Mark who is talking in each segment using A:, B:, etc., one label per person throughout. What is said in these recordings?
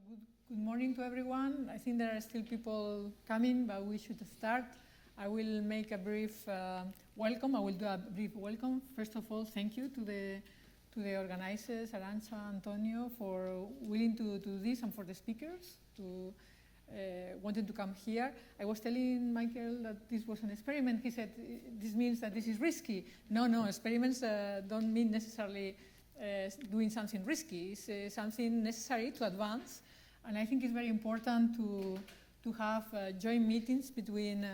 A: Good morning to everyone. I think there are still people coming, but we should start. I will make a brief welcome. I will do a brief welcome. First of all, thank you to the organizers, Arantza, Antonio, for willing to do this, and for the speakers to wanting to come here. I was telling Michael that this was an experiment. He said, this means that this is risky. No, experiments don't mean necessarily doing something risky. It's something necessary to advance. And I think it's very important to have joint meetings between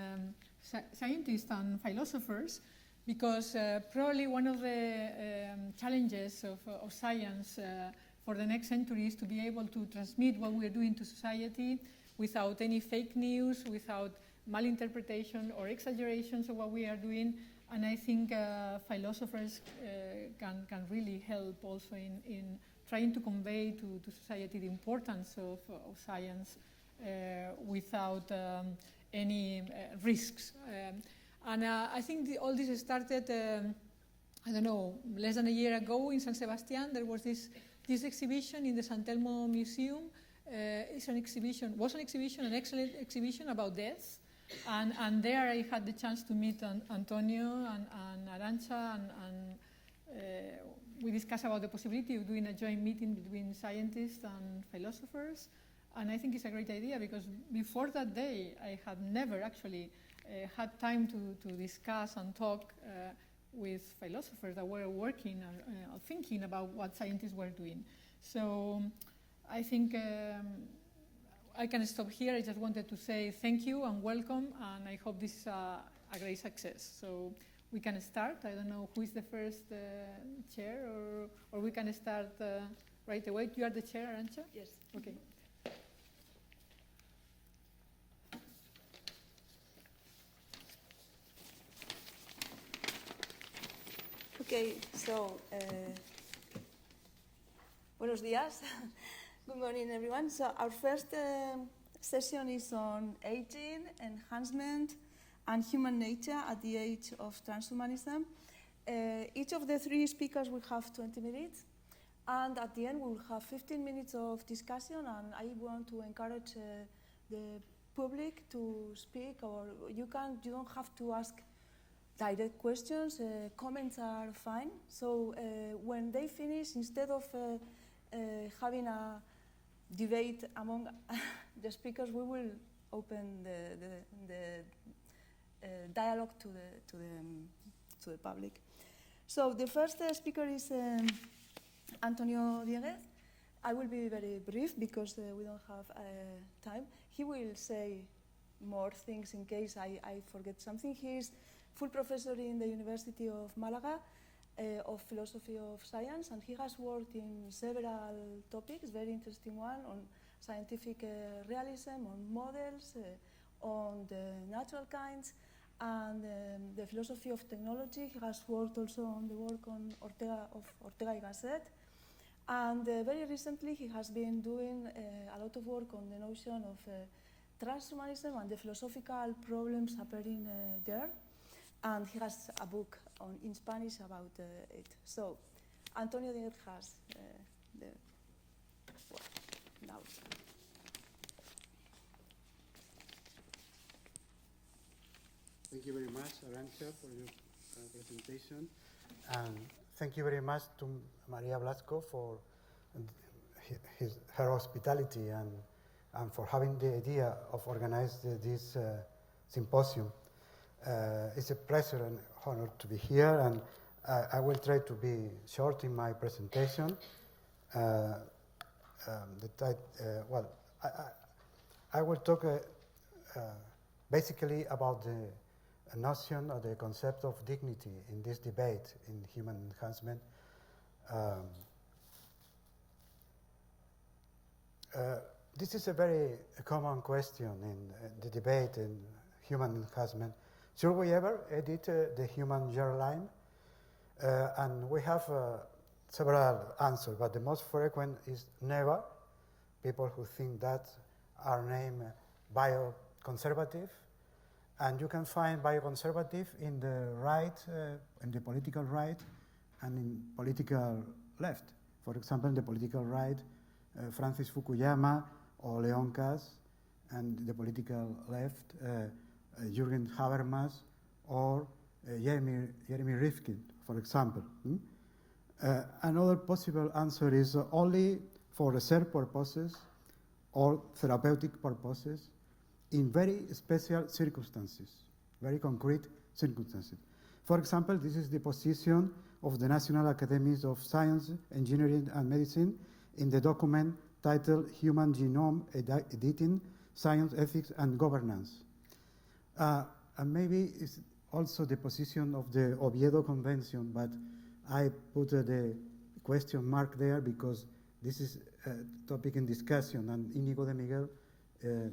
A: scientists and philosophers, because probably one of the challenges of science for the next century is to be able to transmit what we are doing to society without any fake news, without malinterpretation or exaggerations of what we are doing. And I think philosophers can really help also in trying to convey to society the importance of science without any risks. And I think all this started, I don't know, less than a year ago in San Sebastian. There was this exhibition in the San Telmo Museum. Was an exhibition, an excellent exhibition about death. And there I had the chance to meet Antonio and Arantza, and we discussed about the possibility of doing a joint meeting between scientists and philosophers. And I think it's a great idea, because before that day I had never actually had time to discuss and talk with philosophers that were working or thinking about what scientists were doing. So I think I can stop here. I just wanted to say thank you and welcome, and I hope this is a great success. So we can start. I don't know who is the first chair, or we can start right away. You are the chair, Arantza?
B: Yes.
A: Okay.
B: Okay, so buenos días. Good morning, everyone. So our first session is on aging, enhancement, and human nature at the age of transhumanism. Each of the three speakers will have 20 minutes, and at the end we will have 15 minutes of discussion, and I want to encourage the public to speak, or you don't have to ask direct questions. Comments are fine. So when they finish, instead of having a debate among the speakers, we will open the dialogue to the public. So the first speaker is Antonio Diéguez. I will be very brief because we don't have time. He will say more things in case I forget something. He is full professor in the University of Malaga of Philosophy of Science, and he has worked in several topics, very interesting one, on scientific realism, on models, on the natural kinds, and the philosophy of technology. He has worked also on the work on Ortega y Gasset, and very recently he has been doing a lot of work on the notion of transhumanism and the philosophical problems appearing there. And he has a book in Spanish about it. So, Antonio Diéguez has the word now.
C: Thank you very much, Arantza, for your presentation. And thank you very much to Maria Blasco for her hospitality and for having the idea of organizing this symposium. It's a pleasure and honor to be here, and I will try to be short in my presentation. I will talk basically about the notion or the concept of dignity in this debate in human enhancement. This is a very common question in the debate in human enhancement. Should we ever edit the human germline? And we have several answers, but the most frequent is never. People who think that are named bioconservative, and you can find bioconservative in the right, in the political right, and in political left. For example, in the political right, Francis Fukuyama or Leon Kass, and the political left, Jürgen Habermas or Jeremy Rifkin, for example. Another possible answer is only for research purposes or therapeutic purposes in very special circumstances, very concrete circumstances. For example, this is the position of the National Academies of Science, Engineering and Medicine in the document titled Human Genome Editing, Science, Ethics and Governance. And maybe it's also the position of the Oviedo Convention, but I put the question mark there because this is a topic in discussion, and Íñigo de Miguel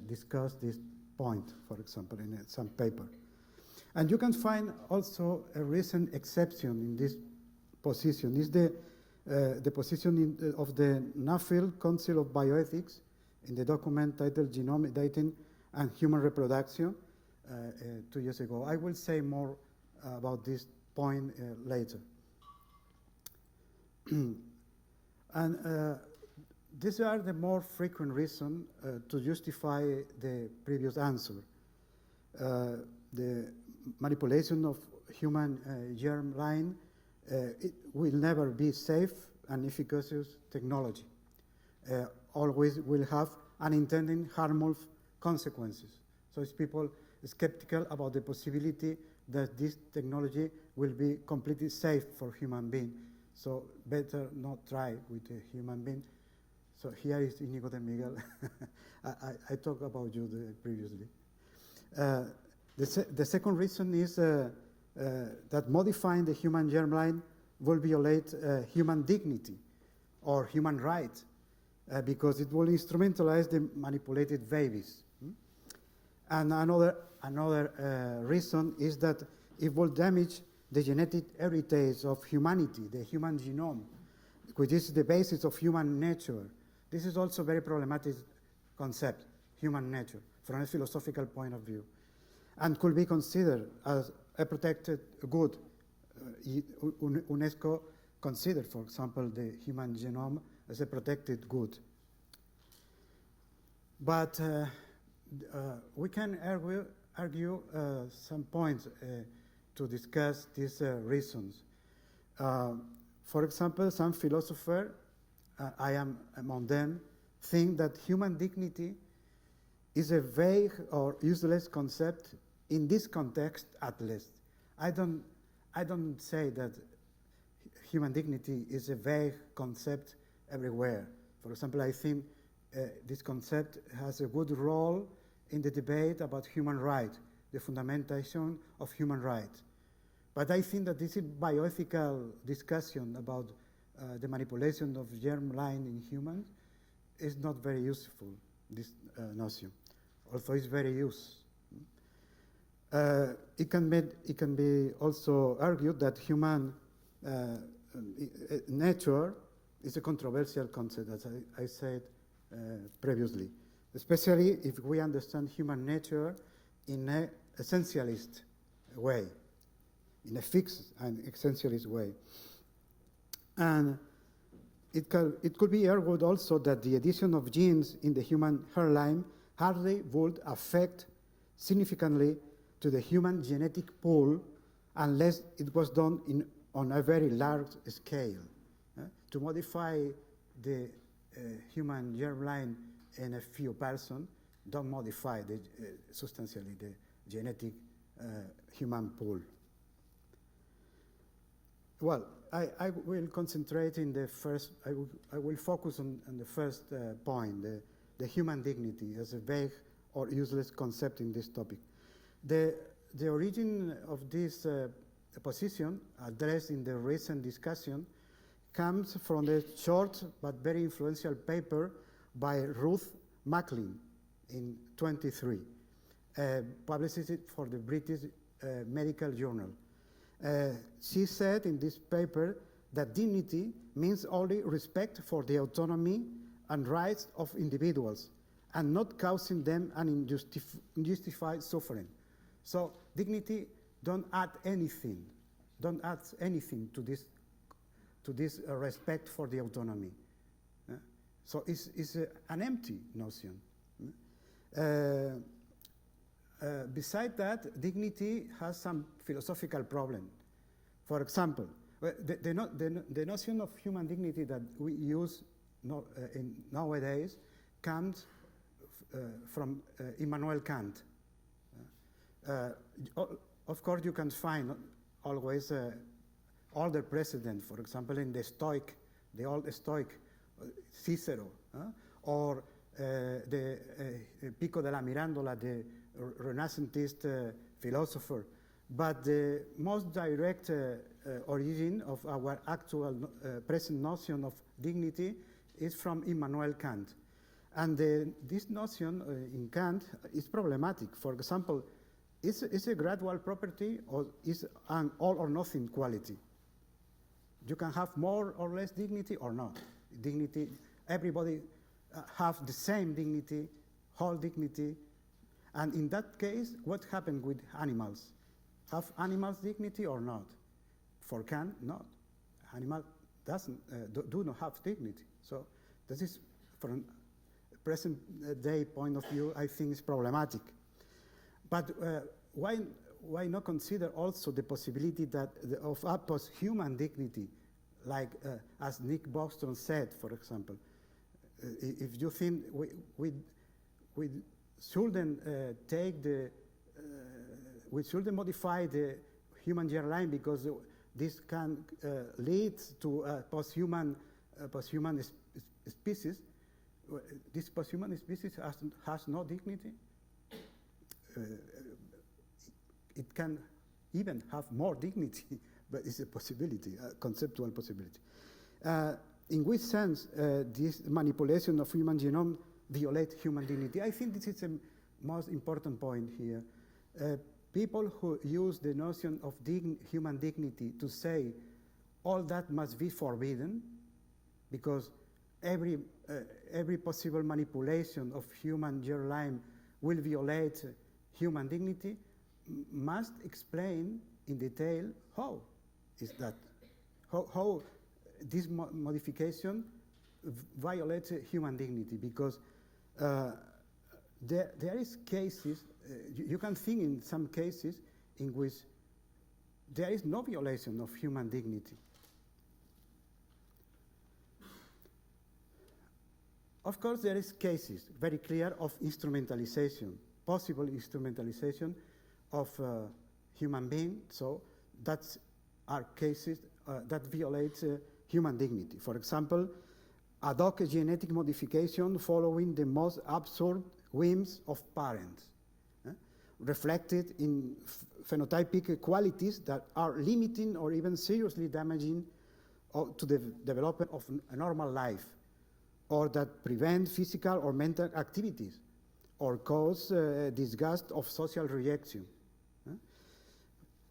C: discussed this point, for example, in some paper. And you can find also a recent exception in this position. Is the position of the Nuffield Council of Bioethics in the document titled Genome Editing and Human Reproduction 2 years ago. I will say more about this point later. And these are the more frequent reasons to justify the previous answer. The manipulation of human germline it will never be safe and efficacious technology. Always will have unintended harmful consequences. So it's people skeptical about the possibility that this technology will be completely safe for human being. So better not try with a human being. So here is Íñigo de Miguel. I talked about you previously. The second reason is that modifying the human germline will violate human dignity or human rights because it will instrumentalize the manipulated babies. And another reason is that it will damage the genetic heritage of humanity, the human genome, which is the basis of human nature. This is also a very problematic concept, human nature, from a philosophical point of view, and could be considered as a protected good. UNESCO considered, for example, the human genome as a protected good. But we can argue some points to discuss these reasons. For example, some philosophers, I am among them, think that human dignity is a vague or useless concept in this context at least. I don't say that human dignity is a vague concept everywhere. For example, I think this concept has a good role in the debate about human rights, the fundamentation of human rights. But I think that this bioethical discussion about the manipulation of germline in humans is not very useful, this notion, although it's very used. It can be also argued that human nature is a controversial concept, as I said previously, especially if we understand human nature in an essentialist way, in a fixed and essentialist way. And it could be argued also that the addition of genes in the human hairline hardly would affect significantly to the human genetic pool unless it was done on a very large scale. To modify the human germline in a few persons, don't modify substantially the genetic human pool. Well, I will concentrate in the first, I will focus on the first point, the human dignity as a vague or useless concept in this topic. The origin of this position addressed in the recent discussion comes from the short but very influential paper by Ruth Macklin in 1923, published it for the British Medical Journal. She said in this paper that dignity means only respect for the autonomy and rights of individuals and not causing them an unjustified suffering. So dignity don't add anything to this respect for the autonomy. So it's an empty notion. Beside that, dignity has some philosophical problem. For example, the notion of human dignity that we use nowadays comes from Immanuel Kant. Of course, you can find always older precedent, for example, in the old Stoic, Cicero, or the Pico della Mirandola, the Renaissantist philosopher. But the most direct origin of our actual present notion of dignity is from Immanuel Kant. And this notion in Kant is problematic. For example, is a gradual property or is an all or nothing quality? You can have more or less dignity or not. Dignity, everybody have the same dignity, whole dignity. And in that case, what happened with animals? Have animals dignity or not? For Kant, not. Animal do not have dignity. So this is, from a present day point of view, I think is problematic. But why not consider also the possibility that of a post-human dignity, like as Nick Bostrom said, for example. If you think we shouldn't we shouldn't modify the human germline because this can lead to a post-human species. This post-human species has no dignity. It can even have more dignity, but it's a possibility, a conceptual possibility. In which sense this manipulation of human genome violates human dignity? I think this is the most important point here. People who use the notion of human dignity to say all that must be forbidden because every possible manipulation of human germline will violate human dignity must explain in detail how is that, how this modification violates human dignity, because there is cases, you can think in some cases in which there is no violation of human dignity. Of course, there is cases very clear of instrumentalization, possible instrumentalization of human being, so that are cases that violate human dignity. For example, ad hoc genetic modification following the most absurd whims of parents, reflected in phenotypic qualities that are limiting or even seriously damaging to the development of a normal life, or that prevent physical or mental activities, or cause disgust of social rejection.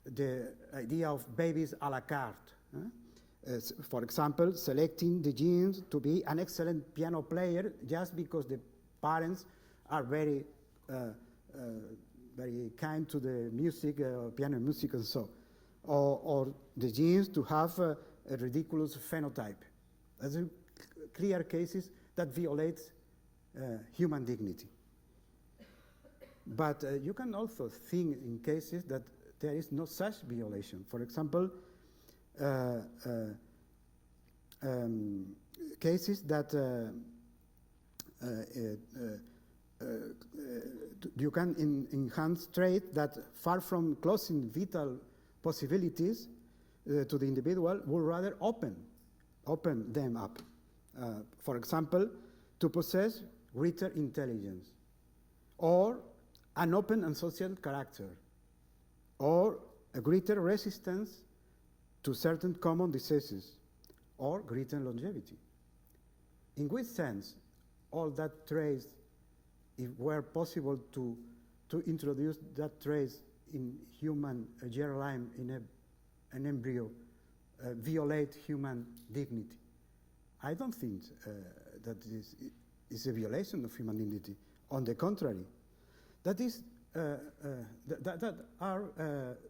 C: The idea of babies a la carte. For example, selecting the genes to be an excellent piano player just because the parents are very kind to the music, piano music and so, or the genes to have a ridiculous phenotype. Those are clear cases that violate human dignity. But you can also think in cases that there is no such violation. For example, cases that you can enhance traits that, far from closing vital possibilities to the individual, would rather open them up. For example, to possess greater intelligence, or an open and social character, or a greater resistance to certain common diseases, or greater longevity. In which sense, all that traits, if were possible to introduce that traits in human germline in an embryo, violate human dignity? I don't think that this is a violation of human dignity. On the contrary, that is that are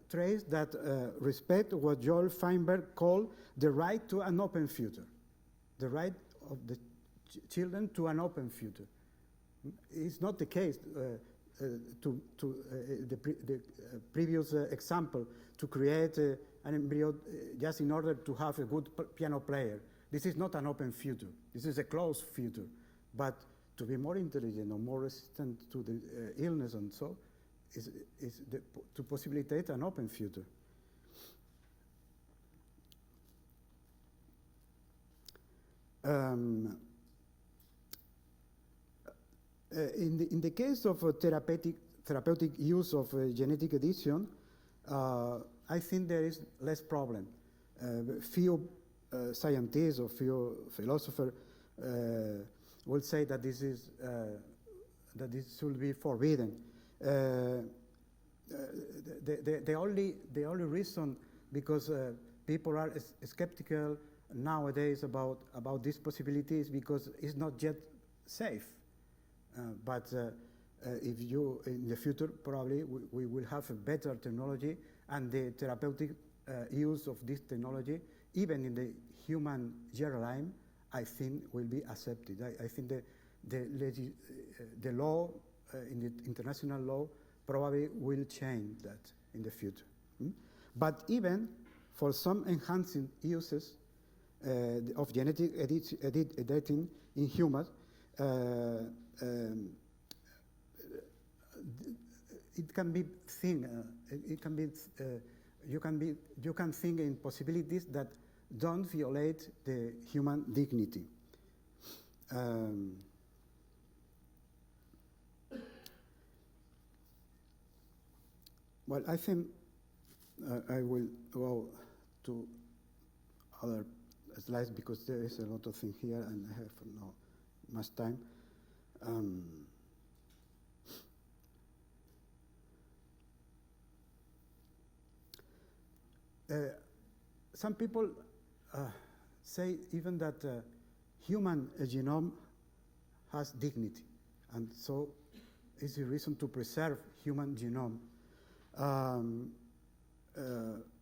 C: traits that respect what Joel Feinberg called the right to an open future, the right of the children to an open future. It's not the case the previous example to create an embryo just in order to have a good piano player. This is not an open future. This is a closed future. But to be more intelligent or more resistant to the illness and so is to possibilitate an open future. In the case of therapeutic use of genetic edition, I think there is less problem. Few scientists or few philosophers will say that this should be forbidden. The only reason, because people are skeptical nowadays about this possibility, is because it's not yet safe. But if you, in the future, probably we will have a better technology, and the therapeutic use of this technology, even in the human germline, I think will be accepted. I think the law, in the international law, probably will change that in the future. But even for some enhancing uses of genetic editing in humans, it can be seen. You can think in possibilities that don't violate the human dignity. Well, I think I will go to other slides because there is a lot of things here and I have not much time. Some people say even that human genome has dignity, and so is a reason to preserve human genome.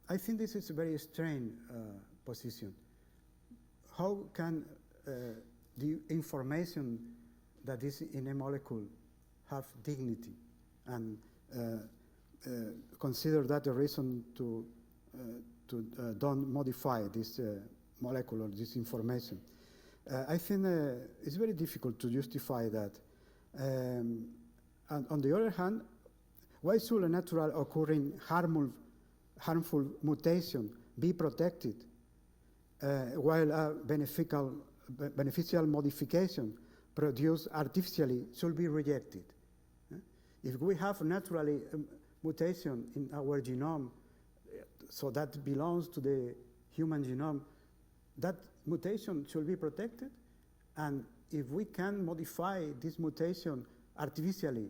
C: I think this is a very strange position. How can the information that is in a molecule have dignity, and consider that a reason to don't modify this molecule or this information? I think it's very difficult to justify that. And on the other hand, why should a natural occurring harmful mutation be protected while a beneficial modification produced artificially should be rejected? If we have naturally mutation in our genome, so that belongs to the human genome, that mutation should be protected. And if we can modify this mutation artificially,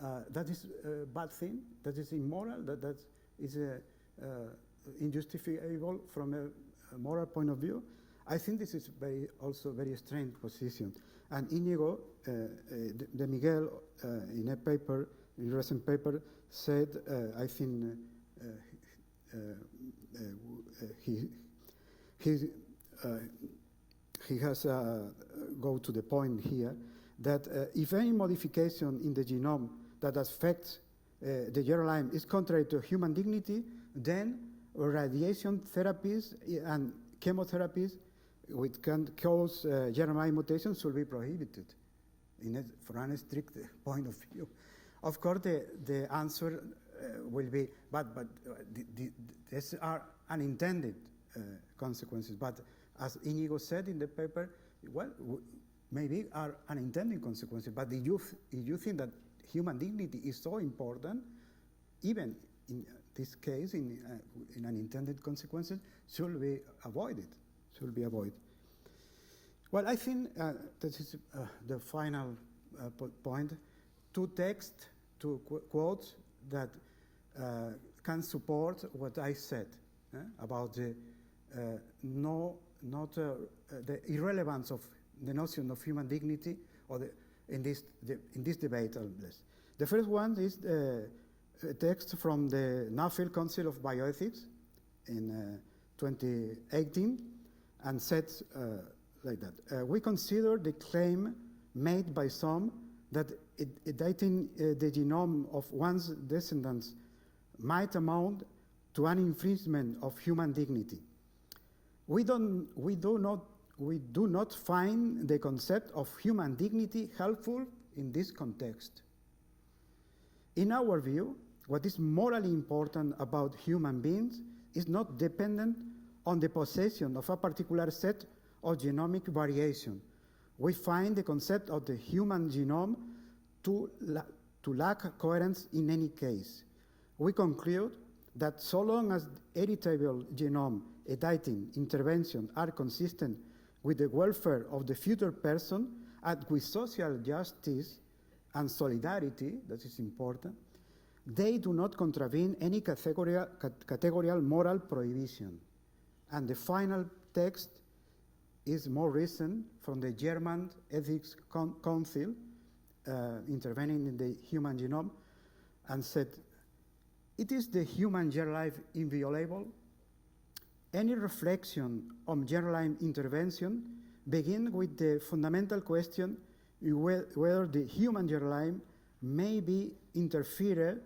C: that is a bad thing, that is immoral, that is injustifiable from a moral point of view. I think this is also very strange position. And Íñigo de Miguel, in a paper, in a recent paper, said, I think he has go to the point here that if any modification in the genome that affects the germline is contrary to human dignity, then radiation therapies and chemotherapies which can cause germline mutations should be prohibited from a strict point of view. Of course, the answer will be, but these are unintended consequences. But as Íñigo said in the paper, well, maybe are unintended consequences. But if you think that human dignity is so important, even in this case, in unintended consequences, should be avoided. Should be avoided. Well, I think this is the final point. Two texts, two quotes that can support what I said about the the irrelevance of the notion of human dignity, or in this debate. The first one is a text from the Nuffield Council of Bioethics in 2018, and said like that. We consider the claim made by some that editing the genome of one's descendants might amount to an infringement of human dignity. We do not find the concept of human dignity helpful in this context. In our view, what is morally important about human beings is not dependent on the possession of a particular set of genomic variation. We find the concept of the human genome to lack coherence in any case. We conclude that so long as editable genome editing interventions are consistent with the welfare of the future person and with social justice and solidarity, that is important, they do not contravene any categorical moral prohibition. And the final text is more recent from the German Ethics Council, intervening in the human genome, and said, "It is the human germline inviolable? Any reflection on germline intervention begins with the fundamental question whether the human germline may be interfered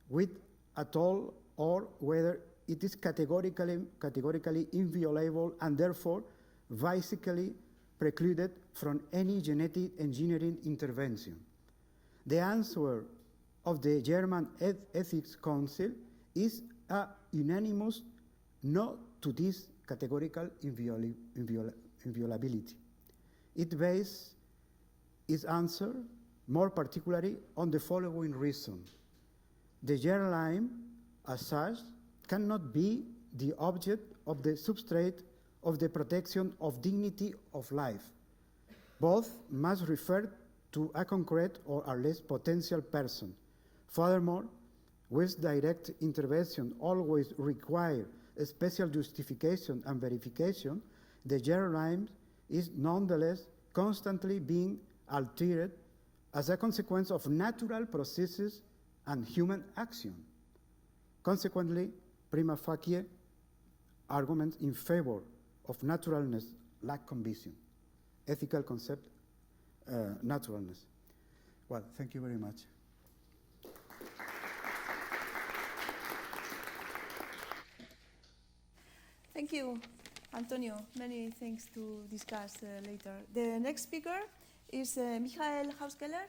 C: with at all, or whether it is categorically inviolable and therefore basically precluded from any genetic engineering intervention." The answer of the German Ethics Council is a unanimous no to this categorical inviolability. It based its answer more particularly on the following reason. The germline, as such, cannot be the object of the substrate of the protection of dignity of life. Both must refer to a concrete or at least potential person. Furthermore, whilst direct intervention always requires a special justification and verification, the germline is nonetheless constantly being altered as a consequence of natural processes and human action. Consequently, prima facie arguments in favor of naturalness lack conviction. Ethical concept, naturalness. Well, thank you very much.
B: Thank you, Antonio. Many things to discuss later. The next speaker is Michael Hauskeller,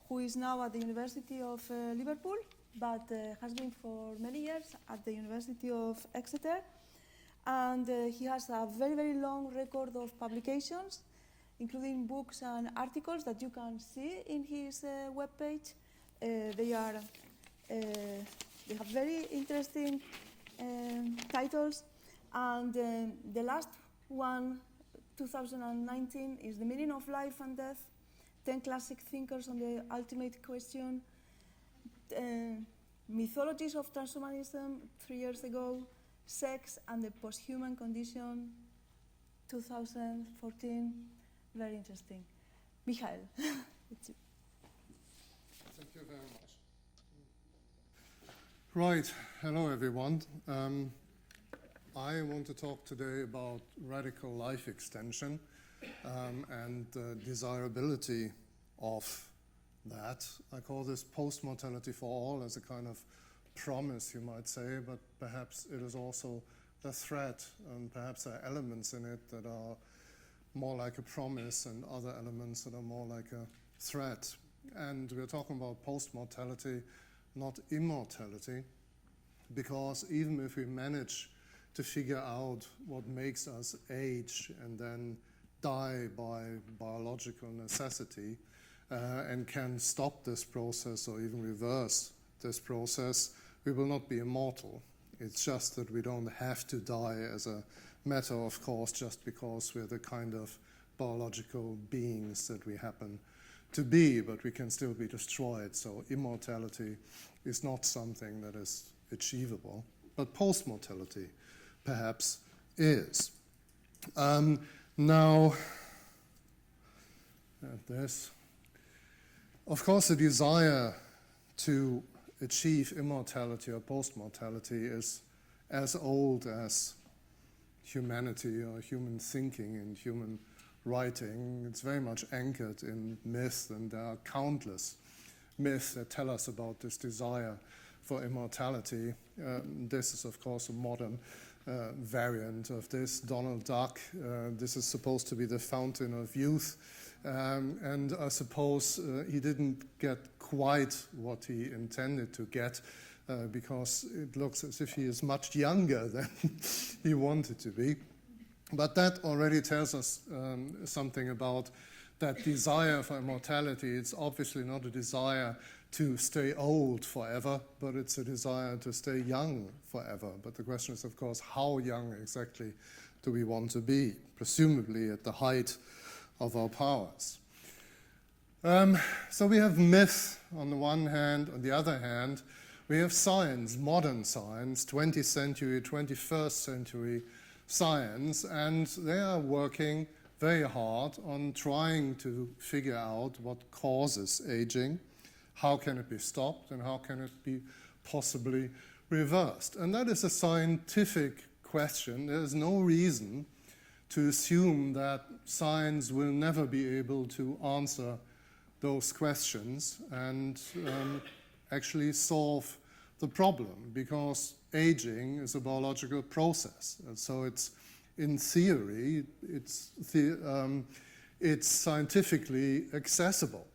B: who is now at the University of Liverpool, but has been for many years at the University of Exeter. And he has a very, very long record of publications, including books and articles that you can see in his webpage. They have very interesting titles. And the last one, 2019, is The Meaning of Life and Death, 10 Classic Thinkers on the Ultimate Question, Mythologies of Transhumanism, 3 years ago, Sex and the Posthuman Condition, 2014. Very interesting. Michael, it's you.
D: Thank you very much. Right, hello everyone. I want to talk today about radical life extension and the desirability of that. I call this post-mortality for all as a kind of promise, you might say, but perhaps it is also a threat, and perhaps there are elements in it that are more like a promise and other elements that are more like a threat. And we're talking about post-mortality, not immortality, because even if we manage to figure out what makes us age and then die by biological necessity and can stop this process or even reverse this process, we will not be immortal. It's just that we don't have to die as a matter of course just because we're the kind of biological beings that we happen to be, but we can still be destroyed. So immortality is not something that is achievable, but post-mortality perhaps is. Now, this. Of course, the desire to achieve immortality or post-mortality is as old as humanity or human thinking and human writing. It's very much anchored in myth, and there are countless myths that tell us about this desire for immortality. This is, of course, a modern variant of this. Donald Duck, this is supposed to be the fountain of youth, and I suppose he didn't get quite what he intended to get, because it looks as if he is much younger than he wanted to be. But that already tells us something about that desire for immortality. It's obviously not a desire to stay old forever, but it's a desire to stay young forever. But the question is, of course, how young exactly do we want to be? Presumably at the height of our powers. So we have myth on the one hand. On the other hand, we have science, modern science, 20th century, 21st century science, and they are working very hard on trying to figure out what causes aging, how can it be stopped, and how can it be possibly reversed. And that is a scientific question. There is no reason to assume that science will never be able to answer those questions and actually solve the problem, because aging is a biological process. And so it's, in theory, it's scientifically accessible.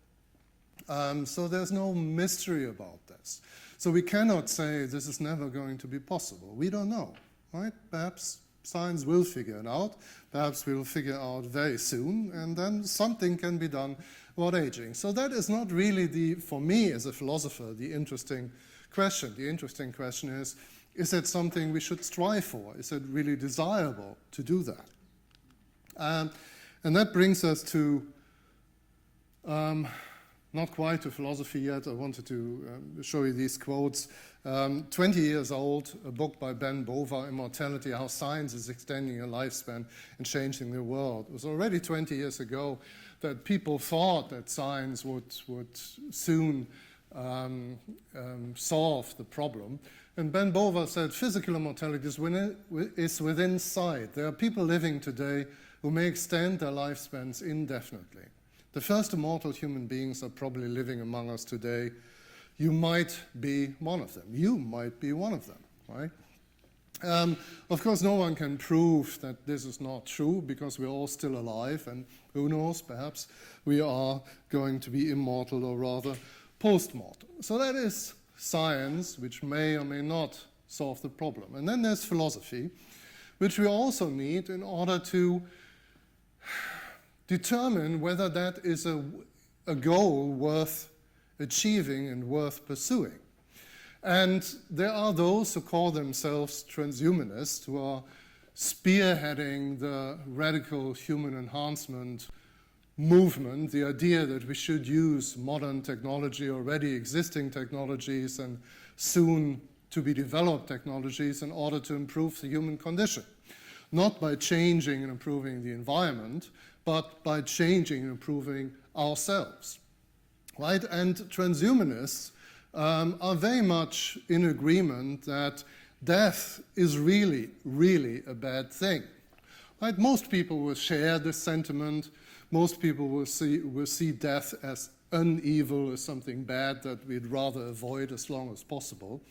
D: So there's no mystery about this. So we cannot say this is never going to be possible. We don't know, right? Perhaps science will figure it out. Perhaps we'll figure out very soon, and then something can be done about aging. So that is not really for me as a philosopher, the interesting question. The interesting question is it something we should strive for? Is it really desirable to do that? And that brings us to, not quite to philosophy yet. I wanted to show you these quotes. 20 years old, a book by Ben Bova, Immortality, How Science is Extending Your Lifespan and Changing the World. It was already 20 years ago that people thought that science would soon solve the problem. And Ben Bova said physical immortality is within sight. There are people living today who may extend their lifespans indefinitely. The first immortal human beings are probably living among us today. You might be one of them. You might be one of them, right? Of course, no one can prove that this is not true, because we're all still alive, and who knows, perhaps we are going to be immortal, or rather post-mortem. So that is science, which may or may not solve the problem. And then there's philosophy, which we also need in order to determine whether that is a goal worth achieving and worth pursuing. And there are those who call themselves transhumanists, who are spearheading the radical human enhancement movement, the idea that we should use modern technology, already existing technologies, and soon to be developed technologies in order to improve the human condition. Not by changing and improving the environment, but by changing and improving ourselves, right? And transhumanists are very much in agreement that death is really, really a bad thing, right? Most people will share this sentiment. Most people will see death as an evil, as something bad that we'd rather avoid as long as possible.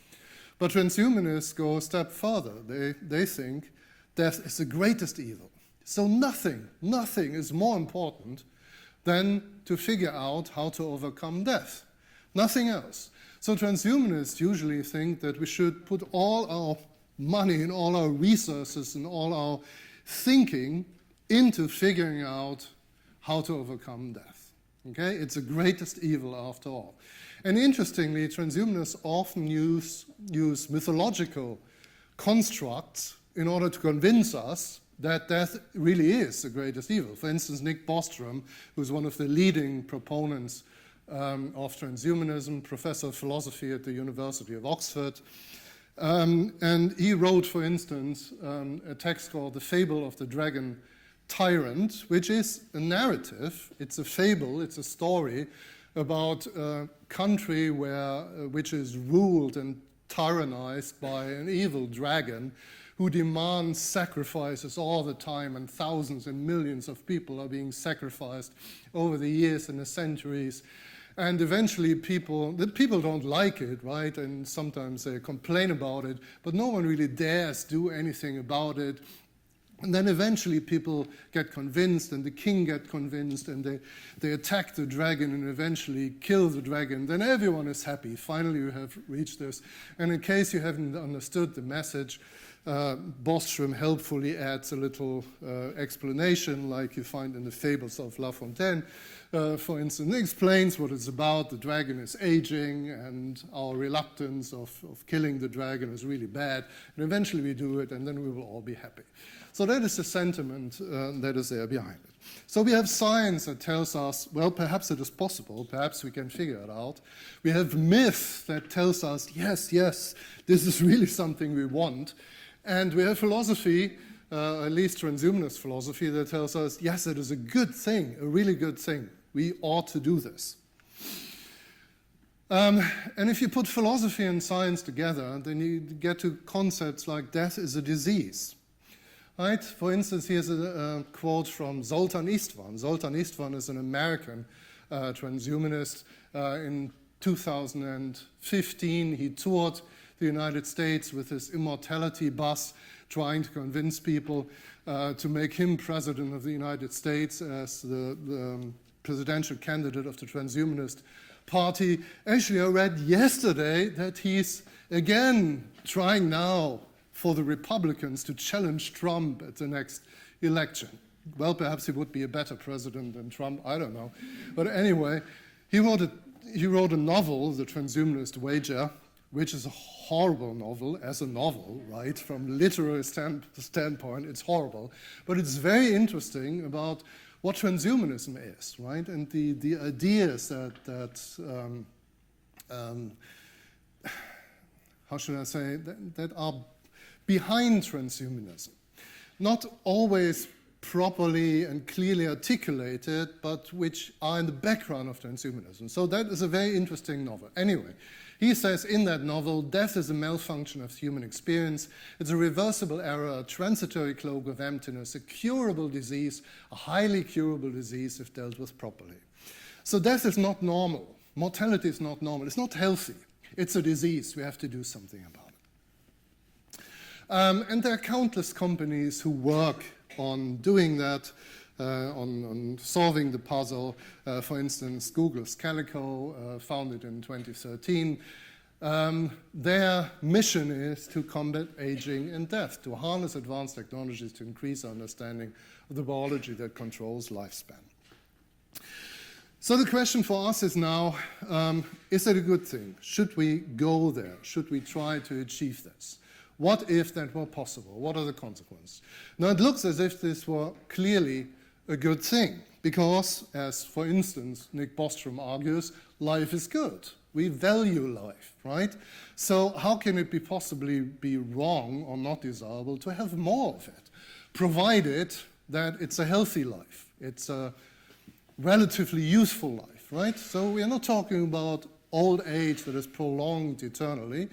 D: But transhumanists go a step further. They think death is the greatest evil. So nothing is more important than to figure out how to overcome death. Nothing else. So transhumanists usually think that we should put all our money and all our resources and all our thinking into figuring out how to overcome death. Okay? It's the greatest evil after all. And interestingly, transhumanists often use mythological constructs in order to convince us that death really is the greatest evil. For instance, Nick Bostrom, who's one of the leading proponents of transhumanism, professor of philosophy at the University of Oxford, and he wrote, for instance, a text called The Fable of the Dragon Tyrant, which is a narrative, it's a fable, it's a story about a country which is ruled and tyrannized by an evil dragon, who demands sacrifices all the time, and thousands and millions of people are being sacrificed over the years and the centuries. And eventually people don't like it, right? And sometimes they complain about it, but no one really dares do anything about it. And then eventually people get convinced, and the king gets convinced, and they attack the dragon and eventually kill the dragon. Then everyone is happy. Finally, you have reached this. And in case you haven't understood the message, Bostrom helpfully adds a little explanation, like you find in the fables of La Fontaine, for instance. It explains what it's about. The dragon is aging, and our reluctance of killing the dragon is really bad. And eventually we do it, and then we will all be happy. So that is the sentiment that is there behind it. So we have science that tells us, well, perhaps it is possible, perhaps we can figure it out. We have myth that tells us, yes, this is really something we want. And we have philosophy, at least transhumanist philosophy, that tells us, yes, it is a good thing, a really good thing. We ought to do this. And if you put philosophy and science together, then you get to concepts like death is a disease. Right? For instance, here's a quote from Zoltan Istvan. Zoltan Istvan is an American transhumanist. In 2015, he toured the United States with his immortality bus, trying to convince people to make him president of the United States as the presidential candidate of the transhumanist party. Actually, I read yesterday that he's again trying now for the Republicans to challenge Trump at the next election. Well, perhaps he would be a better president than Trump, I don't know. But anyway, he wrote a novel, The Transhumanist Wager, which is a horrible novel as a novel, right? From a literary standpoint, it's horrible. But it's very interesting about what transhumanism is, right? And the ideas how should I say, that are behind transhumanism. Not always properly and clearly articulated, but which are in the background of transhumanism. So that is a very interesting novel. Anyway, he says in that novel, death is a malfunction of human experience. It's a reversible error, a transitory cloak of emptiness, a curable disease, a highly curable disease if dealt with properly. So death is not normal. Mortality is not normal. It's not healthy. It's a disease. We have to do something about it. And there are countless companies who work on doing that, on solving the puzzle. For instance, Google's Calico, founded in 2013. Their mission is to combat aging and death, to harness advanced technologies to increase our understanding of the biology that controls lifespan. So the question for us is now, is that a good thing? Should we go there? Should we try to achieve this? What if that were possible? What are the consequences? Now, it looks as if this were clearly a good thing because, as for instance, Nick Bostrom argues, life is good. We value life, right? So how can it possibly be wrong or not desirable to have more of it, provided that it's a healthy life, it's a relatively useful life, right? So we are not talking about old age that is prolonged eternally.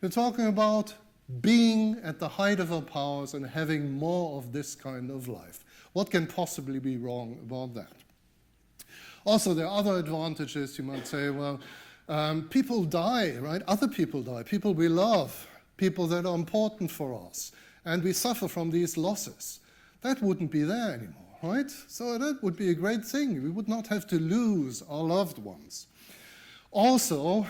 D: We're talking about being at the height of our powers and having more of this kind of life. What can possibly be wrong about that? Also, there are other advantages. You might say, well, people die, right? Other people die, people we love, people that are important for us, and we suffer from these losses. That wouldn't be there anymore, right? So that would be a great thing. We would not have to lose our loved ones. Also,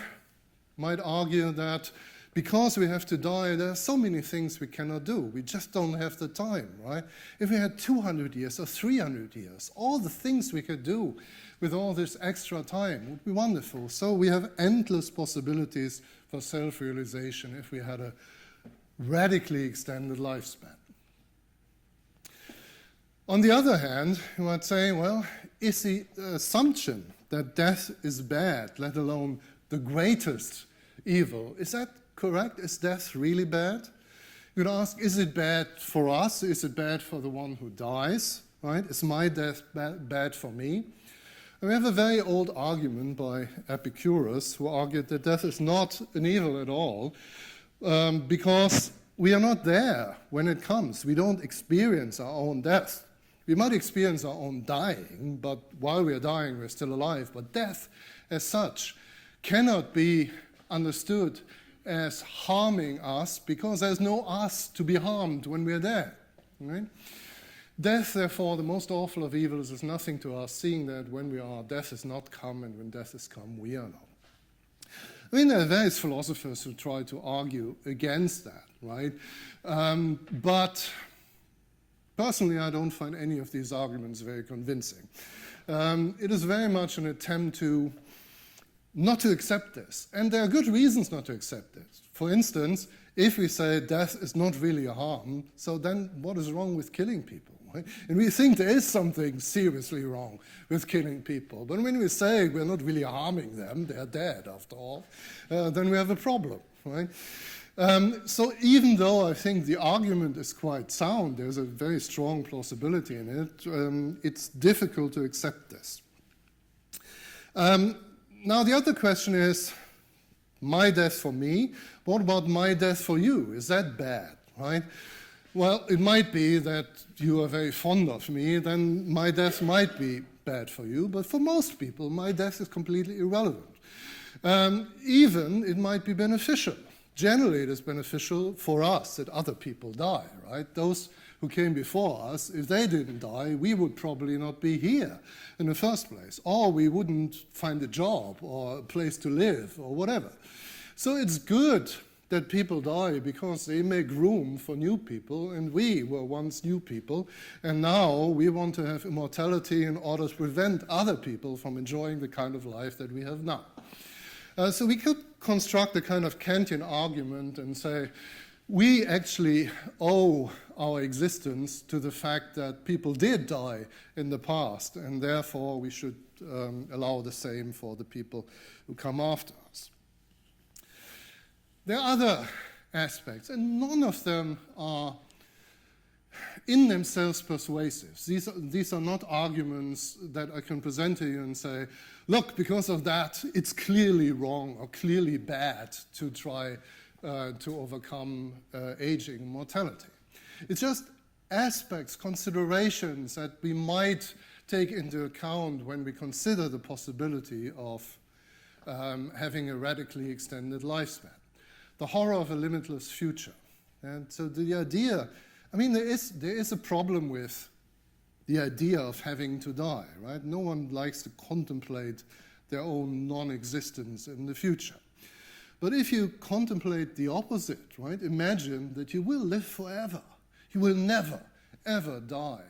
D: might argue that because we have to die, there are so many things we cannot do. We just don't have the time, right? If we had 200 years or 300 years, all the things we could do with all this extra time would be wonderful. So we have endless possibilities for self-realization if we had a radically extended lifespan. On the other hand, you might say, well, is the assumption that death is bad, let alone the greatest evil, is that correct? Is death really bad? You'd ask, is it bad for us? Is it bad for the one who dies? Right? Is my death bad for me? And we have a very old argument by Epicurus, who argued that death is not an evil at all, because we are not there when it comes. We don't experience our own death. We might experience our own dying, but while we are dying, we're still alive. But death, as such, cannot be understood as harming us because there's no us to be harmed when we're there. Right? Death, therefore, the most awful of evils, is nothing to us, seeing that when we are, death is not come, and when death is come, we are not. I mean, there are various philosophers who try to argue against that, right? But personally, I don't find any of these arguments very convincing. It is very much an attempt to not to accept this. And there are good reasons not to accept it. For instance, if we say death is not really a harm, so then what is wrong with killing people? Right? And we think there is something seriously wrong with killing people. But when we say we're not really harming them, they're dead after all, then we have a problem. Right? So even though I think the argument is quite sound, there's a very strong plausibility in it, it's difficult to accept this. Now the other question is, my death for me, what about my death for you? Is that bad, right? Well, it might be that you are very fond of me, then my death might be bad for you, but for most people, my death is completely irrelevant. Even it might be beneficial. Generally, it is beneficial for us that other people die, right? Those who came before us, if they didn't die, we would probably not be here in the first place, or we wouldn't find a job or a place to live or whatever. So it's good that people die because they make room for new people, and we were once new people, and now we want to have immortality in order to prevent other people from enjoying the kind of life that we have now. So we could construct a kind of Kantian argument and say, we actually owe our existence to the fact that people did die in the past, and therefore we should allow the same for the people who come after us. There are other aspects, and none of them are in themselves persuasive. These are not arguments that I can present to you and say, look, because of that, it's clearly wrong or clearly bad to try to overcome aging and mortality. It's just aspects, considerations that we might take into account when we consider the possibility of having a radically extended lifespan. The horror of a limitless future. And so the idea, I mean, there is a problem with the idea of having to die, right? No one likes to contemplate their own non-existence in the future. But if you contemplate the opposite, right, imagine that you will live forever. You will never, ever die.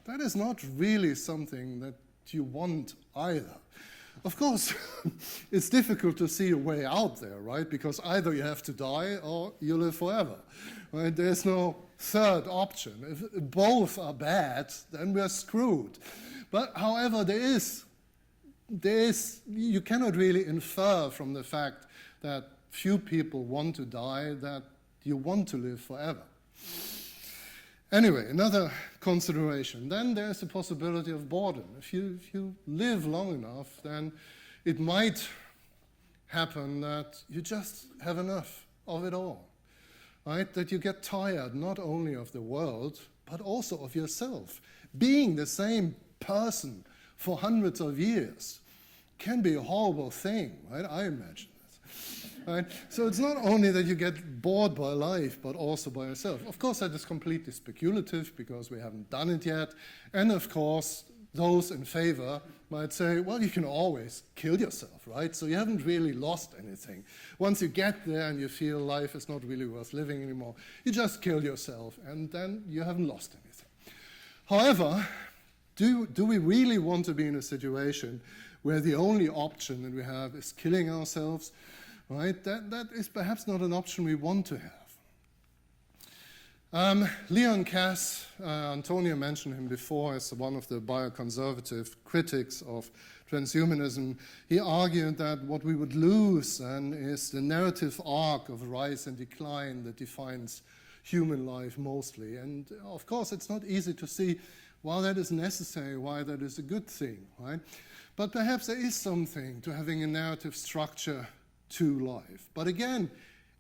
D: That is not really something that you want either. Of course, it's difficult to see a way out there, right? Because either you have to die or you live forever, right? There's no third option. If both are bad, then we're screwed. But however, you cannot really infer from the fact that few people want to die that you want to live forever. Anyway, another consideration. Then there's the possibility of boredom. If you live long enough, then it might happen that you just have enough of it all, right? That you get tired not only of the world, but also of yourself. Being the same person for hundreds of years can be a horrible thing, right? I imagine. Right? So it's not only that you get bored by life, but also by yourself. Of course, that is completely speculative because we haven't done it yet. And of course, those in favor might say, well, you can always kill yourself, right? So you haven't really lost anything. Once you get there and you feel life is not really worth living anymore, you just kill yourself, and then you haven't lost anything. However, do we really want to be in a situation where the only option that we have is killing ourselves? Right? That is perhaps not an option we want to have. Leon Kass, Antonio mentioned him before as one of the bioconservative critics of transhumanism. He argued that what we would lose then is the narrative arc of rise and decline that defines human life mostly. And of course, it's not easy to see why that is necessary, why that is a good thing, right? But perhaps there is something to having a narrative structure to life. But again,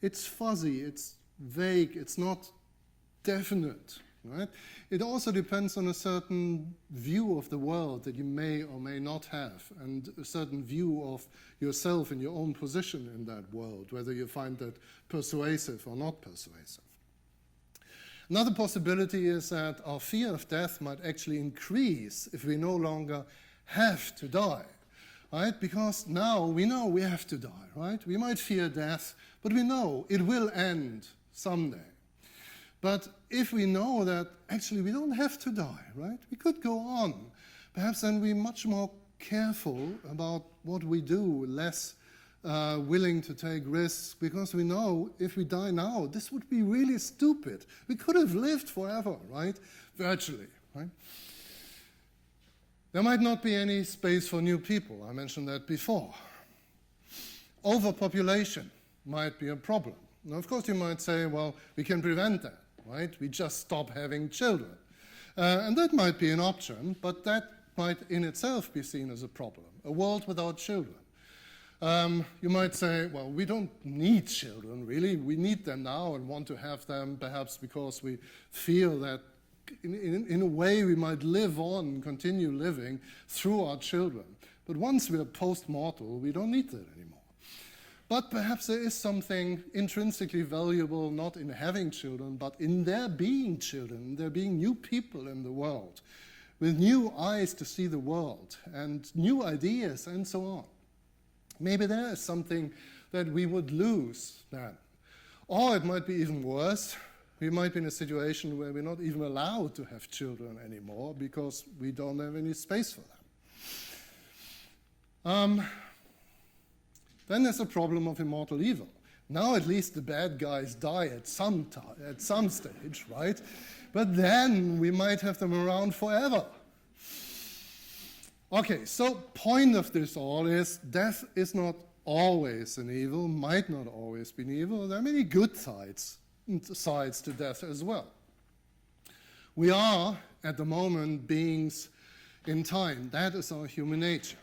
D: it's fuzzy, it's vague, it's not definite, right? It also depends on a certain view of the world that you may or may not have, and a certain view of yourself and your own position in that world, whether you find that persuasive or not persuasive. Another possibility is that our fear of death might actually increase if we no longer have to die, right? Because now we know we have to die, right? We might fear death, but we know it will end someday. But if we know that actually we don't have to die, right? We could go on. Perhaps then we're much more careful about what we do, less willing to take risks, because we know if we die now, this would be really stupid. We could have lived forever, right? Virtually, right? There might not be any space for new people. I mentioned that before. Overpopulation might be a problem. Now, of course, you might say, well, we can prevent that, right? We just stop having children. And that might be an option, but that might in itself be seen as a problem, a world without children. You might say, well, we don't need children, really. We need them now and want to have them perhaps because we feel that in a way we might live on, continue living through our children. But once we're post-mortal, we don't need that anymore. But perhaps there is something intrinsically valuable not in having children, but in there being children, there being new people in the world, with new eyes to see the world, and new ideas, and so on. Maybe there is something that we would lose then. Or it might be even worse. We might be in a situation where we're not even allowed to have children anymore because we don't have any space for them. Then there's a problem of immortal evil. Now at least the bad guys die at some stage, right? But then we might have them around forever. Okay, so point of this all is death is not always an evil, might not always be an evil. There are many good sides to death as well. We are, at the moment, beings in time. That is our human nature.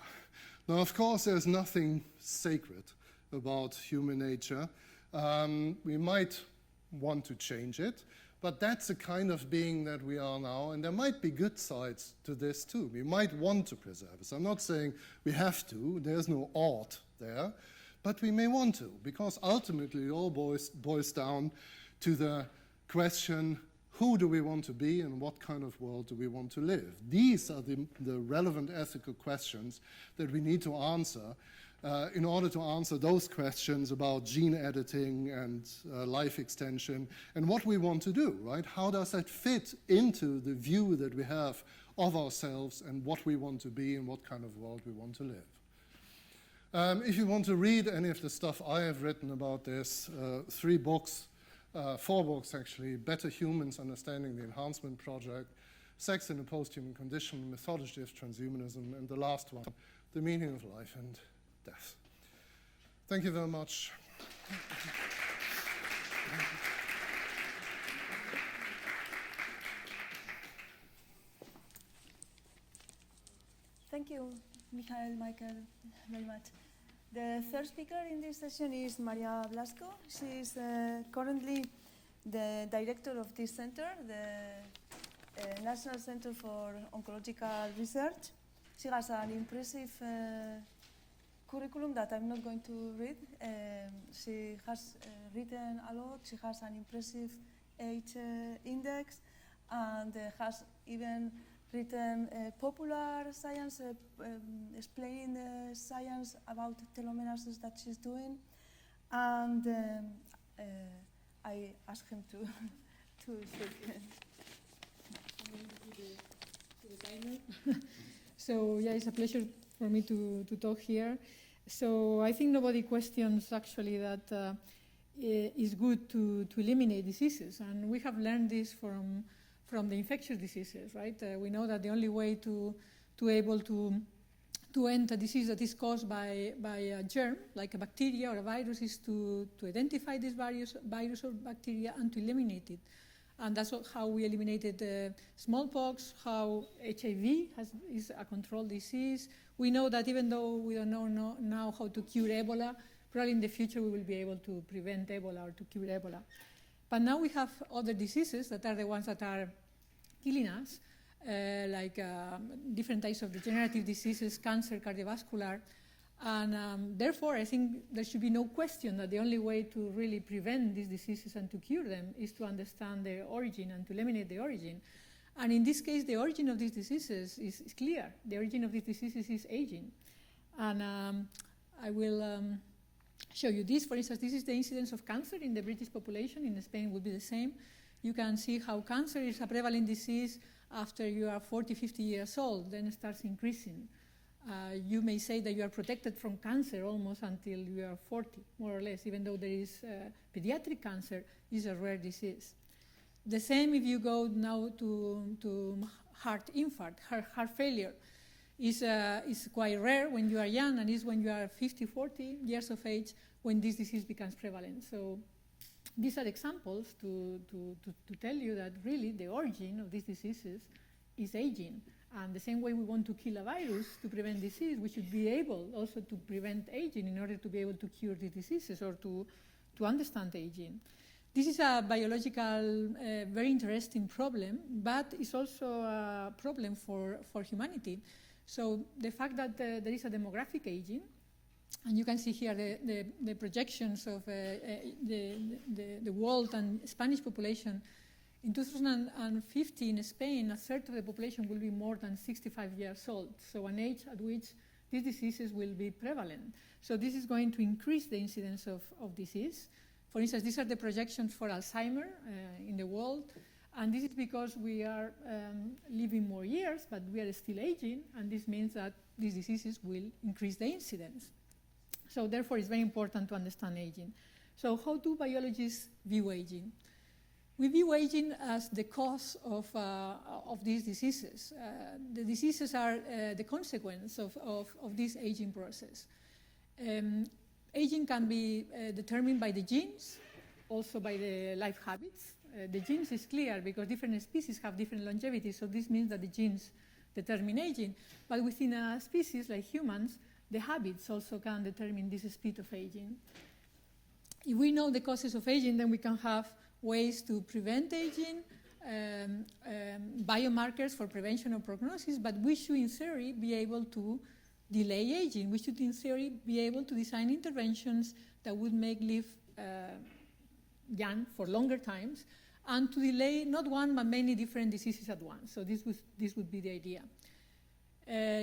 D: Now, of course, there's nothing sacred about human nature. We might want to change it, but that's the kind of being that we are now, and there might be good sides to this too. We might want to preserve it. So I'm not saying we have to, there's no ought there, but we may want to, because ultimately it all boils down to the question, who do we want to be and what kind of world do we want to live? These are the relevant ethical questions that we need to answer in order to answer those questions about gene editing and life extension and what we want to do, right? How does that fit into the view that we have of ourselves and what we want to be and what kind of world we want to live? If you want to read any of the stuff I have written about this, 4 books actually, Better Humans, Understanding the Enhancement Project, Sex in a Post-Human Condition, Methodology of Transhumanism, and the last one, The Meaning of Life and Death. Thank you very much.
B: Thank you, Michael, very much. The first speaker in this session is Maria Blasco. She is currently the director of this center, the National Center for Oncological Research. She has an impressive curriculum that I'm not going to read. She has written a lot. She has an impressive age index and has even written popular science, explaining the science about telomerase that she's doing. And I asked him to speak.
A: So yeah, it's a pleasure for me to talk here. So I think nobody questions actually that it's good to eliminate diseases, and we have learned this from the infectious diseases, right? We know that the only way to able to end a disease that is caused by a germ, like a bacteria or a virus, is to identify this virus or bacteria and to eliminate it. And that's how we eliminated smallpox, how HIV is a controlled disease. We know that even though we don't know now how to cure Ebola, probably in the future we will be able to prevent Ebola or to cure Ebola. But now we have other diseases that are the ones that are killing us, like different types of degenerative diseases, cancer, cardiovascular. And therefore, I think there should be no question that the only way to really prevent these diseases and to cure them is to understand their origin and to eliminate the origin. And in this case, the origin of these diseases is clear. The origin of these diseases is aging. And I will show you this. For instance, this is the incidence of cancer in the British population. In Spain, it will be the same. You can see how cancer is a prevalent disease after you are 40, 50 years old, then it starts increasing. You may say that you are protected from cancer almost until you are 40, more or less, even though there is pediatric cancer, is a rare disease. The same if you go now to heart infarct, heart failure. Is quite rare when you are young, and is when you are 50, 40 years of age when this disease becomes prevalent. So these are examples to tell you that really the origin of these diseases is aging. And the same way we want to kill a virus to prevent disease, we should be able also to prevent aging in order to be able to cure these diseases or to understand aging. This is a biological, very interesting problem, but it's also a problem for humanity. So the fact that there is a demographic aging, and you can see here the projections of the world and Spanish population. In 2050 in Spain, a third of the population will be more than 65 years old, so an age at which these diseases will be prevalent. So this is going to increase the incidence of disease. For instance, these are the projections for Alzheimer in the world. And this is because we are living more years, but we are still aging, and this means that these diseases will increase the incidence. So therefore, it's very important to understand aging. So how do biologists view aging? We view aging as the cause of these diseases. The diseases are the consequence of this aging process. Aging can be determined by the genes, also by the life habits. The genes is clear because different species have different longevity, so this means that the genes determine aging. But within a species like humans, the habits also can determine this speed of aging. If we know the causes of aging, then we can have ways to prevent aging, biomarkers for prevention or prognosis, but we should, in theory, be able to delay aging. We should, in theory, be able to design interventions that would make live young for longer times, and to delay not one but many different diseases at once. So this would be the idea.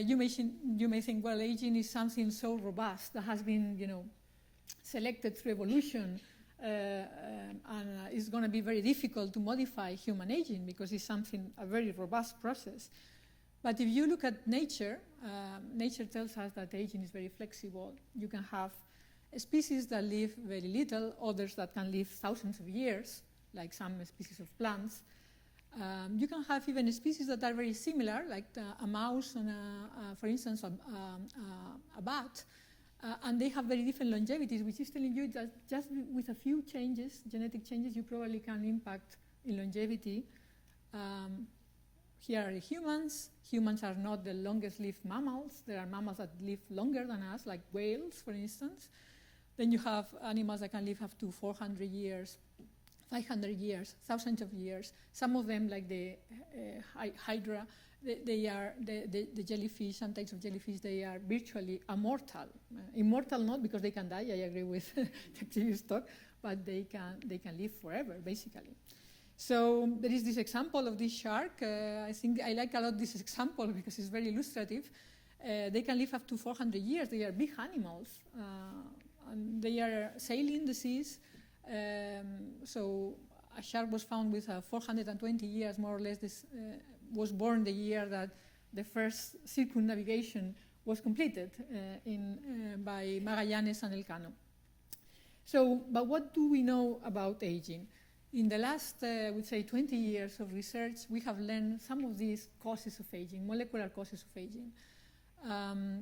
A: You may think, well, aging is something so robust that has been, selected through evolution, and it's going to be very difficult to modify human aging because it's a very robust process. But if you look at nature, nature tells us that aging is very flexible. You can have species that live very little, others that can live thousands of years, like some species of plants. You can have even species that are very similar, like a mouse and, for instance, a bat, and they have very different longevities, which is telling you that just with a few changes, genetic changes, you probably can impact in longevity. Here are humans. Humans are not the longest-lived mammals. There are mammals that live longer than us, like whales, for instance. Then you have animals that can live up to 400 years, 500 years, thousands of years. Some of them, like the hydra, they are the jellyfish, some types of jellyfish, they are virtually immortal. Immortal not because they can die, I agree with the previous talk, but they can live forever, basically. So there is this example of this shark. I think I like a lot this example because it's very illustrative. They can live up to 400 years. They are big animals. And they are sailing the seas. So a shark was found with 420 years, more or less. This was born the year that the first circumnavigation was completed by Magallanes and Elcano. So, but what do we know about aging? In the last, I would say, 20 years of research, we have learned some of these causes of aging, molecular causes of aging.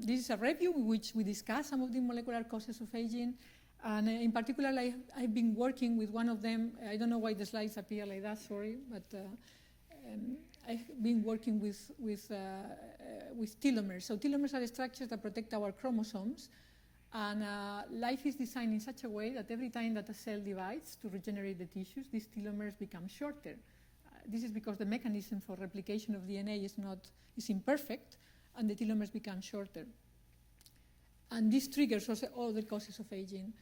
A: This is a review in which we discuss some of the molecular causes of aging. And in particular, I've been working with one of them. I don't know why the slides appear like that, sorry, but I've been working with telomeres. So telomeres are structures that protect our chromosomes. And life is designed in such a way that every time that a cell divides to regenerate the tissues, these telomeres become shorter. This is because the mechanism for replication of DNA is imperfect, and the telomeres become shorter. And this triggers also other causes of aging.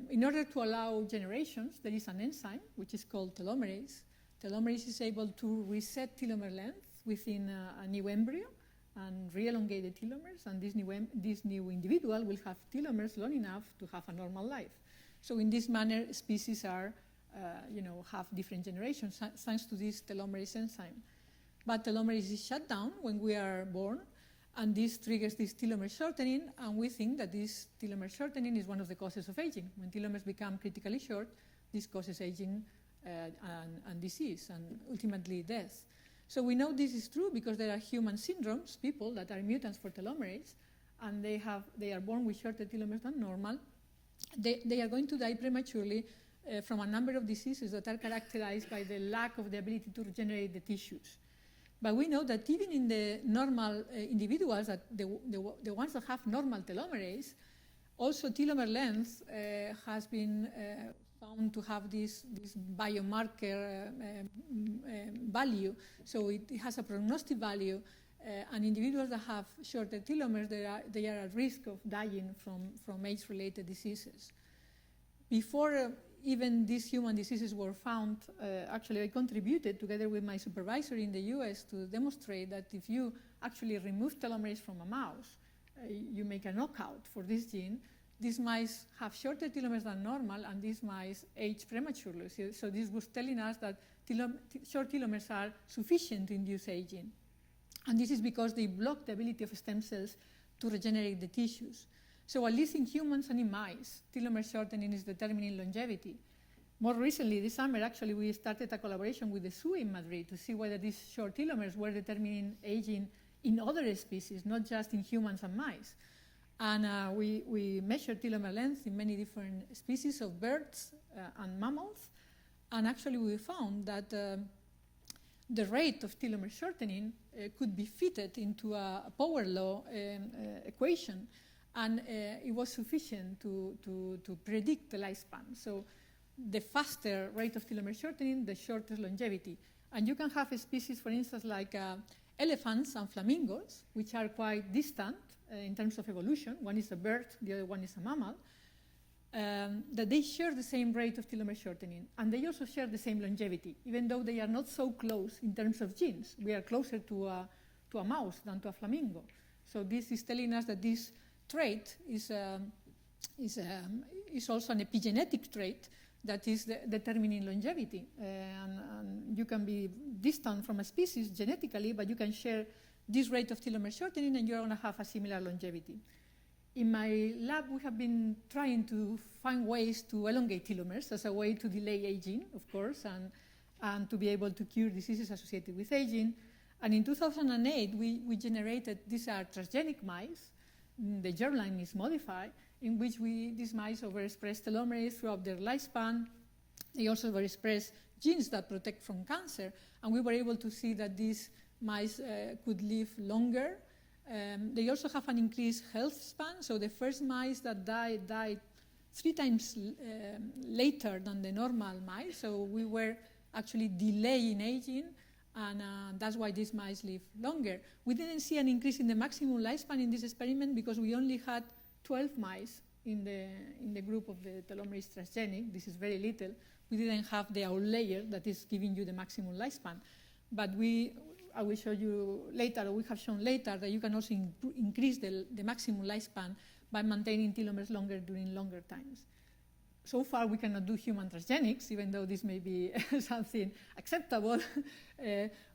A: In order to allow generations, there is an enzyme, which is called telomerase. Telomerase is able to reset telomere length within a new embryo and re-elongate the telomeres, and this new individual will have telomeres long enough to have a normal life. So in this manner, species are, have different generations thanks to this telomerase enzyme. But telomerase is shut down when we are born, and this triggers this telomere shortening, and we think that this telomere shortening is one of the causes of aging. When telomeres become critically short, this causes aging and disease, and ultimately death. So we know this is true because there are human syndromes, people that are mutants for telomerase, and they are born with shorter telomeres than normal. They are going to die prematurely from a number of diseases that are characterized by the lack of the ability to regenerate the tissues. But we know that even in the normal individuals, that the ones that have normal telomerase, also telomere length has been found to have this biomarker value. So it has a prognostic value, and individuals that have shorter telomeres, they are at risk of dying from age-related diseases. Before even these human diseases were found, actually I contributed together with my supervisor in the US to demonstrate that if you actually remove telomerase from a mouse, you make a knockout for this gene, these mice have shorter telomeres than normal, and these mice age prematurely. So this was telling us that short telomeres are sufficient to induce aging. And this is because they block the ability of stem cells to regenerate the tissues. So at least in humans and in mice, telomere shortening is determining longevity. More recently, this summer, actually, we started a collaboration with the zoo in Madrid to see whether these short telomeres were determining aging in other species, not just in humans and mice. And we measured telomere length in many different species of birds and mammals. And actually, we found that the rate of telomere shortening could be fitted into a power law equation. And it was sufficient to predict the lifespan. So the faster rate of telomere shortening, the shorter longevity. And you can have a species, for instance, like elephants and flamingos, which are quite distant in terms of evolution. One is a bird, the other one is a mammal, that they share the same rate of telomere shortening. And they also share the same longevity, even though they are not so close in terms of genes. We are closer to a mouse than to a flamingo. So this is telling us that this trait is also an epigenetic trait that is determining longevity. And you can be distant from a species genetically, but you can share this rate of telomere shortening, and you're going to have a similar longevity. In my lab, we have been trying to find ways to elongate telomeres as a way to delay aging, of course, and to be able to cure diseases associated with aging. And in 2008, we generated, these are transgenic mice. The germline is modified, in which these mice overexpress telomerase throughout their lifespan. They also overexpress genes that protect from cancer, and we were able to see that these mice could live longer. They also have an increased health span, so the first mice that died 3 times later than the normal mice, so we were actually delaying aging, and that's why these mice live longer. We didn't see an increase in the maximum lifespan in this experiment because we only had 12 mice in the group of the telomerase transgenic. This is very little. We didn't have the outlier that is giving you the maximum lifespan. But I will show you later, or we have shown later, that you can also increase the maximum lifespan by maintaining telomeres longer during longer times. So far, we cannot do human transgenics, even though this may be something acceptable.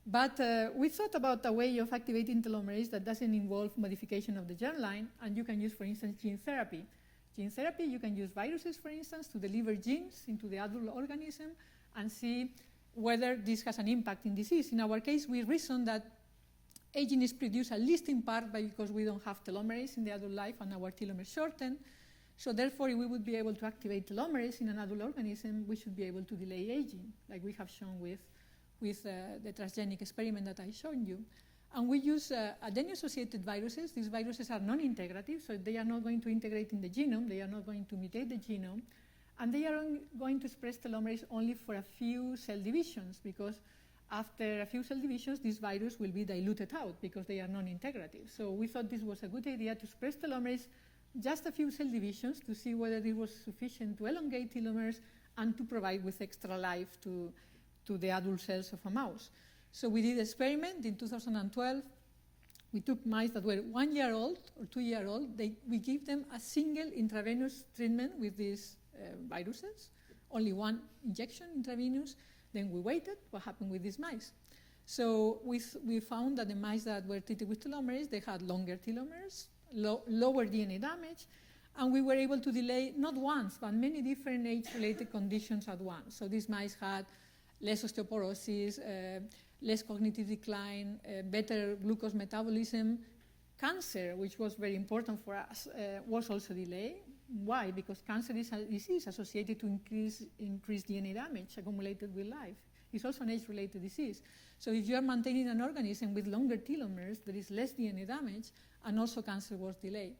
A: But we thought about a way of activating telomerase that doesn't involve modification of the germline, and you can use, for instance, gene therapy. Gene therapy, you can use viruses, for instance, to deliver genes into the adult organism and see whether this has an impact in disease. In our case, we reasoned that aging is produced at least in part because we don't have telomerase in the adult life and our telomeres shorten. So therefore, if we would be able to activate telomerase in an adult organism, we should be able to delay aging, like we have shown with the transgenic experiment that I showed you. And we use adeno-associated viruses. These viruses are non-integrative, so they are not going to integrate in the genome, they are not going to mutate the genome, and they are going to express telomerase only for a few cell divisions, because after a few cell divisions, this virus will be diluted out because they are non-integrative. So we thought this was a good idea to express telomerase just a few cell divisions to see whether it was sufficient to elongate telomeres and to provide with extra life to the adult cells of a mouse. So we did an experiment in 2012. We took mice that were 1 year old or 2 year old. We gave them a single intravenous treatment with these viruses, only one injection intravenous. Then we waited, what happened with these mice. So we found that the mice that were treated with telomerase, they had longer telomeres, lower DNA damage, and we were able to delay not once, but many different age-related conditions at once. So these mice had less osteoporosis, less cognitive decline, better glucose metabolism. Cancer, which was very important for us, was also delayed. Why? Because cancer is a disease associated to increased DNA damage accumulated with life. It's also an age-related disease. So if you are maintaining an organism with longer telomeres, there is less DNA damage, and also cancer was delayed.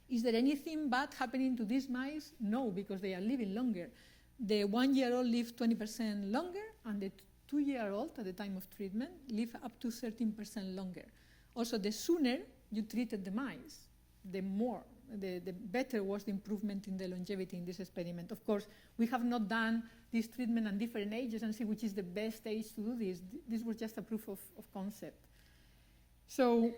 A: Is there anything bad happening to these mice? No, because they are living longer. The 1 year old lived 20% longer, and the 2 year old at the time of treatment lived up to 13% longer. Also, the sooner you treated the mice, the better was the improvement in the longevity in this experiment. Of course, we have not done this treatment at different ages and see which is the best age to do this. This was just a proof of concept. So,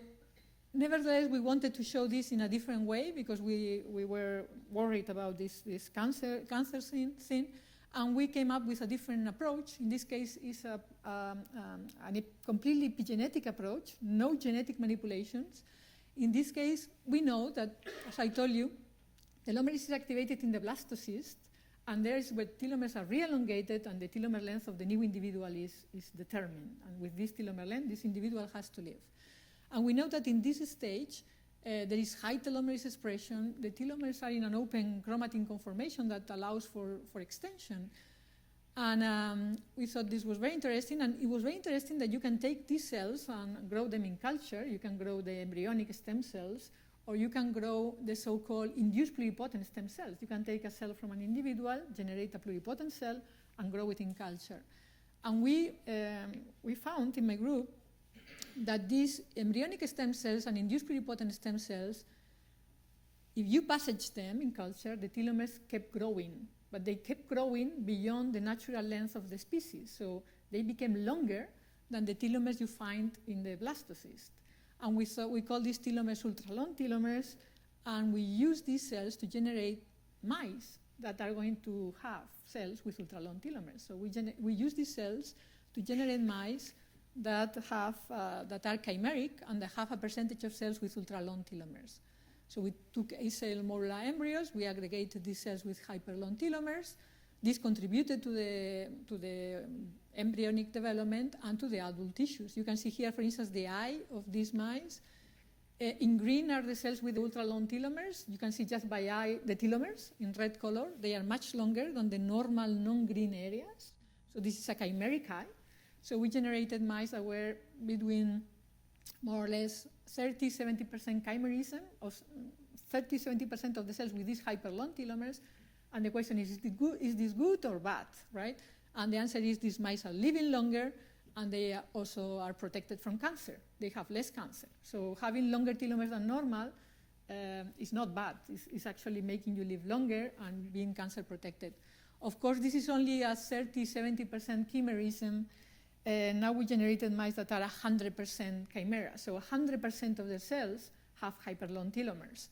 A: nevertheless, we wanted to show this in a different way because we were worried about this cancer thing, and we came up with a different approach. In this case, it's a completely epigenetic approach, no genetic manipulations. In this case, we know that, as I told you, telomerase is activated in the blastocyst, and there is where telomeres are re-elongated and the telomere length of the new individual is determined. And with this telomere length, this individual has to live. And we know that in this stage, there is high telomerase expression. The telomeres are in an open chromatin conformation that allows for extension. And we thought this was very interesting, and it was very interesting that you can take these cells and grow them in culture. You can grow the embryonic stem cells, or you can grow the so-called induced pluripotent stem cells. You can take a cell from an individual, generate a pluripotent cell, and grow it in culture. And we found in my group that these embryonic stem cells and induced pluripotent stem cells, if you passage them in culture, the telomeres kept growing. But they kept growing beyond the natural length of the species. So they became longer than the telomeres you find in the blastocyst. And we call these telomeres ultra-long telomeres, and we use these cells to generate mice that are going to have cells with ultra-long telomeres. So we use these cells to generate mice that are chimeric and that have a percentage of cells with ultra-long telomeres. So we took A-cell morula embryos, we aggregated these cells with hyperlong telomeres. This contributed to the embryonic development and to the adult tissues. You can see here, for instance, the eye of these mice. In green are the cells with ultra-long telomeres. You can see just by eye the telomeres in red color. They are much longer than the normal non-green areas. So this is a chimeric eye. So we generated mice that were between more or less 30-70% chimerism, or 30-70% of the cells with these hyperlong telomeres. And the question is this good or bad, right? And the answer is these mice are living longer, and they also are protected from cancer. They have less cancer. So having longer telomeres than normal is not bad. It's actually making you live longer and being cancer protected. Of course, this is only a 30-70% chimerism. Now we generated mice that are 100% chimera. So 100% of the cells have hyperlong telomeres.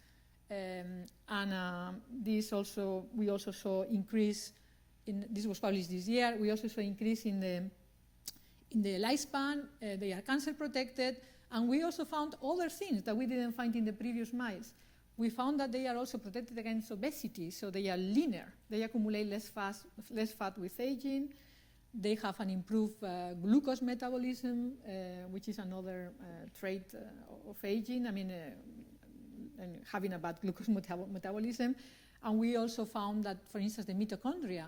A: We also saw increase this was published this year. We also saw increase in the lifespan. They are cancer protected. And we also found other things that we didn't find in the previous mice. We found that they are also protected against obesity. So they are leaner. They accumulate less fat with aging. They have an improved glucose metabolism, which is another trait of aging. I mean, and having a bad glucose metabolism. And we also found that, for instance, the mitochondria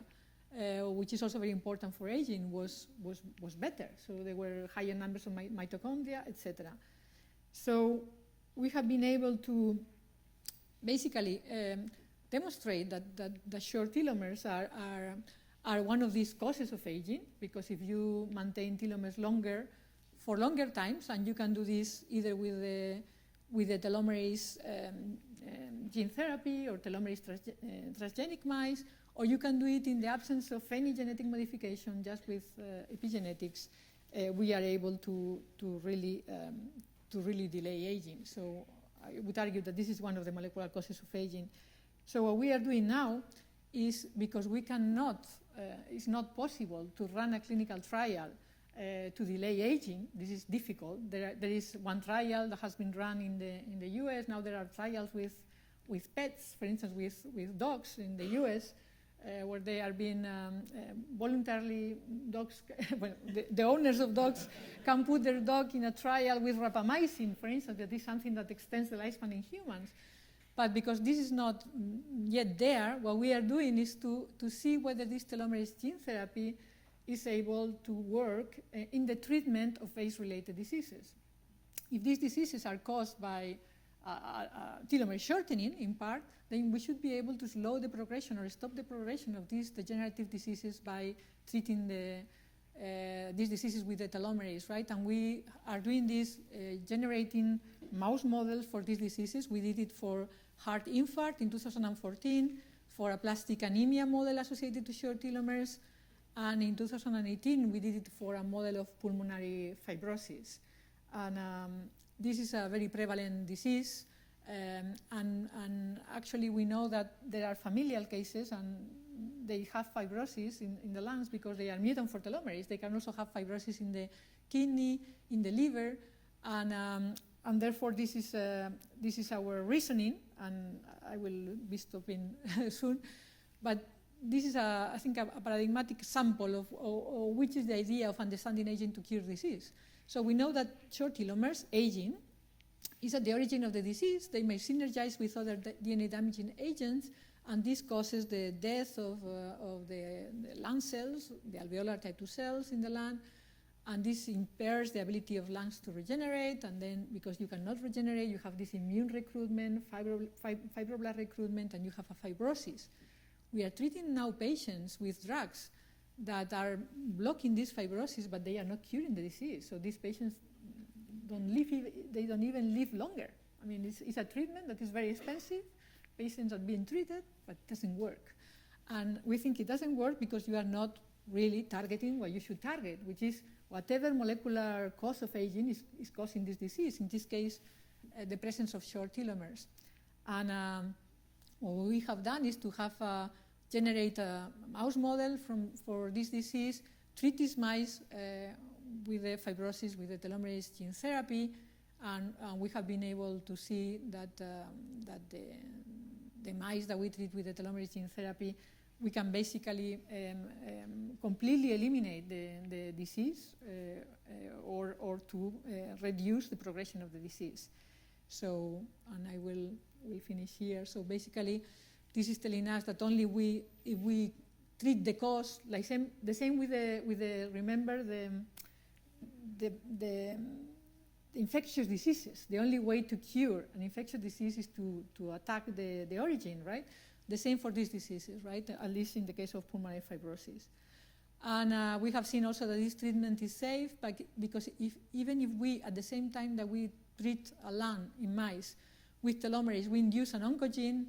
A: which is also very important for aging, was better. So there were higher numbers of mitochondria, etc. So we have been able to basically demonstrate that the short telomeres are one of these causes of aging, because if you maintain telomeres for longer times, and you can do this either with the telomerase gene therapy or telomerase transgenic mice, or you can do it in the absence of any genetic modification, just with epigenetics, we are able to really delay aging. So I would argue that this is one of the molecular causes of aging. So what we are doing now is, because we cannot, it's not possible to run a clinical trial to delay aging. This is difficult. There is one trial that has been run in the US. Now there are trials with pets, for instance, with dogs in the US, where they are being voluntarily, dogs, well, the owners of dogs can put their dog in a trial with rapamycin, for instance. That is something that extends the lifespan in humans. But because this is not yet there, what we are doing is to see whether this telomerase gene therapy is able to work in the treatment of age-related diseases. If these diseases are caused by telomere shortening, in part, then we should be able to slow the progression or stop the progression of these degenerative diseases by treating these diseases with the telomerase, right? And we are doing this, generating mouse models for these diseases. We did it for heart infarct in 2014, for a plastic anemia model associated to short telomeres, and in 2018 we did it for a model of pulmonary fibrosis. And this is a very prevalent disease, and actually we know that there are familial cases, and they have fibrosis in the lungs because they are mutant for telomerase. They can also have fibrosis in the kidney, in the liver, and therefore this is our reasoning, and I will be stopping soon. But this is, I think, a paradigmatic sample of which is the idea of understanding aging to cure disease. So we know that short telomeres, aging, is at the origin of the disease. They may synergize with other DNA damaging agents, and this causes the death of the lung cells, the alveolar type 2 cells in the lung, and this impairs the ability of lungs to regenerate, and then because you cannot regenerate, you have this immune recruitment, fibroblast recruitment, and you have a fibrosis. We are treating now patients with drugs that are blocking this fibrosis, but they are not curing the disease. So these patients don't even live longer. I mean, it's a treatment that is very expensive. Patients are being treated, but it doesn't work. And we think it doesn't work because you are not really targeting what you should target, which is whatever molecular cause of aging is causing this disease, in this case, the presence of short telomeres. And what we have done is to have generate a mouse model for this disease, treat these mice with the fibrosis with the telomerase gene therapy, and we have been able to see that the mice that we treat with the telomerase gene therapy, we can basically completely eliminate the disease or to reduce the progression of the disease. So, and I will finish here. So basically, this is telling us that only if we treat the cause, like the same with the remember the infectious diseases. The only way to cure an infectious disease is to attack the origin, right? The same for these diseases, right? At least in the case of pulmonary fibrosis. And we have seen also that this treatment is safe, because even if we, at the same time that we treat a lung in mice with telomerase, we induce an oncogene,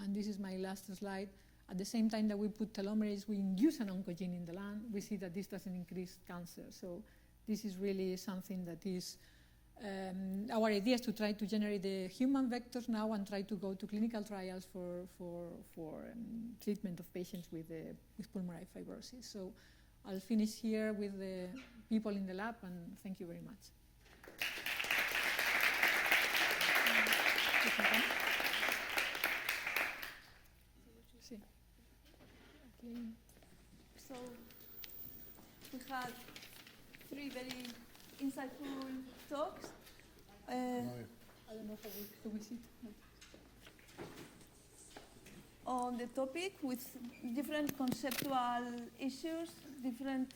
A: and this is my last slide. At the same time that we put telomerase, we induce an oncogene in the lung. We see that this doesn't increase cancer. So this is really something that is, our idea is to try to generate the human vectors now and try to go to clinical trials for treatment of patients with pulmonary fibrosis. So I'll finish here with the people in the lab, and thank you very much.
B: So we had 3 very insightful talks.
A: I don't know how we sit.
B: on the topic with different conceptual issues, different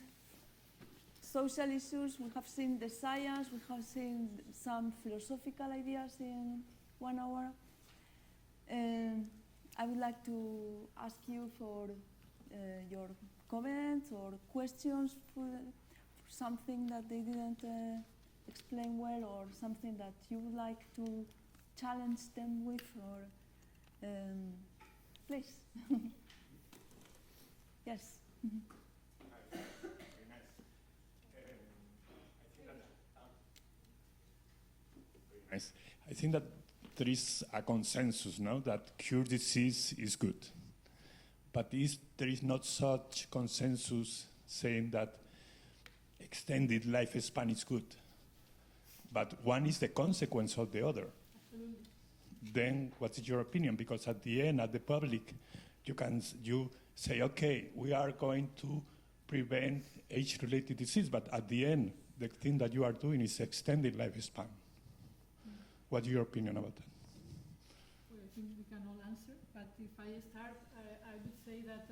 B: social issues. We have seen the science, we have seen some philosophical ideas in 1 hour. I would like to ask you for your comments or questions for something that they didn't explain well, or something that you would like to challenge them with, or please. Yes.
E: Nice. I think that there is a consensus now that cure disease is good. But there is not such consensus saying that extended lifespan is good. But one is the consequence of the other.
A: Absolutely.
E: Then what's your opinion? Because at the end, at the public, you say, okay, we are going to prevent age-related disease, but at the end, the thing that you are doing is extended lifespan. What's your opinion about that?
A: Well, I think we can all answer, but if I start, I would say that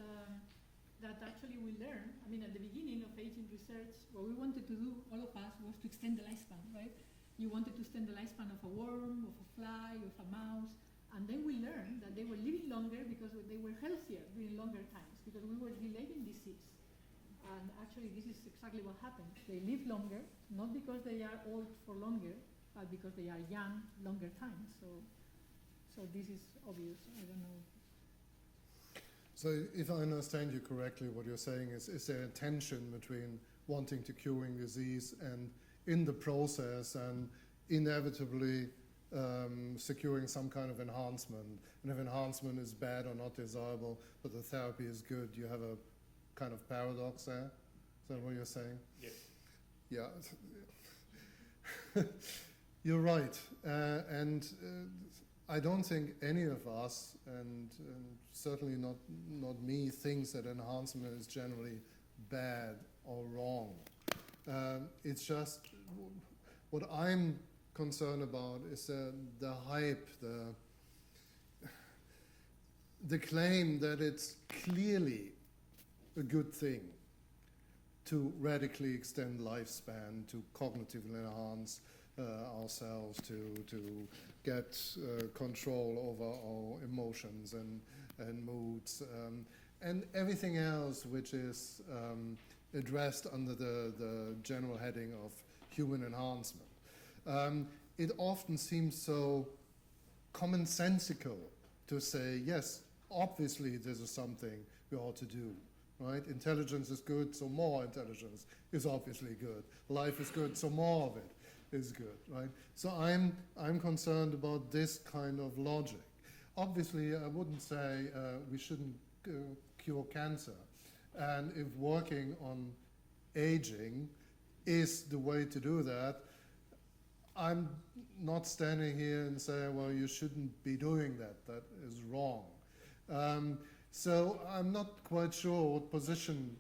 A: that actually we learn. I mean, at the beginning of aging research, what we wanted to do, all of us, was to extend the lifespan, right? You wanted to extend the lifespan of a worm, of a fly, of a mouse, and then we learned that they were living longer because they were healthier during longer times, because we were delaying disease. And actually, this is exactly what happened. They live longer, not because they are old for longer, but because they are young longer time. So this is obvious. I don't know.
D: So if I understand you correctly, what you're saying is there a tension between wanting to curing disease and in the process and inevitably securing some kind of enhancement? And if enhancement is bad or not desirable, but the therapy is good, you have a kind of paradox there? Is that what you're saying?
E: Yes.
D: Yeah. You're right. I don't think any of us, and certainly not me, thinks that enhancement is generally bad or wrong. It's just what I'm concerned about is the hype, the claim that it's clearly a good thing to radically extend lifespan, to cognitively enhance ourselves, to get control over our emotions and moods, and everything else which is addressed under the general heading of human enhancement. It often seems so commonsensical to say, yes, obviously this is something we ought to do. Right? Intelligence is good, so more intelligence is obviously good. Life is good, so more of it is good, right? So I'm concerned about this kind of logic. Obviously, I wouldn't say we shouldn't cure cancer. And if working on aging is the way to do that, I'm not standing here and saying, well, you shouldn't be doing that. That is wrong. So I'm not quite sure what position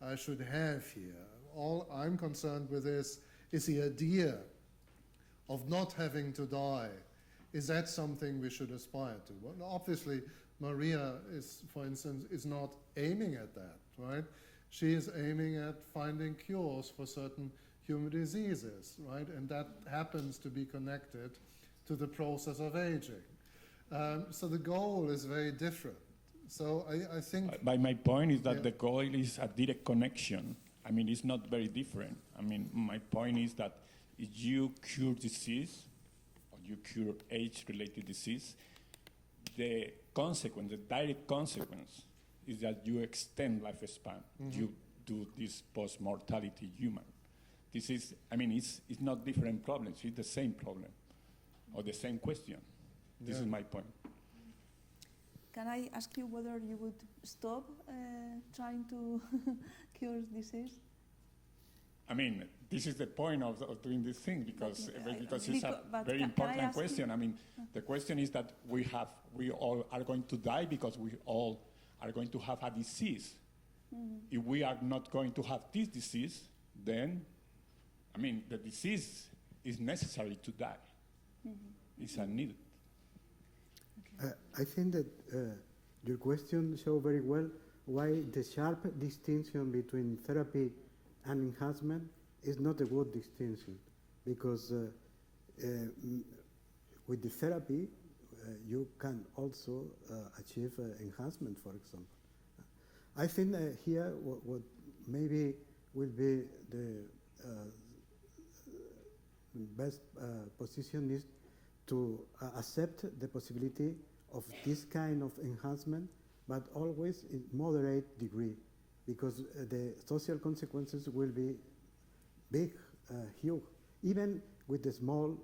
D: I should have here. All I'm concerned with is the idea of not having to die. Is that something we should aspire to? Well, obviously, Maria is, for instance, is not aiming at that, right? She is aiming at finding cures for certain human diseases, right? And that happens to be connected to the process of aging. So the goal is very different. So I think...
E: But my point is that the goal is a direct connection. I mean, it's not very different. I mean, my point is that if you cure disease, or you cure age-related disease, the consequence, the direct consequence, is that you extend lifespan. Mm-hmm. You do this post-mortality human. This is, I mean, it's not different problems. It's the same problem, or the same question. This is my point.
B: Can I ask you whether you would stop trying to cure disease?
E: I mean, this is the point of doing this thing, because it's a very important question. I mean, the question is that we all are going to die because we all are going to have a disease. Mm-hmm. If we are not going to have this disease, then, I mean, the disease is necessary to die. Mm-hmm. It's a need.
C: I think that your question shows very well why the sharp distinction between therapy and enhancement is not a good distinction, because with the therapy you can also achieve enhancement, for example. I think here what maybe will be the best position is to accept the possibility of this kind of enhancement, but always in moderate degree, because the social consequences will be big, huge, even with the small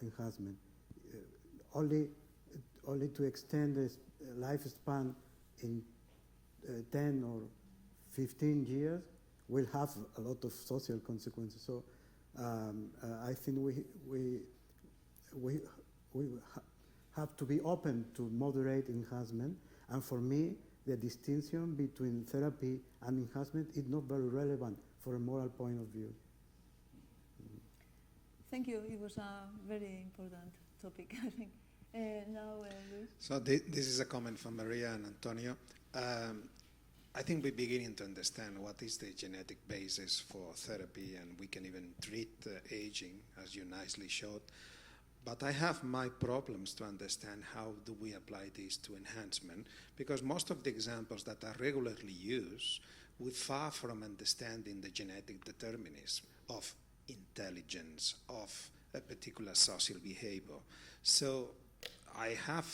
C: enhancement. Only to extend the lifespan in 10 or 15 years will have a lot of social consequences. So I think we have to be open to moderate enhancement, and for me the distinction between therapy and enhancement is not very relevant for a moral point of view.
B: Thank you. It was a very important topic, I think. Now, Luis.
F: So this is a comment from Maria and Antonio. I think we're beginning to understand what is the genetic basis for therapy, and we can even treat aging, as you nicely showed. But I have my problems to understand how do we apply this to enhancement, because most of the examples that are regularly used would far from understanding the genetic determinism of intelligence, of a particular social behavior. So I have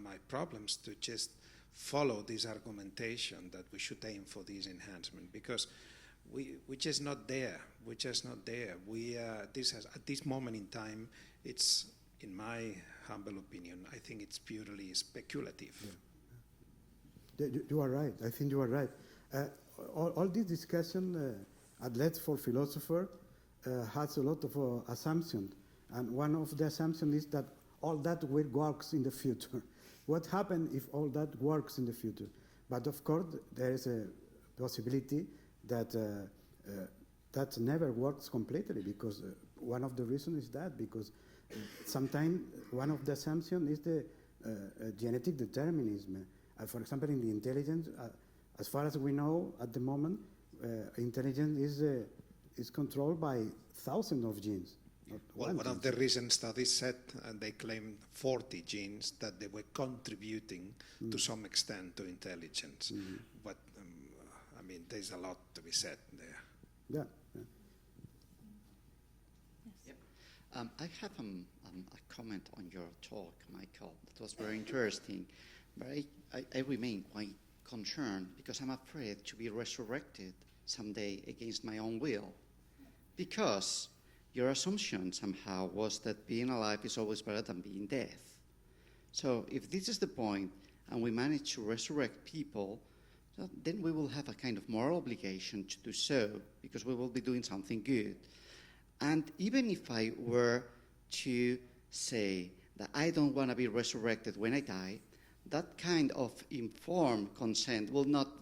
F: my problems to just follow this argumentation that we should aim for this enhancement, because we're just not there. We're just not there. At this moment in time, it's, in my humble opinion, I think it's purely speculative.
C: Yeah. You are right. I think you are right. All this discussion, at least for philosophers, has a lot of assumptions. And one of the assumptions is that all that will works in the future. What happens if all that works in the future? But of course, there is a possibility that that never works completely, because one of the reasons is that, because sometimes one of the assumptions is the genetic determinism. For example, in the intelligence, as far as we know at the moment, intelligence is controlled by thousands of genes.
F: Well, one of the recent studies said, and they claimed 40 genes that they were contributing to some extent to intelligence. But I mean, there's a lot to be said there.
C: Yeah.
B: Yes.
G: I have a comment on your talk, Michael. That was very interesting. But I remain quite concerned, because I'm afraid to be resurrected someday against my own will. Because your assumption somehow was that being alive is always better than being dead. So if this is the point, and we manage to resurrect people, then we will have a kind of moral obligation to do so, because we will be doing something good. And even if I were to say that I don't want to be resurrected when I die, that kind of informed consent will not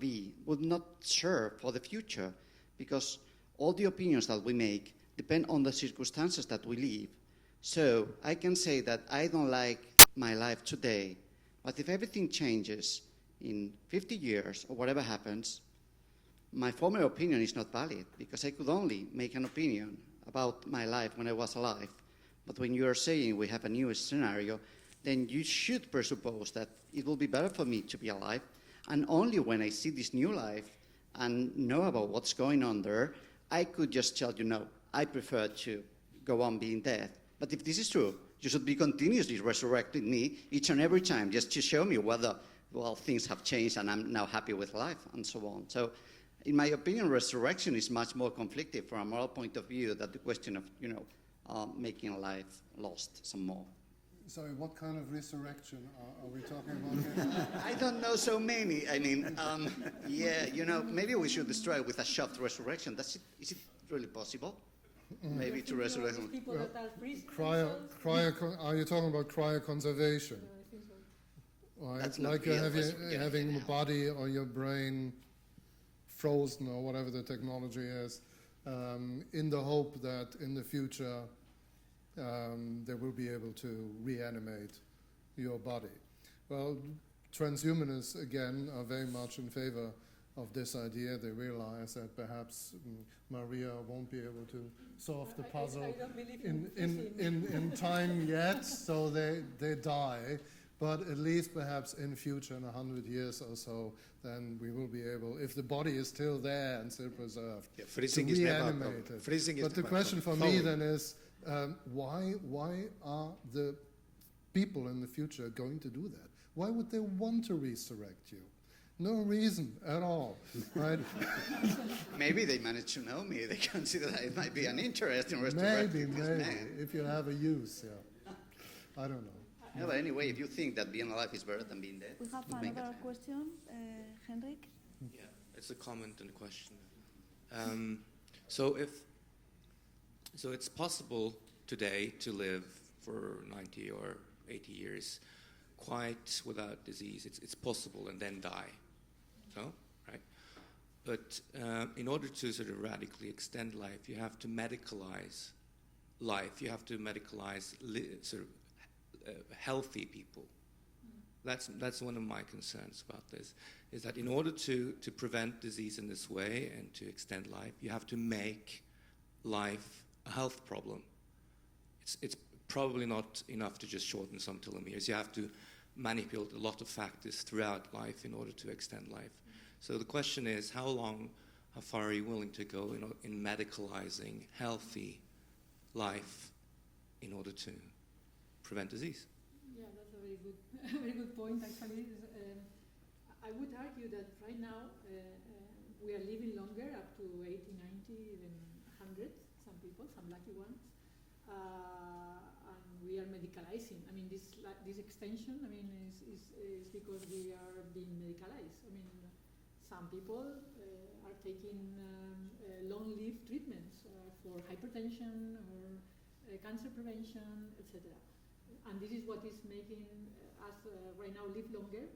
G: serve for the future, because all the opinions that we make depend on the circumstances that we live. So I can say that I don't like my life today, but if everything changes in 50 years or whatever happens, my former opinion is not valid, because I could only make an opinion about my life when I was alive. But when you are saying we have a new scenario, then you should presuppose that it will be better for me to be alive, and only when I see this new life and know about what's going on there, I could just tell you, no, I prefer to go on being dead. But if this is true, you should be continuously resurrecting me each and every time, just to show me whether, well, things have changed and I'm now happy with life and so on. So in my opinion, resurrection is much more conflicted from a moral point of view than the question of, making life lost some more.
D: Sorry, what kind of resurrection are we talking about here?
G: I don't know so many. I mean, maybe we should destroy with a soft resurrection. Is it really possible? Maybe to resurrect them.
A: People that are freezing
D: Are you talking about cryoconservation?
A: I think so.
D: Right?
G: That's
D: Like
G: not
D: you're
G: real,
D: having the body or your brain frozen or whatever the technology is, in the hope that in the future they will be able to reanimate your body. Well, transhumanists, again, are very much in favor of this idea. They realize that perhaps Maria won't be able to solve the puzzle
A: I don't believe
D: in time yet, so they die. But at least perhaps in future, in 100 years or so, then we will be able, if the body is still there and still preserved,
F: freezing
D: to
F: is never a
D: reanimate
F: problem.
D: it.
F: Freezing is
D: But the
F: never a
D: question for
F: problem.
D: me then is, why are the people in the future going to do that? Why would they want to resurrect you? No reason at all, right?
G: Maybe they managed to know me. They consider that it might be an interesting resurrecting this
D: Maybe,
G: man.
D: if you have a use, yeah. I don't know.
G: No, but anyway, if you think that being alive is better than being dead,
B: We have
G: make
B: another
G: it.
B: question, Henrik.
H: Yeah, it's a comment and question. So it's possible today to live for 90 or 80 years quite without disease. It's possible, and then die. So, right? But in order to sort of radically extend life, you have to medicalize life. You have to medicalize healthy people. That's one of my concerns about this, is that in order to prevent disease in this way and to extend life, you have to make life a health problem. It's probably not enough to just shorten some telomeres. You have to manipulate a lot of factors throughout life in order to extend life. So the question is, how far are you willing to go in medicalizing healthy life in order to prevent disease?
A: Yeah, that's a very good point, actually. I would argue that right now we are living longer, up to 80, 90, even 100, some people, some lucky ones. And we are medicalizing. I mean, this extension, I mean, is because we are being medicalized. I mean, some people are taking long-lived treatments for hypertension or cancer prevention, etc. And this is what is making us right now live longer,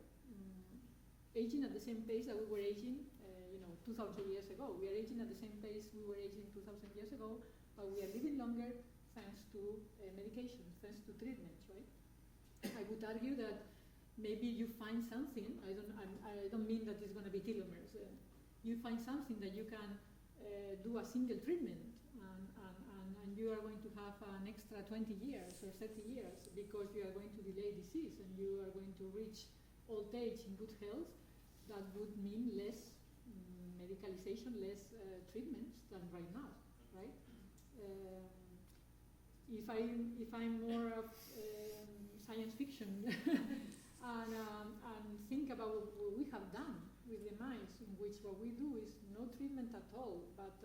A: aging at the same pace that we were aging, 2,000 years ago. We are aging at the same pace we were aging 2,000 years ago, but we are living longer thanks to medication, thanks to treatments, right? I would argue that maybe you find something. I don't mean that it's going to be telomeres. You find something that you can do a single treatment, and you are going to have an extra 20 years or 30 years because you are going to delay disease and you are going to reach old age in good health. That would mean less medicalization, less treatments than right now, right? If I'm more of science fiction and think about what we have done with the mice, in which what we do is no treatment at all, but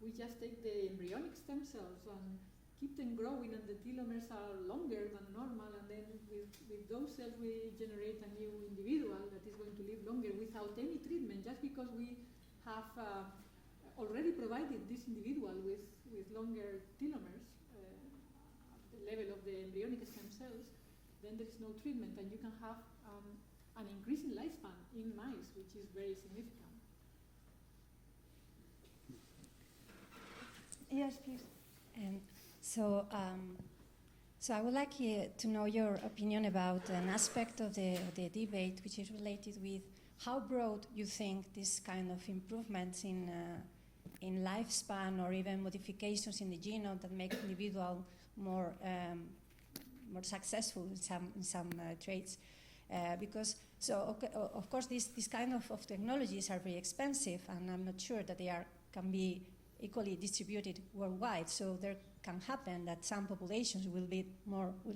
A: we just take the embryonic stem cells and keep them growing, and the telomeres are longer than normal, and then with those cells we generate a new individual that is going to live longer without any treatment, just because we have already provided this individual with longer telomeres at the level of the embryonic stem cells. Then there is no treatment, and you can have an increase in lifespan in mice, which is very significant.
B: Yes, please.
I: So I would like to know your opinion about an aspect of the debate which is related with how broad you think this kind of improvements in lifespan or even modifications in the genome that make individual more successful in some traits. Of course, these kind of technologies are very expensive, and I'm not sure that they can be equally distributed worldwide. So there can happen that some populations will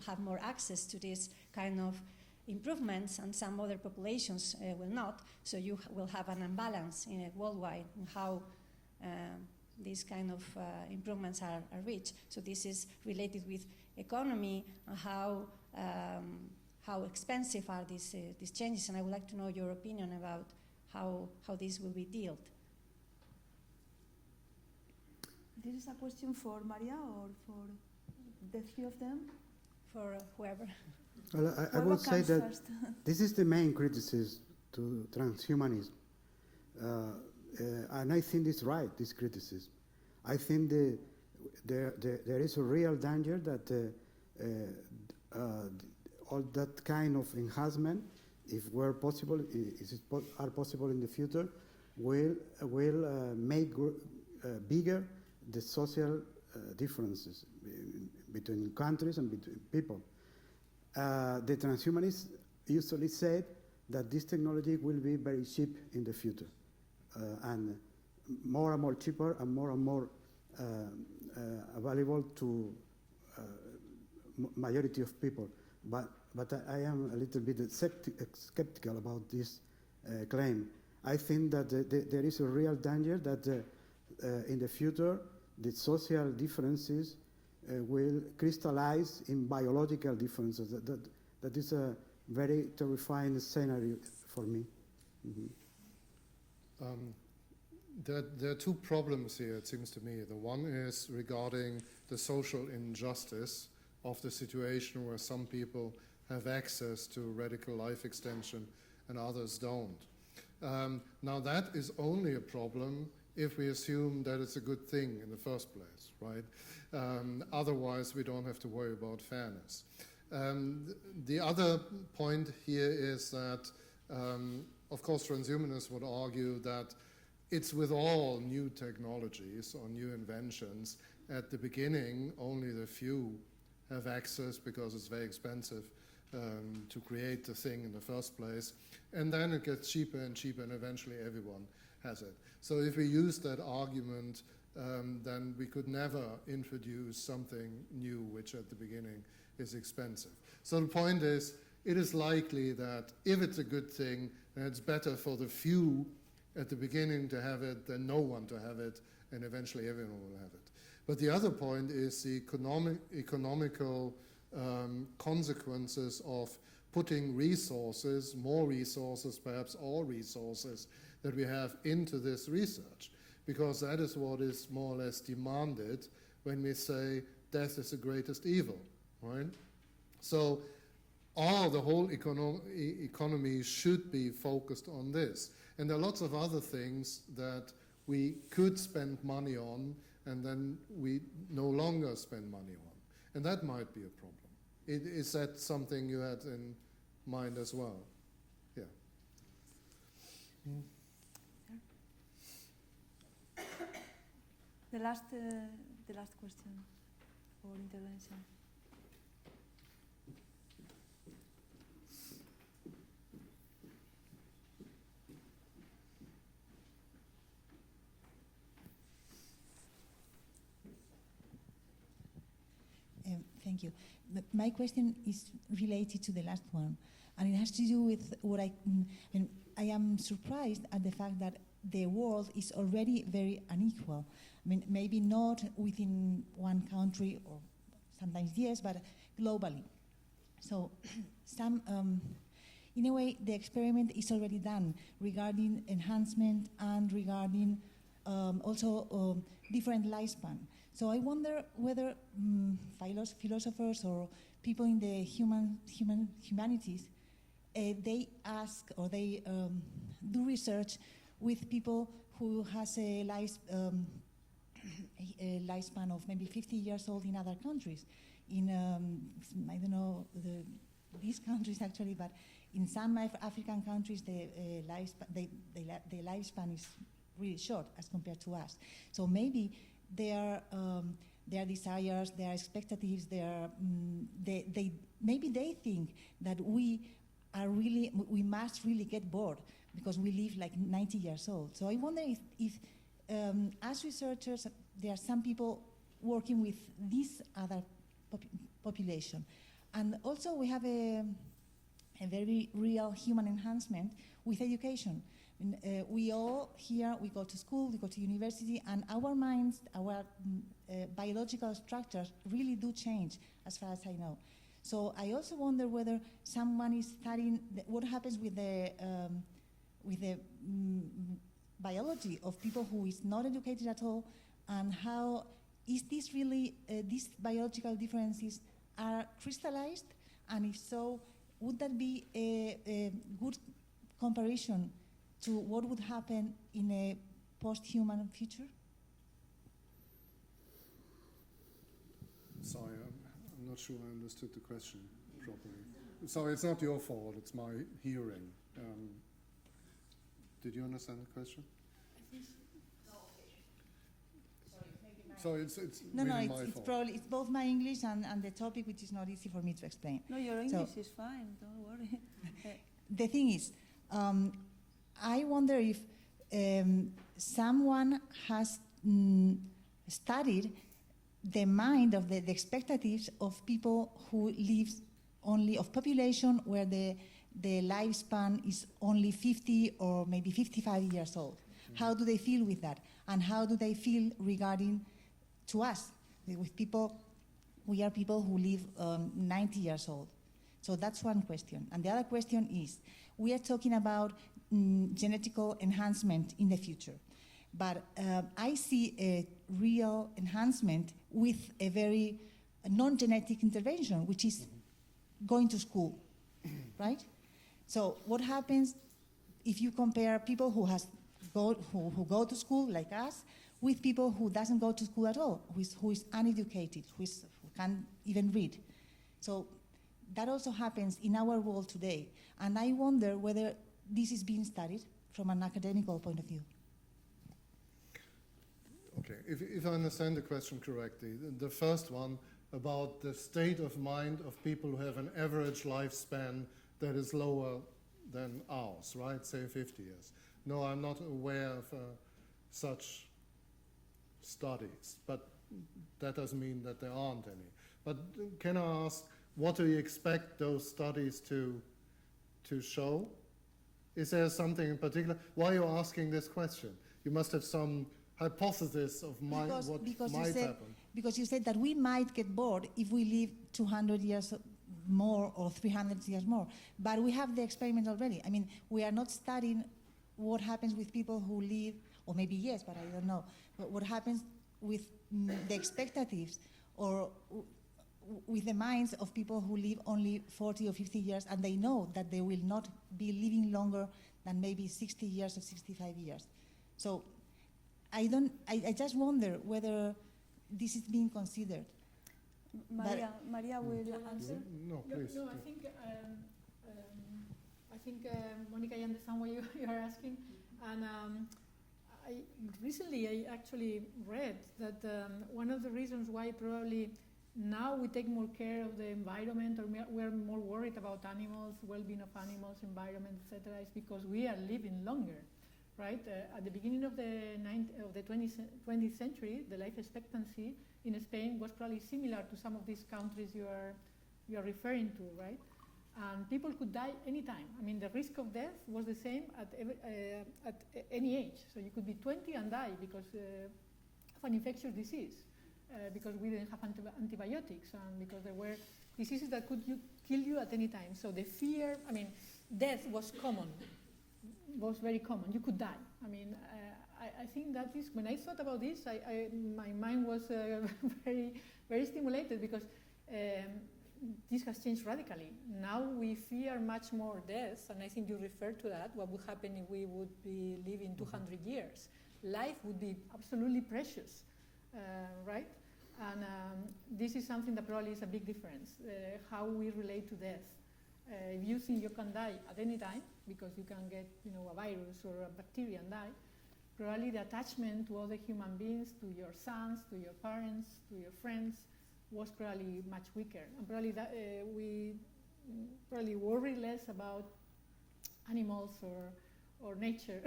I: have more access to this kind of improvements, and some other populations will not. So you will have an imbalance worldwide in how these kind of improvements are reached. So this is related with economy and how expensive are these changes. And I would like to know your opinion about how this will be dealt.
B: This is a question for Maria or for the three of them?
I: For whoever.
C: Well, I would say that this is the main criticism to transhumanism. And I think it's right, this criticism. I think there is a real danger that all that kind of enhancement if were possible, are possible in the future, will make bigger the social differences between countries and between people. The transhumanists usually said that this technology will be very cheap in the future, and more cheaper and more available to majority of people. But I am a little bit skeptical about this claim. I think that there is a real danger that in the future the social differences will crystallize in biological differences. That is a very terrifying scenario for me.
D: There are two problems here, it seems to me. The one is regarding the social injustice of the situation where some people have access to radical life extension and others don't. Now that is only a problem if we assume that it's a good thing in the first place, right? Otherwise, we don't have to worry about fairness. The other point here is that, of course, transhumanists would argue that it's with all new technologies or new inventions, at the beginning, only the few have access because it's very expensive to create the thing in the first place. And then it gets cheaper and cheaper, and eventually everyone has it. So if we use that argument, then we could never introduce something new, which at the beginning is expensive. So the point is, it is likely that if it's a good thing, then it's better for the few at the beginning to have it than no one to have it, and eventually everyone will have it. But the other point is the economical consequences of putting resources, more resources, perhaps all resources that we have into this research, because that is what is more or less demanded when we say death is the greatest evil, right? So the whole economy should be focused on this. And there are lots of other things that we could spend money on and then we no longer spend money on. And that might be a problem. Is that something you had in mind as well? Yeah.
B: The last question or intervention.
J: Thank you. My question is related to the last one, and it has to do with what I am surprised at the fact that the world is already very unequal. I mean, maybe not within one country, or sometimes yes, but globally. So, in a way, the experiment is already done regarding enhancement and regarding also different lifespan. So I wonder whether philosophers or people in the humanities, they ask or they do research with people who has a lifespan of maybe 50 years old in other countries. In, I don't know these countries actually, but in some African countries, the lifespan is really short as compared to us. So maybe their desires, their expectations, maybe they think that we must really get bored because we live like 90 years old. So I wonder if as researchers, there are some people working with this other population. And also we have a very real human enhancement with education. We all here, we go to school, we go to university, and our minds, our biological structures really do change, as far as I know. So I also wonder whether someone is studying what happens with the biology of people who is not educated at all, and how is this really, these biological differences are crystallized, and if so, would that be a good comparison to what would happen in a post-human future?
D: Sorry, I'm not sure I understood the question properly. So it's not your fault, it's my hearing. Did you understand the question? So it's
J: No,
D: really
J: no,
D: my
J: it's
D: fault.
J: probably it's both my English and the topic, which is not easy for me to explain.
B: No, your English is fine, don't worry.
J: The thing is, I wonder if someone has studied the mind of the expectatives of people who live only, of population where the lifespan is only 50 or maybe 55 years old. How do they feel with that? And how do they feel regarding to us? With people, we are people who live 90 years old. So that's one question. And the other question is, we are talking about genetical enhancement in the future. But I see a real enhancement with a very non-genetic intervention, which is going to school, right? So what happens if you compare people who go to school, like us, with people who doesn't go to school at all, who is uneducated, who can't even read? So that also happens in our world today. And I wonder whether this is being studied from an academical point of view.
D: Okay, if I understand the question correctly, the first one about the state of mind of people who have an average lifespan that is lower than ours, right? Say 50 years. No, I'm not aware of such studies, but that doesn't mean that there aren't any. But can I ask, what do you expect those studies to show? Is there something in particular? Why are you asking this question? You must have some hypothesis of what might happen.
J: Because you said that we might get bored if we live 200 years more or 300 years more. But we have the experiment already. I mean, we are not studying what happens with people who live, or maybe yes, but I don't know. But what happens with the expectatives or with the minds of people who live only 40 or 50 years, and they know that they will not be living longer than maybe 60 years or 65 years. So I just wonder whether this is being considered.
B: Maria will answer.
D: No, please.
A: No, I think Monica, I understand what you are asking, and recently I actually read that one of the reasons why probably now we take more care of the environment, or we're more worried about animals, well-being of animals, environment, etc., is because we are living longer, right? At the beginning of the 20th century, the life expectancy in Spain was probably similar to some of these countries you are referring to, right? And people could die anytime. I mean, the risk of death was the same at any age. So you could be 20 and die because of an infectious disease, because we didn't have antibiotics, and because there were diseases that could kill you at any time. So the fear, I mean, death was common, was very common. You could die. I mean, I think that is, when I thought about this, my mind was very, very stimulated, because this has changed radically. Now we fear much more death, and I think you referred to that. What would happen if we would be living 200 years? Life would be absolutely precious, right? And this is something that probably is a big difference, how we relate to death. If you think you can die at any time, because you can get, a virus or a bacteria and die, probably the attachment to other human beings, to your sons, to your parents, to your friends, was probably much weaker. And probably that, we probably worry less about animals or nature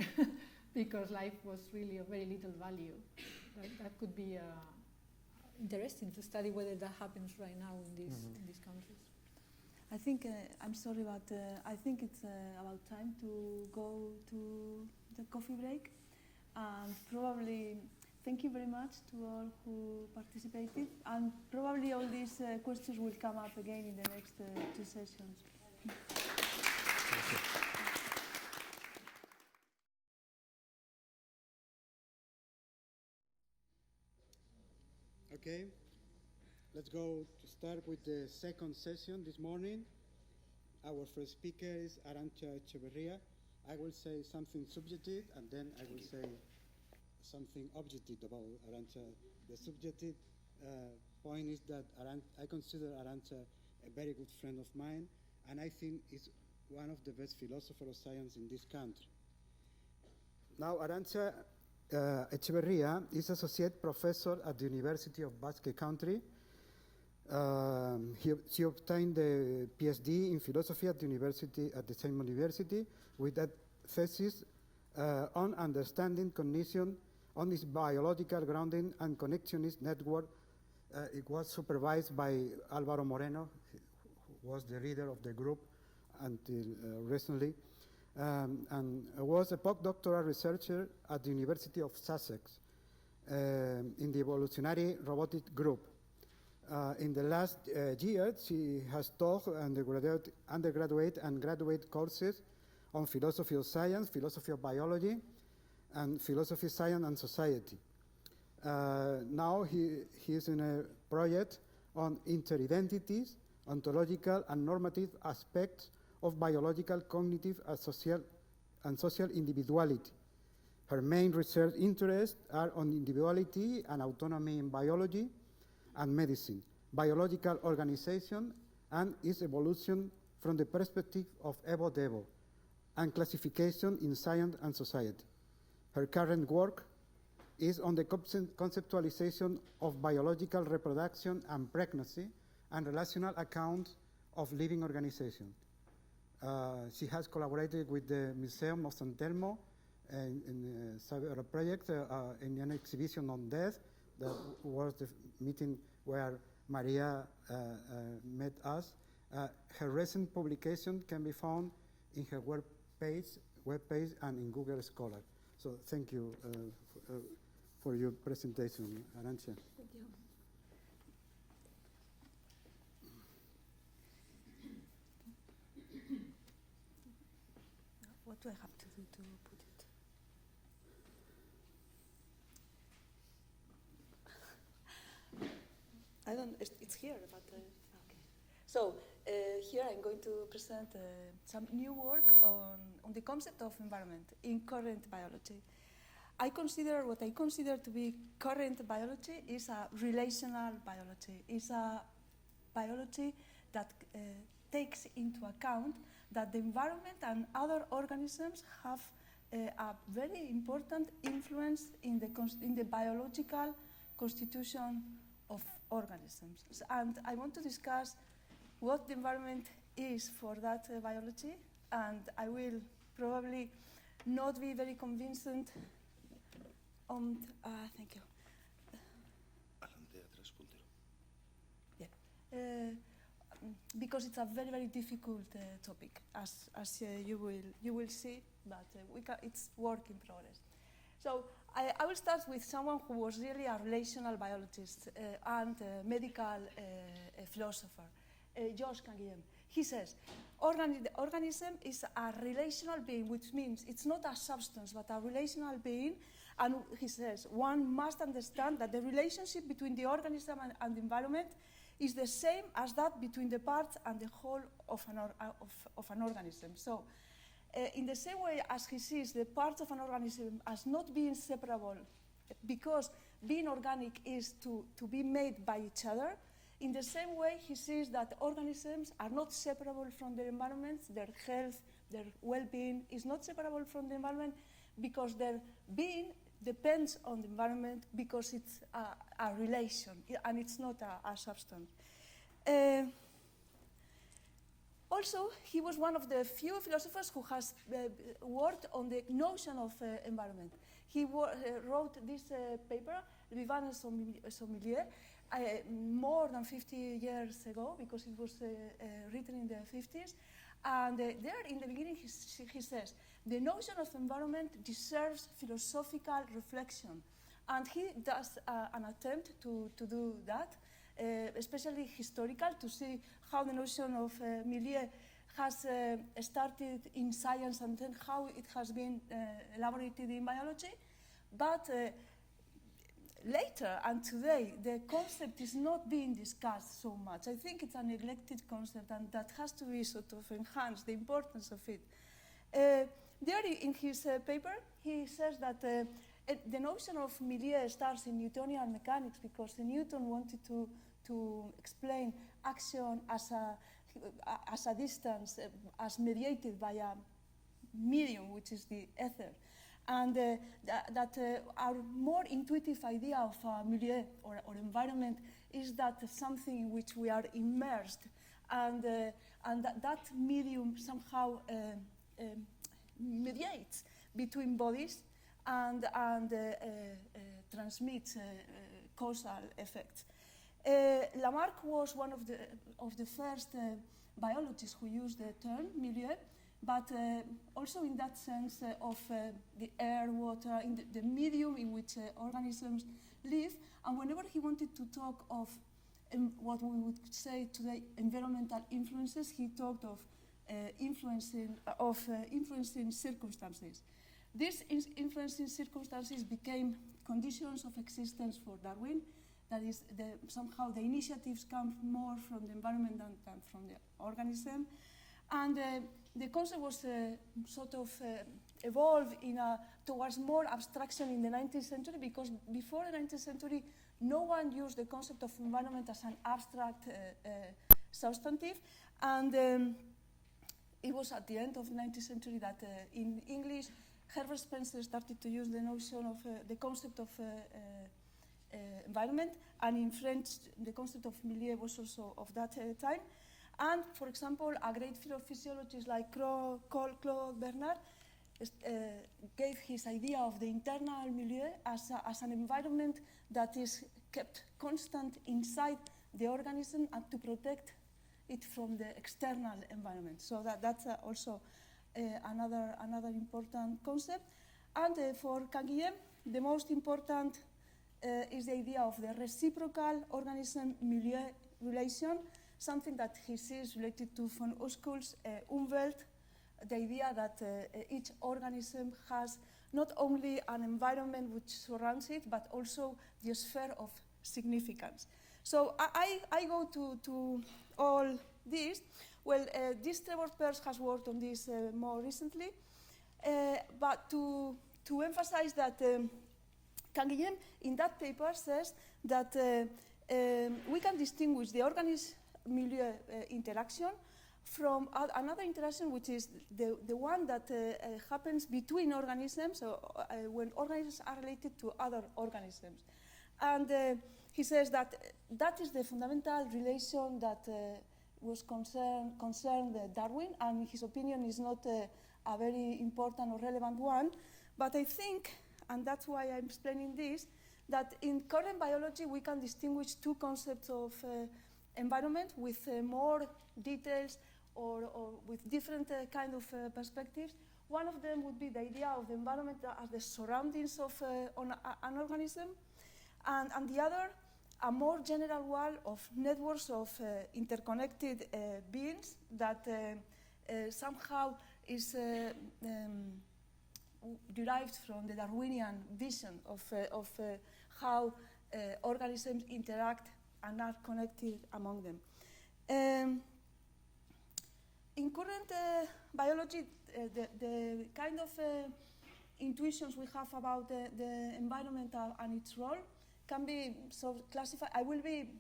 A: because life was really of very little value. That could be interesting to study whether that happens right now in these countries.
B: I think, I'm sorry, but I think it's about time to go to the coffee break. And probably, thank you very much to all who participated. And probably all these questions will come up again in the next two sessions.
C: Okay, let's go to start with the second session this morning. Our first speaker is Arantza Etxeberria. I will say something subjective, and then I will say something objective about Arantza. The subjective point is that I consider Arantza a very good friend of mine, and I think is one of the best philosophers of science in this country. Now, Arantza Etxeberria is associate professor at the University of Basque Country. She obtained the PhD in philosophy at the same university with that thesis on understanding cognition on its biological grounding and connectionist network. It was supervised by Álvaro Moreno, who was the leader of the group until recently, and was a postdoctoral researcher at the University of Sussex in the evolutionary robotic group. In the last year, she has taught undergraduate and graduate courses on philosophy of science, philosophy of biology, and philosophy, science, and society. Now he is in a project on interidentities, ontological and normative aspects of biological, cognitive, and social individuality. Her main research interests are on individuality and autonomy in biology and medicine, biological organization and its evolution from the perspective of Evo-Devo, and classification in science and society. Her current work is on the conceptualization of biological reproduction and pregnancy and relational accounts of living organization. She has collaborated with the Museum of San Telmo in several projects, in an exhibition on death. That was the meeting where Maria met us. Her recent publication can be found in her webpage and in Google Scholar. So thank you for your presentation, Arantza.
B: Thank you. What do I have to do to put it? I don't, it's here, but okay. So here I'm going to present some new work on the concept of environment in current biology. What I consider to be current biology is a relational biology. It's a biology that takes into account that the environment and other organisms have a very important influence in the biological constitution of organisms. And I want to discuss what the environment is for that biology, and I will probably not be very convincing on, thank you. Yeah. Because it's a very, very difficult topic, as you will see, but it's work in progress. So I will start with someone who was really a relational biologist and medical philosopher, Georges Canguilhem. He says, the organism is a relational being, which means it's not a substance, but a relational being. And he says, one must understand that the relationship between the organism and the environment is the same as that between the parts and the whole of an organism. So, in the same way as he sees the parts of an organism as not being separable, because being organic is to be made by each other, in the same way he sees that organisms are not separable from their environments, their health, their well-being is not separable from the environment, because their being depends on the environment, because it's a relation and it's not a substance. Also, he was one of the few philosophers who has worked on the notion of environment. He wrote this paper, Vivant et son milieu, more than 50 years ago, because it was written in the 50s. And there, in the beginning, he says, the notion of environment deserves philosophical reflection. And he does an attempt to do that, especially historical, to see how the notion of milieu has started in science and then how it has been elaborated in biology. But later and today, the concept is not being discussed so much. I think it's a neglected concept, and that has to be sort of enhanced, the importance of it. There in his paper, he says that the notion of milieu starts in Newtonian mechanics, because Newton wanted to explain action as as a distance, as mediated by a medium, which is the ether. And that our more intuitive idea of milieu or environment is that something in which we are immersed, and that medium somehow mediates between bodies and transmits causal effects. Lamarck was one of the first biologists who used the term milieu, but also in that sense of the air, water, in the medium in which organisms live. And whenever he wanted to talk of what we would say today environmental influences, he talked of influencing circumstances. These influencing circumstances became conditions of existence for Darwin. That is, somehow the initiatives come more from the environment than from the organism. And the concept was sort of evolved towards more abstraction in the 19th century, because before the 19th century, no one used the concept of environment as an abstract substantive. And it was at the end of the 19th century that in English, Herbert Spencer started to use the notion of the concept of environment, and in French, the concept of milieu was also of that time. And, for example, a great field of physiologists like Claude Bernard gave his idea of the internal milieu as an environment that is kept constant inside the organism and to protect it from the external environment. So that's also another important concept. And for Canguilhem, the most important is the idea of the reciprocal organism-milieu relation, something that he sees related to von Uschkul's Umwelt, the idea that each organism has not only an environment which surrounds it, but also the sphere of significance. So I go to all this. Well, this Trevor Peirce has worked on this more recently, but to emphasize that Canguilhem in that paper says that we can distinguish the organism-milieu interaction from another interaction, which is the one that happens between organisms, when organisms are related to other organisms. And he says that that is the fundamental relation that was concerned Darwin, and in his opinion is not a very important or relevant one. But I think, and that's why I'm explaining this, that in current biology we can distinguish two concepts of environment with more details or with different kind of perspectives. One of them would be the idea of the environment as the surroundings of an organism, and the other, a more general one of networks of interconnected beings that somehow is derived from the Darwinian vision of how organisms interact and are connected among them. In current biology, the kind of intuitions we have about the environment and its role can be sort of classified. I will be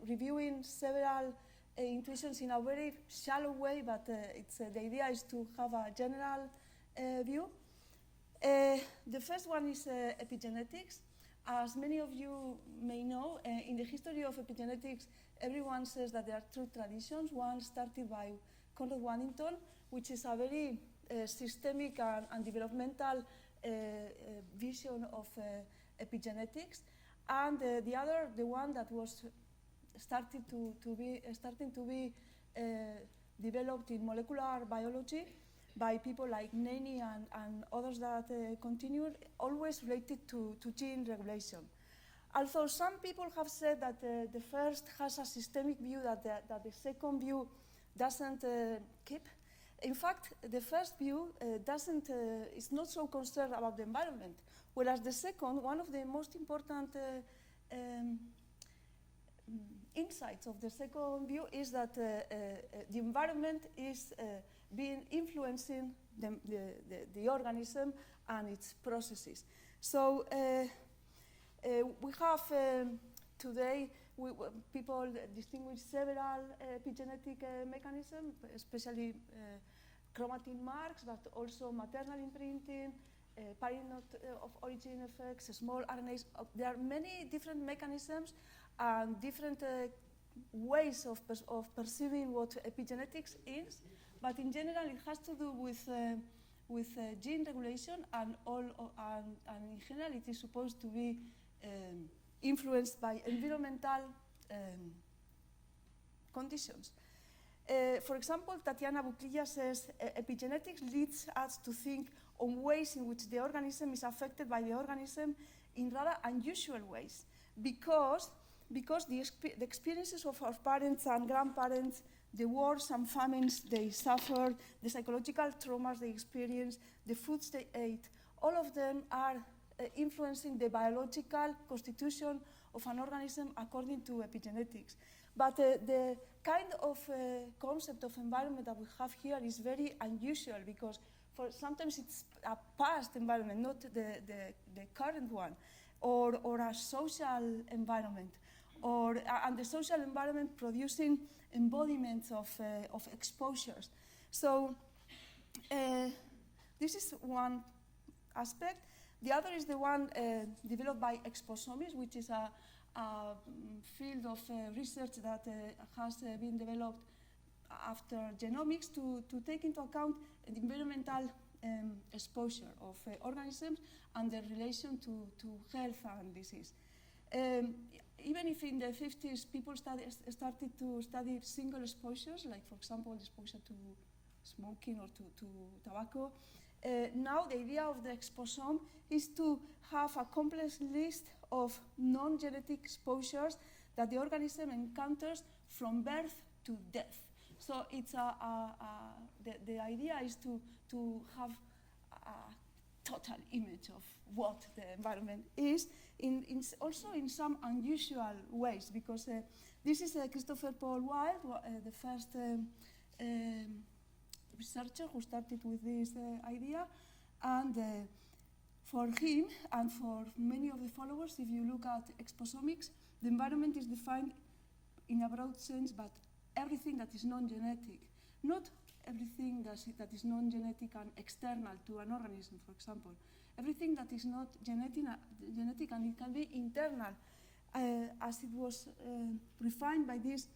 B: reviewing several intuitions in a very shallow way, but the idea is to have a general view. The first one is epigenetics. As many of you may know, in the history of epigenetics, everyone says that there are two traditions. One started by Conrad Waddington, which is a very systemic and developmental vision of epigenetics, and the other, the one that was starting to be developed in molecular biology by people like Naney and others that continued, always related to gene regulation. Although some people have said that the first has a systemic view that the second view doesn't keep. In fact, the first view is not so concerned about the environment, whereas the second, one of the most important insights of the second view is that the environment is influencing the organism and its processes. So we have today people distinguish several epigenetic mechanisms, especially chromatin marks, but also maternal imprinting, parent of origin effects, small RNAs. There are many different mechanisms and different ways of perceiving what epigenetics is, but in general it has to do with gene regulation, and in general it is supposed to be influenced by environmental conditions. For example, Tatiana Buclilla says epigenetics leads us to think on ways in which the organism is affected by the organism in rather unusual ways, because the experiences of our parents and grandparents, the wars and famines they suffered, the psychological traumas they experienced, the foods they ate, all of them are influencing the biological constitution of an organism according to epigenetics. But the kind of concept of environment that we have here is very unusual, because sometimes it's a past environment, not the current one, or a social environment, and the social environment producing embodiments of exposures. So this is one aspect. The other is the one developed by exposomes, which is a field of research that has been developed after genomics to take into account the environmental exposure of organisms and their relation to health and disease. Even if in the 50s people started to study single exposures, like for example exposure to smoking or to tobacco, now the idea of the exposome is to have a complex list of non-genetic exposures that the organism encounters from birth to death. So it's the idea is to have a total image of what the environment is, also in some unusual ways, because this is Christopher Paul Wild, the first researcher who started with this idea, and for him and for many of the followers, if you look at exposomics, the environment is defined in a broad sense, but everything that is non-genetic, not everything that is non-genetic and external to an organism, for example. Everything that is not genetic and it can be internal, as it was refined by this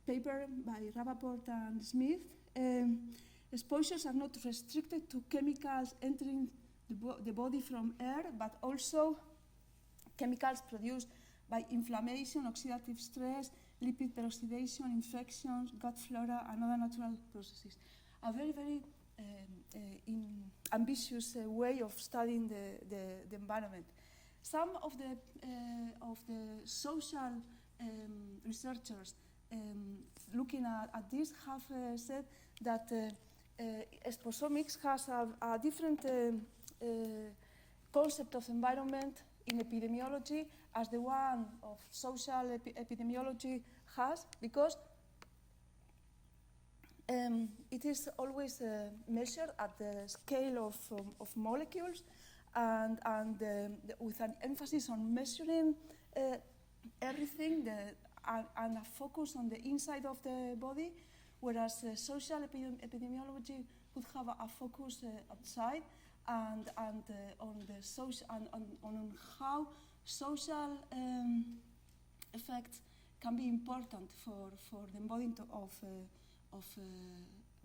B: paper by Rappaport and Smith. Exposures are not restricted to chemicals entering the body from air, but also chemicals produced by inflammation, oxidative stress, lipid peroxidation, infections, gut flora, and other natural processes. A very, very ambitious way of studying the environment. Some of the social researchers looking at this have said that exposomics has a different concept of environment in epidemiology as the one of social epidemiology has, because it is always measured at the scale of molecules and with an emphasis on measuring everything and a focus on the inside of the body, whereas social epidemiology would have a focus outside and on how social effects can be important for the embodiment of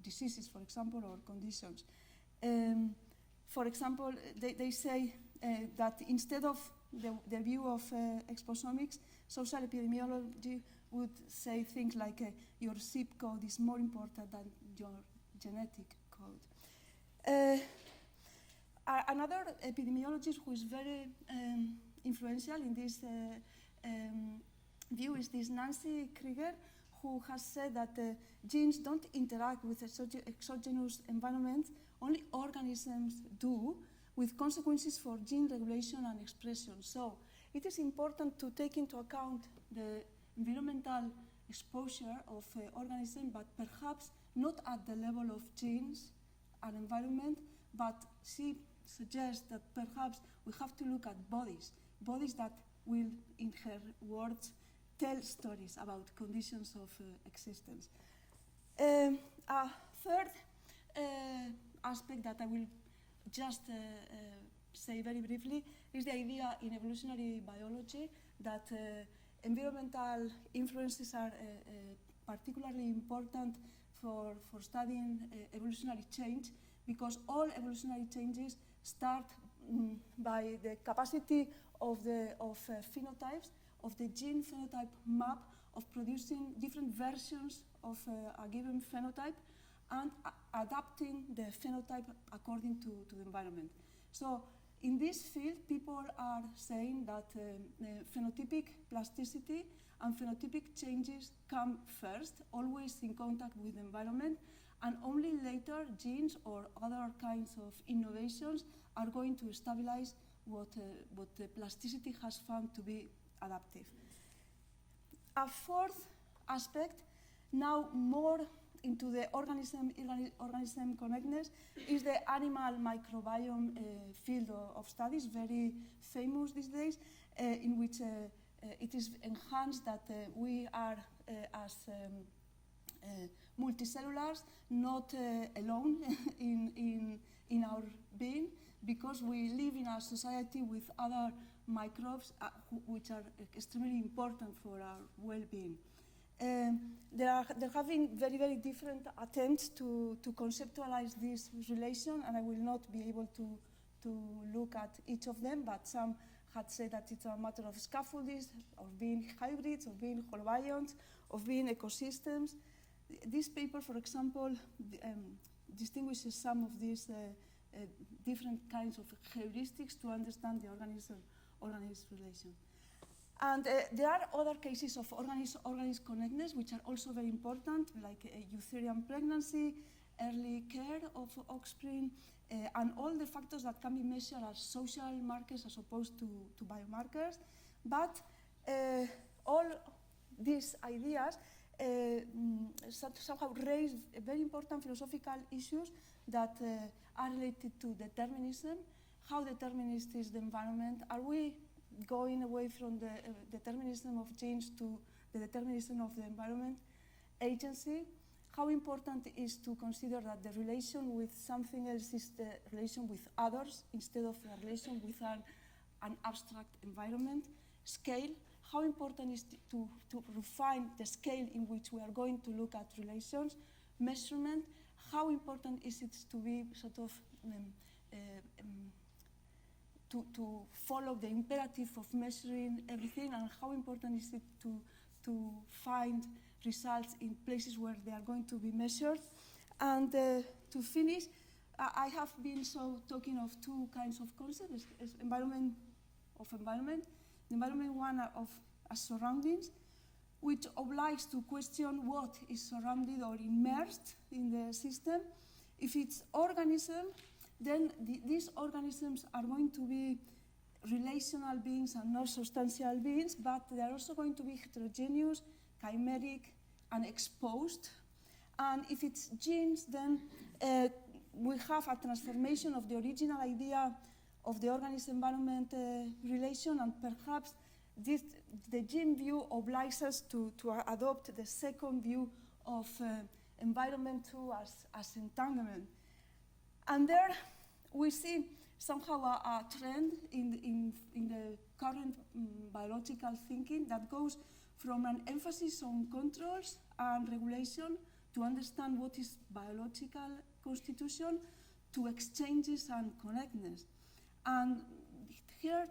B: diseases, for example, or conditions. For example, they say that instead of the view of exposomics, social epidemiology would say things like your zip code is more important than your genetic code. Another epidemiologist who is very influential in this view is this Nancy Krieger, who has said that genes don't interact with exogenous environments, only organisms do, with consequences for gene regulation and expression. So it is important to take into account the environmental exposure of organisms, but perhaps not at the level of genes and environment, but she suggests that perhaps we have to look at bodies that will, in her words, tell stories about conditions of existence. A third aspect that I will just say very briefly is the idea in evolutionary biology that environmental influences are particularly important for studying evolutionary change, because all evolutionary changes start by the capacity of phenotypes, of the gene phenotype map, of producing different versions of a given phenotype and adapting the phenotype according to the environment. So in this field, people are saying that phenotypic plasticity and phenotypic changes come first, always in contact with the environment, and only later genes or other kinds of innovations are going to stabilize what the plasticity has found to be adaptive. A fourth aspect, now more into the organism connectedness, is the animal microbiome field of studies, very famous these days, in which it is enhanced that we are as multicellulars, not alone in our being, because we live in a society with other microbes which are extremely important for our well-being. There have been very, very different attempts to conceptualize this relation, and I will not be able to look at each of them, but some had said that it's a matter of scaffolding, of being hybrids, of being holobionts, of being ecosystems. This paper, for example, distinguishes some of these different kinds of heuristics to understand the organism relation. And there are other cases of organism connectedness which are also very important, like eutherian pregnancy, early care of offspring, and all the factors that can be measured as social markers as opposed to biomarkers. But all these ideas somehow raise very important philosophical issues that are related to determinism. How determinist is the environment? Are we going away from the determinism of genes to the determinism of the environment? Agency. How important it is to consider that the relation with something else is the relation with others instead of the relation with an abstract environment? Scale. How important is to refine the scale in which we are going to look at relations? Measurement. How important is it to be sort of to follow the imperative of measuring everything, and how important is it to find results in places where they are going to be measured? And to finish, I have been talking of two kinds of concepts: environment, the environment one of as surroundings, which obliges to question what is surrounded or immersed in the system. If it's organism, then these organisms are going to be relational beings and not substantial beings, but they are also going to be heterogeneous, chimeric, and exposed. And if it's genes, then we have a transformation of the original idea of the organism-environment relation, and perhaps the gene view obliges us to adopt the second view of environment too as entanglement. And there we see somehow a trend in the current biological thinking that goes from an emphasis on controls and regulation to understand what is biological constitution to exchanges and connectedness. And here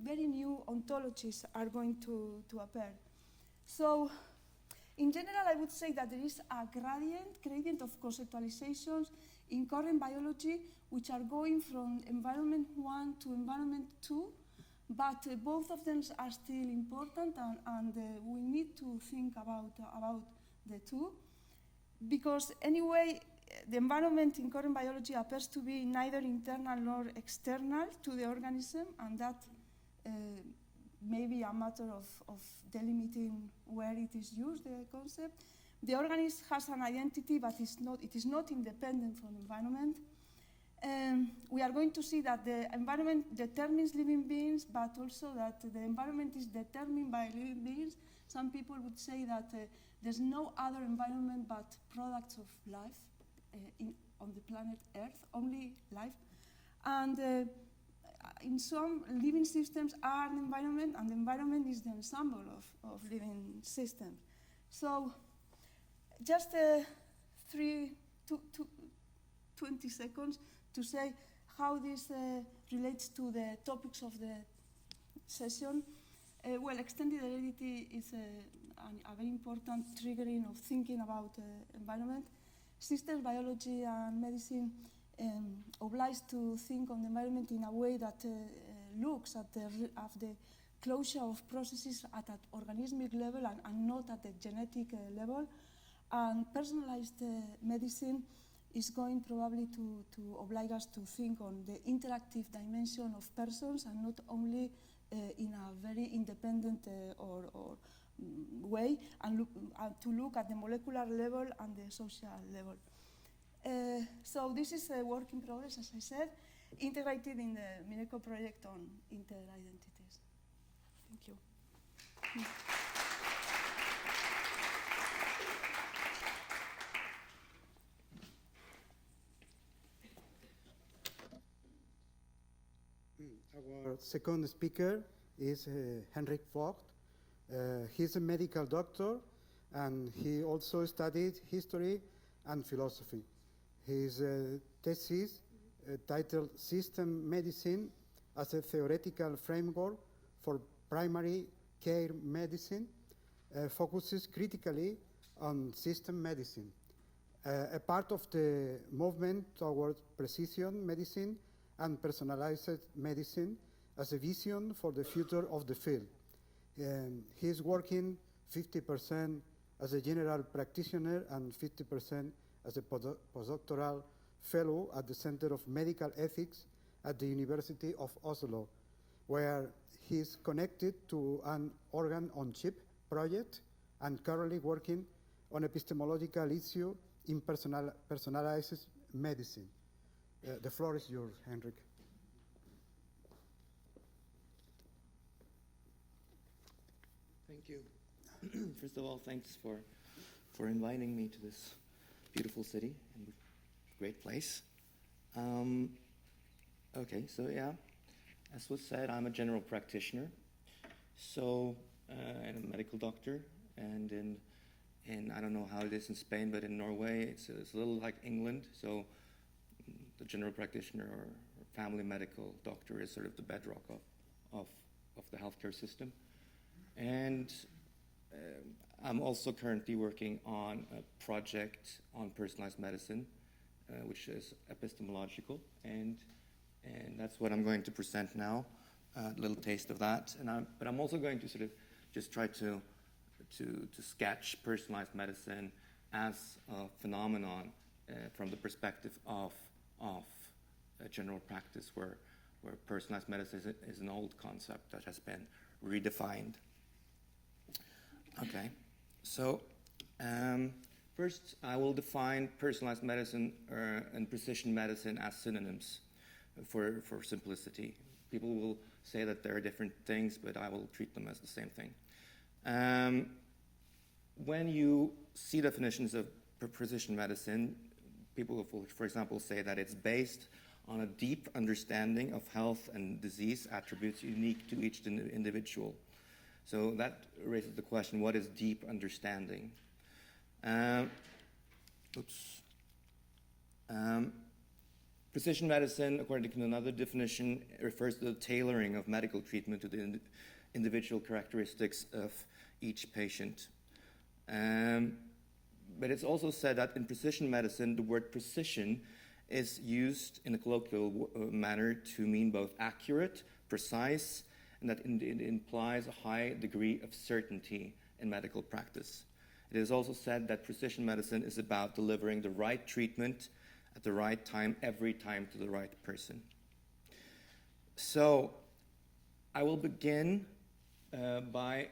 B: very new ontologies are going to appear. So in general, I would say that there is a gradient of conceptualizations in current biology which are going from environment 1 to environment 2, but both of them are still important, and we need to think about the two, because anyway, the environment in current biology appears to be neither internal nor external to the organism, and that may be a matter of delimiting where it is used, the concept. The organism has an identity, but it is not independent from the environment. we are going to see that the environment determines living beings, but also that the environment is determined by living beings. Some people would say that there's no other environment but products of life on the planet Earth, only life. And in some living systems are an environment, and the environment is the ensemble of living systems. So just 20 seconds to say how this relates to the topics of the session. Well, extended heredity is a very important triggering of thinking about environment. Systems biology and medicine obliged to think on the environment in a way that looks at the closure of processes at an organismic level and not at the genetic level. And personalized medicine is going probably to oblige us to think on the interactive dimension of persons and not only in a very independent or way, and to look at the molecular level and the social level. So this is a work in progress, as I said, integrated in the Mineco project on interidentities. Thank you.
C: Our second speaker is Henrik Vogt. He's a medical doctor, and he also studied history and philosophy. His thesis, titled System Medicine as a Theoretical Framework for Primary Care Medicine, focuses critically on system medicine, a part of the movement toward precision medicine and personalized medicine as a vision for the future of the field. He is working 50% as a general practitioner and 50% as a postdoctoral fellow at the Center of Medical Ethics at the University of Oslo, where he is connected to an organ-on-chip project and currently working on epistemological issue in personalized medicine. The floor is yours, Henrik.
K: Thank you. First of all, thanks for inviting me to this beautiful city and great place. Okay, so yeah, as was said, I'm a general practitioner, so and a medical doctor, and in I don't know how it is in Spain, but in Norway it's a little like England. So the general practitioner or family medical doctor is sort of the bedrock of the healthcare system. And I'm also currently working on a project on personalized medicine, which is epistemological, and that's what I'm going to present now, a little taste of that. But I'm also going to sort of just try to sketch personalized medicine as a phenomenon from the perspective of a general practice, where personalized medicine is an old concept that has been redefined. Okay, so first I will define personalized medicine and precision medicine as synonyms for simplicity. People will say that there are different things, but I will treat them as the same thing. When you see definitions of precision medicine, people will, for example, say that it's based on a deep understanding of health and disease attributes unique to each individual. So that raises the question, what is deep understanding? Precision medicine, according to another definition, refers to the tailoring of medical treatment to the individual characteristics of each patient. But it's also said that in precision medicine, the word precision is used in a colloquial manner to mean both accurate, precise, and that it implies a high degree of certainty in medical practice. It is also said that precision medicine is about delivering the right treatment at the right time, every time, to the right person. So I will begin by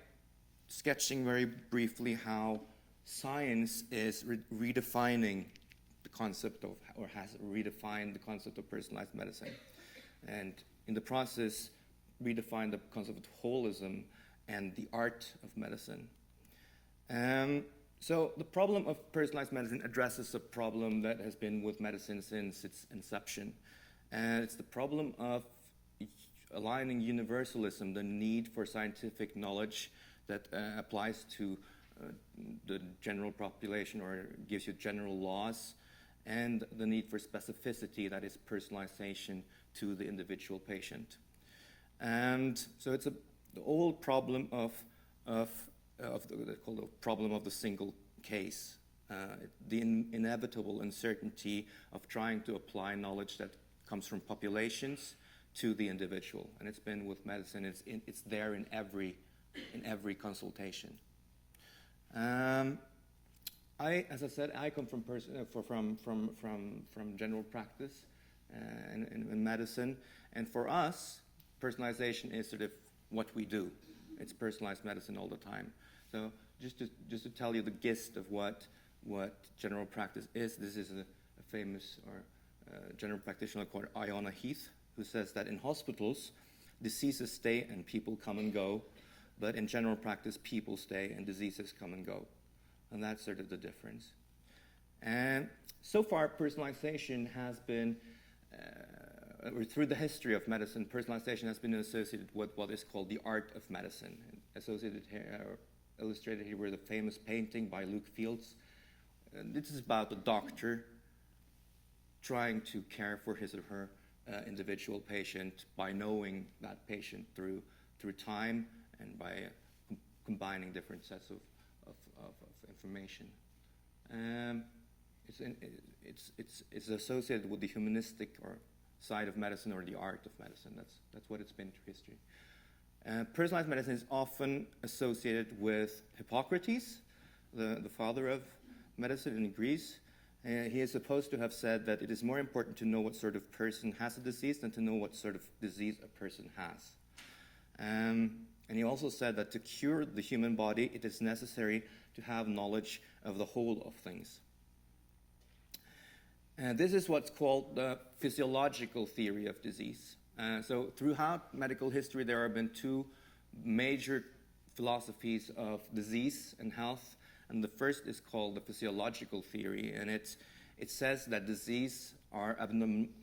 K: sketching very briefly how science is redefining the concept of, or has redefined the concept of personalized medicine. And in the process, redefined the concept of holism and the art of medicine. So the problem of personalized medicine addresses a problem that has been with medicine since its inception. And it's the problem of aligning universalism, the need for scientific knowledge that applies to the general population or gives you general laws, and the need for specificity, that is personalization to the individual patient. And so it's the old problem of the problem of the single case, the inevitable uncertainty of trying to apply knowledge that comes from populations to the individual. And it's been with medicine, it's there in every consultation. As I said, I come from general practice in medicine, and for us, personalization is sort of what we do. It's personalized medicine all the time. So just to tell you the gist of what general practice is, this is a famous general practitioner called Iona Heath, who says that in hospitals, diseases stay and people come and go, but in general practice, people stay and diseases come and go. And that's sort of the difference. And so far, personalization has been, or through the history of medicine, personalization has been associated with what is called the art of medicine. Associated here, illustrated here with a famous painting by Luke Fields. This is about a doctor trying to care for his or her individual patient by knowing that patient through time and by combining different sets of information. It's associated with the humanistic or side of medicine or the art of medicine. That's what it's been through history. Personalized medicine is often associated with Hippocrates, the father of medicine in Greece. He is supposed to have said that it is more important to know what sort of person has a disease than to know what sort of disease a person has. And he also said that to cure the human body, it is necessary to have knowledge of the whole of things. And this is what's called the physiological theory of disease. So throughout medical history, there have been two major philosophies of disease and health. And the first is called the physiological theory, and it says that disease are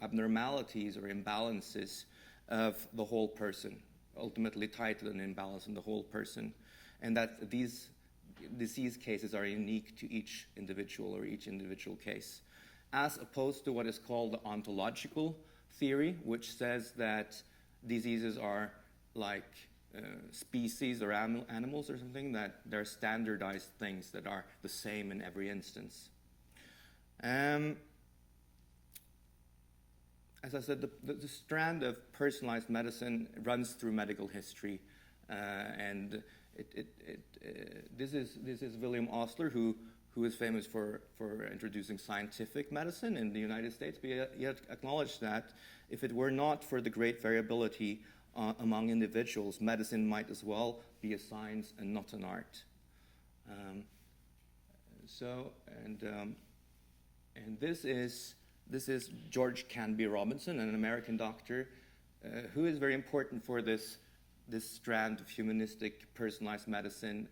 K: abnormalities or imbalances of the whole person, ultimately tied to an imbalance in the whole person, and that these disease cases are unique to each individual or each individual case, as opposed to what is called the ontological theory, which says that diseases are like species or animals or something, that they're standardized things that are the same in every instance. As I said, the strand of personalized medicine runs through medical history, and this is William Osler, who is famous for introducing scientific medicine in the United States, but he had acknowledged that if it were not for the great variability among individuals, medicine might as well be a science and not an art. And this is George Canby Robinson, an American doctor, who is very important for this strand of humanistic personalized medicine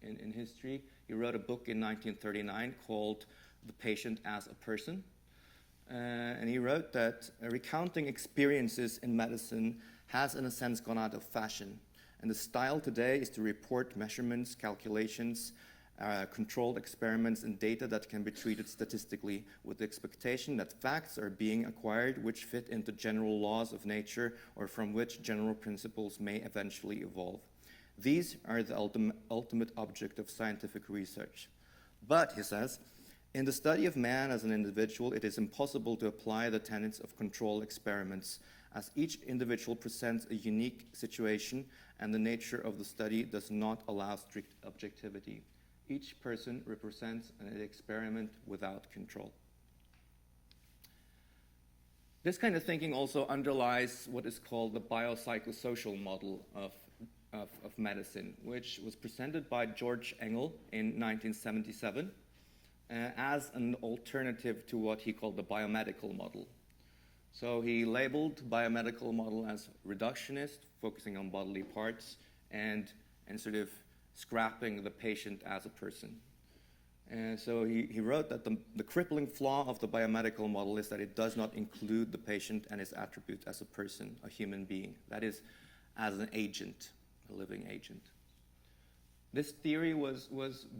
K: in history. He wrote a book in 1939 called The Patient as a Person. And he wrote that recounting experiences in medicine has, in a sense, gone out of fashion. And the style today is to report measurements, calculations, controlled experiments, and data that can be treated statistically, with the expectation that facts are being acquired which fit into general laws of nature or from which general principles may eventually evolve. These are the ultimate object of scientific research. But, he says, in the study of man as an individual, it is impossible to apply the tenets of control experiments, as each individual presents a unique situation and the nature of the study does not allow strict objectivity. Each person represents an experiment without control. This kind of thinking also underlies what is called the biopsychosocial model of medicine, which was presented by George Engel in 1977. as an alternative to what he called the biomedical model. So he labeled biomedical model as reductionist, focusing on bodily parts, and sort of scrapping the patient as a person. And so he wrote that the crippling flaw of the biomedical model is that it does not include the patient and his attributes as a person, a human being. That is, as an agent, a living agent. This theory was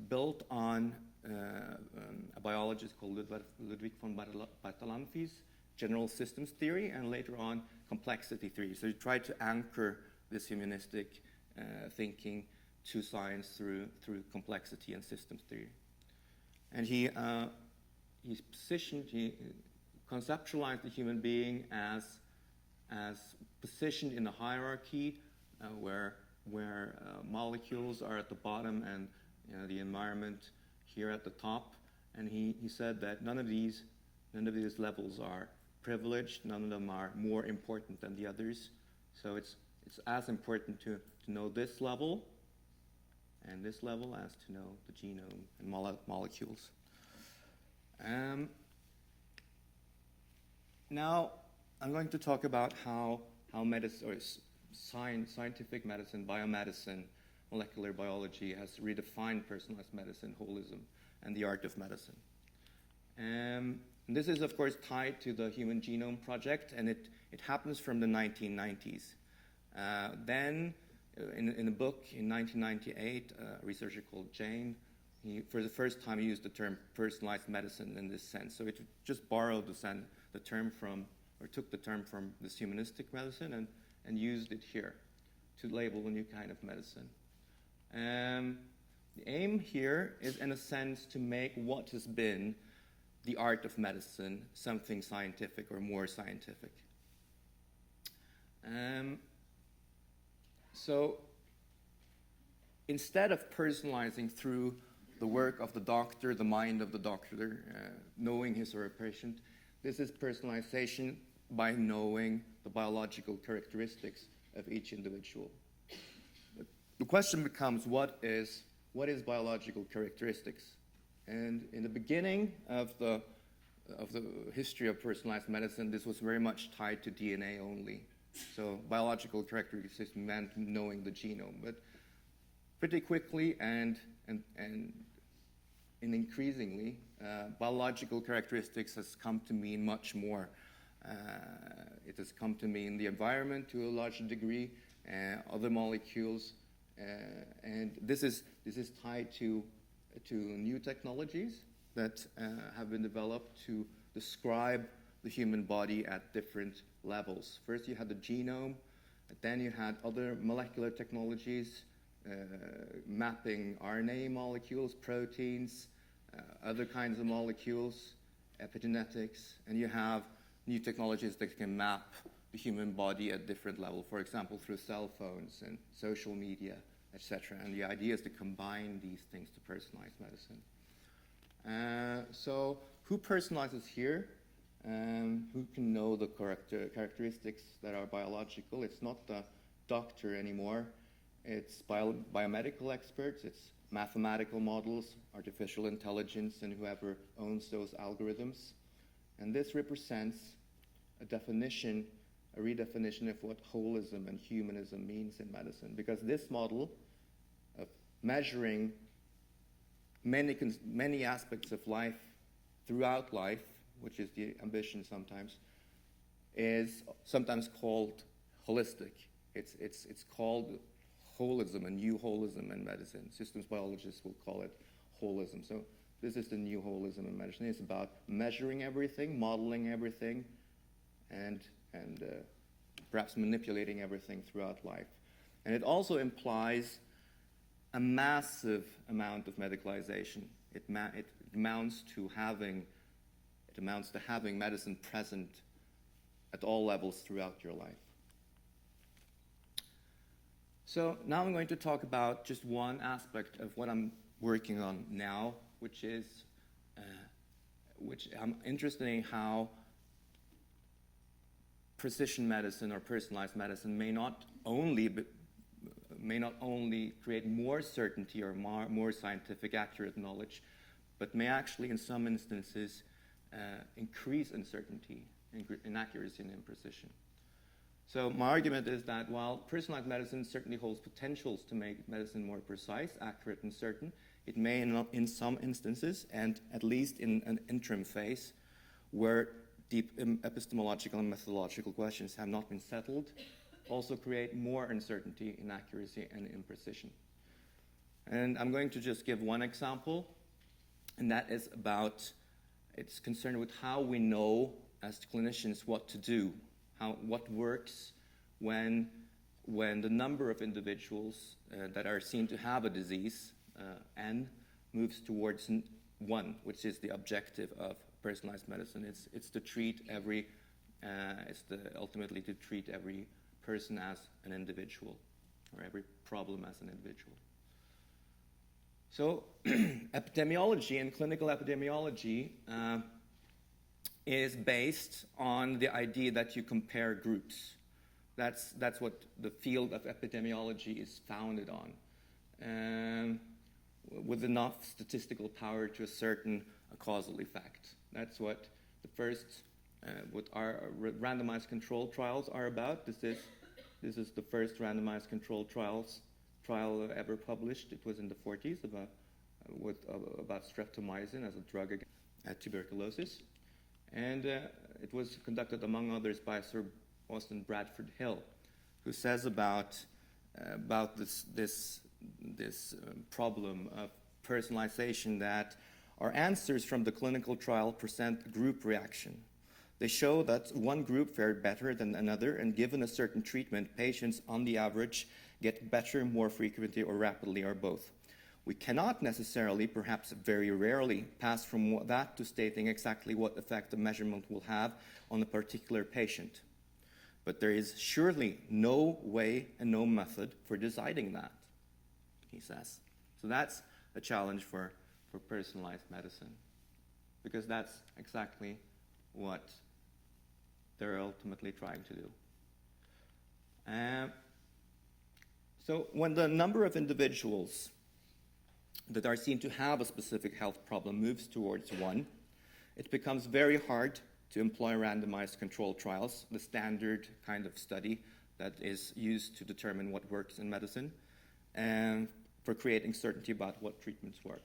K: built on a biologist called Ludwig von Bartholamvy's general systems theory, and later on complexity theory. So he tried to anchor this humanistic thinking to science through complexity and systems theory. And he conceptualized the human being as positioned in a hierarchy where molecules are at the bottom and the environment here at the top. And he said that none of these levels are privileged, none of them are more important than the others. So it's as important to know this level and this level as to know the genome and molecules. Now I'm going to talk about how medicine, or scientific medicine, biomedicine, molecular biology has redefined personalized medicine, holism, and the art of medicine. This is, of course, tied to the Human Genome Project, and it happens from the 1990s. Then, in a book in 1998, a researcher called Jane, for the first time, he used the term personalized medicine in this sense. So it just borrowed the term from, or took the term from this humanistic medicine and used it here to label a new kind of medicine. The aim here is, in a sense, to make what has been the art of medicine something scientific or more scientific. So instead of personalizing through the work of the doctor, the mind of the doctor, knowing his or her patient, this is personalization by knowing the biological characteristics of each individual. The question becomes, what is biological characteristics? And in the beginning of the history of personalized medicine, this was very much tied to DNA only. So biological characteristics meant knowing the genome. But pretty quickly and increasingly, biological characteristics has come to mean much more. It has come to mean the environment to a large degree, other molecules, and this is tied to new technologies that have been developed to describe the human body at different levels. First you had the genome, then you had other molecular technologies, mapping RNA molecules, proteins, other kinds of molecules, epigenetics, and you have new technologies that can map the human body at different levels, for example, through cell phones and social media, etc. And the idea is to combine these things to personalize medicine. So who personalizes here? Who can know the characteristics that are biological? It's not the doctor anymore. It's biomedical experts, it's mathematical models, artificial intelligence, and whoever owns those algorithms. And this represents a redefinition of what holism and humanism means in medicine. Because this model of measuring many aspects of life throughout life, which is the ambition sometimes, is sometimes called holistic. It's called holism, a new holism in medicine. Systems biologists will call it holism. So this is the new holism in medicine. It's about measuring everything, modeling everything, and perhaps manipulating everything throughout life. And it also implies a massive amount of medicalization. It amounts to having medicine present at all levels throughout your life. So now I'm going to talk about just one aspect of what I'm working on now, which I'm interested in how precision medicine or personalized medicine may not only create more certainty or more scientific accurate knowledge, but may actually, in some instances, increase uncertainty, inaccuracy, and imprecision. So my argument is that while personalized medicine certainly holds potentials to make medicine more precise, accurate, and certain, it may, in some instances, and at least in an interim phase, where deep epistemological and methodological questions have not been settled, also create more uncertainty, inaccuracy, and imprecision. And I'm going to just give one example, and that is about, it's concerned with how we know as clinicians what to do, what works when the number of individuals that are seen to have a disease, N, moves towards 1, which is the objective of personalized medicine. It's to treat ultimately to treat every person as an individual, or every problem as an individual. So epidemiology and clinical epidemiology is based on the idea that you compare groups. That's what the field of epidemiology is founded on, with enough statistical power to ascertain a causal effect. That's what the first, what our randomized controlled trials are about. This is the first randomized controlled trial ever published. It was in the 40s about streptomycin as a drug against tuberculosis. And it was conducted, among others, by Sir Austin Bradford Hill, who says about this problem of personalization that our answers from the clinical trial present group reaction. They show that one group fared better than another, and given a certain treatment, patients on the average get better more frequently or rapidly, or both. We cannot necessarily, perhaps very rarely, pass from that to stating exactly what effect the measurement will have on a particular patient. But there is surely no way and no method for deciding that, he says. So that's a challenge for personalized medicine, because that's exactly what they're ultimately trying to do. So when the number of individuals that are seen to have a specific health problem moves towards 1, it becomes very hard to employ randomized controlled trials, the standard kind of study that is used to determine what works in medicine, and for creating certainty about what treatments work.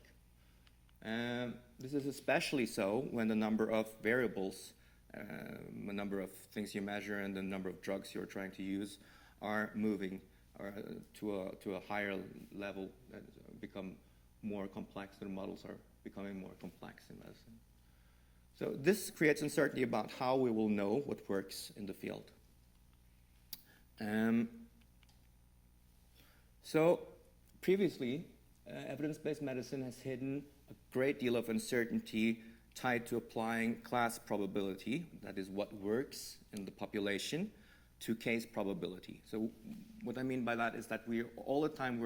K: This is especially so when the number of variables, the number of things you measure and the number of drugs you're trying to use are moving to a higher level, that become more complex. The models are becoming more complex in medicine. So this creates uncertainty about how we will know what works in the field. So previously, evidence-based medicine has hidden a great deal of uncertainty tied to applying class probability, that is what works in the population, to case probability. So what I mean by that is that we all the time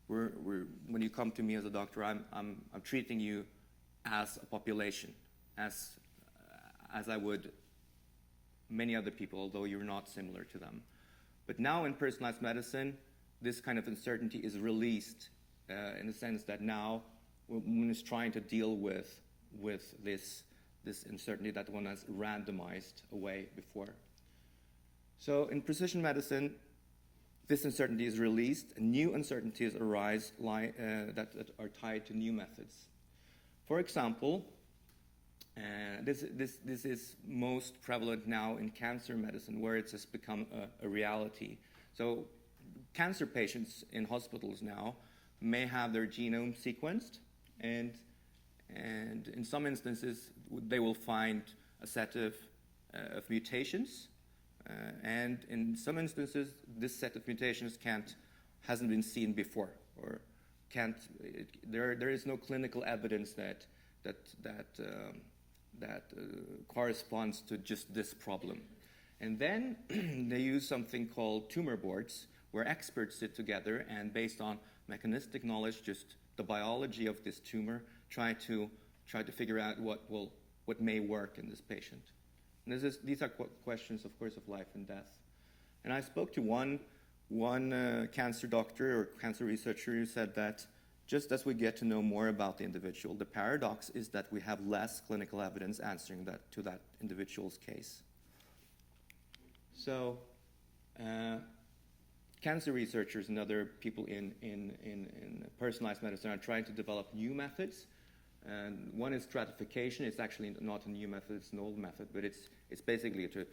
K: when you come to me as a doctor, I'm treating you as a population, as I would many other people, although you're not similar to them. But now in personalized medicine, this kind of uncertainty is released in the sense that now one is trying to deal with this uncertainty that one has randomized away before. So in precision medicine, this uncertainty is released, and new uncertainties arise that are tied to new methods. For example, this is most prevalent now in cancer medicine, where it has become a reality. So cancer patients in hospitals now may have their genome sequenced, and in some instances they will find a set of mutations, and in some instances this set of mutations hasn't been seen before, or there is no clinical evidence that corresponds to just this problem. And then they use something called tumor boards, where experts sit together and, based on mechanistic knowledge, just the biology of this tumor, try to figure out what may work in this patient. And these are questions, of course, of life and death. And I spoke to one cancer doctor or cancer researcher who said that just as we get to know more about the individual, the paradox is that we have less clinical evidence answering to that individual's case. So, cancer researchers and other people in personalized medicine are trying to develop new methods. And one is stratification. It's actually not a new method, it's an old method, but it's basically to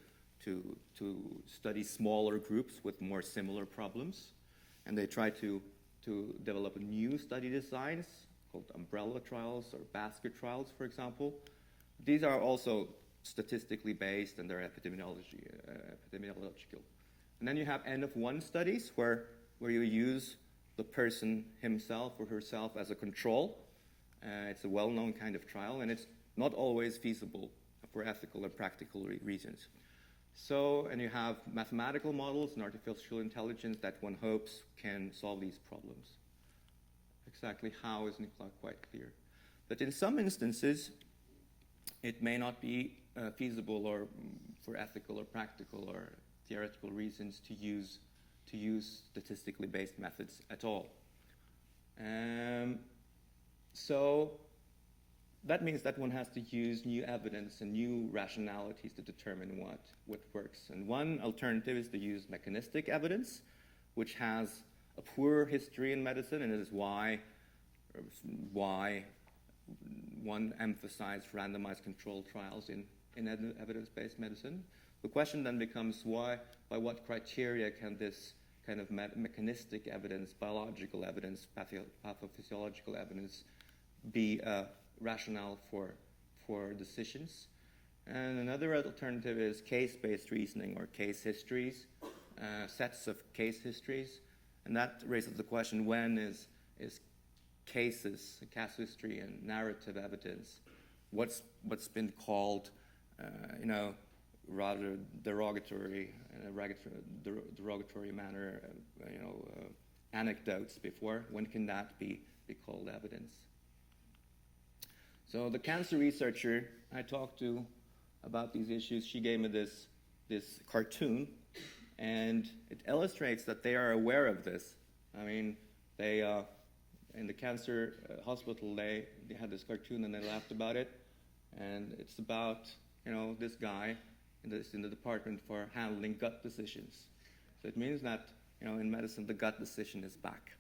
K: study smaller groups with more similar problems. And they try to develop new study designs called umbrella trials or basket trials, for example. These are also statistically based and they're epidemiological. And then you have N-of-1 studies where you use the person himself or herself as a control. It's a well-known kind of trial, and it's not always feasible for ethical and practical reasons. So, and you have mathematical models and artificial intelligence that one hopes can solve these problems. Exactly how isn't quite clear. But in some instances, it may not be feasible or for ethical or practical or theoretical reasons to use statistically based methods at all. So that means that one has to use new evidence and new rationalities to determine what works. And one alternative is to use mechanistic evidence, which has a poor history in medicine, and it is why one emphasized randomized controlled trials in evidence-based medicine. The question then becomes by what criteria can this kind of mechanistic evidence, biological evidence, pathophysiological evidence be a rationale for decisions? And another alternative is case-based reasoning or case histories, sets of case histories. And that raises the question, when is cases, case history and narrative evidence, what's been called, rather derogatory, derogatory manner, anecdotes before, when can that be called evidence? So the cancer researcher I talked to about these issues, she gave me this cartoon, and it illustrates that they are aware of this. I mean, they in the cancer hospital, they had this cartoon and they laughed about it, and it's about this guy in the department for handling gut decisions. So it means that in medicine the gut decision is back.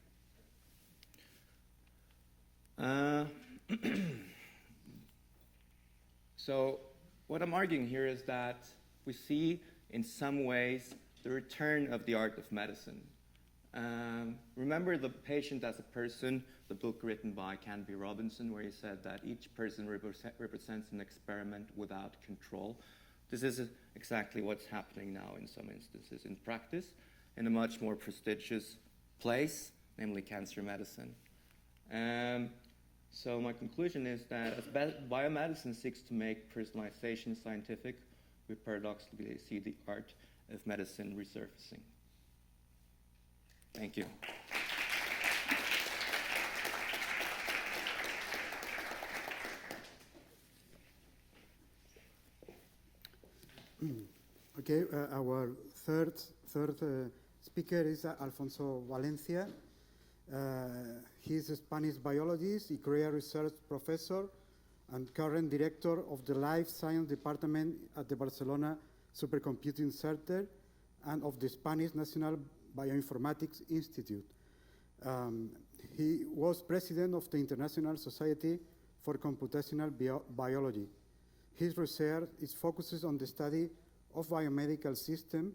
K: So what I'm arguing here is that we see in some ways the return of the art of medicine. Remember The Patient as a Person, the book written by Canby Robinson, where he said that each person represents an experiment without control. This is exactly what's happening now in some instances in practice, in a much more prestigious place, namely cancer medicine. So my conclusion is that as biomedicine seeks to make personalization scientific, we paradoxically see the art of medicine resurfacing. Thank you.
C: Okay, our third speaker is Alfonso Valencia. He's a Spanish biologist, a career research professor, and current director of the Life Science Department at the Barcelona Supercomputing Center and of the Spanish National Bioinformatics Institute. He was president of the International Society for Computational Biology. His research focuses on the study of biomedical systems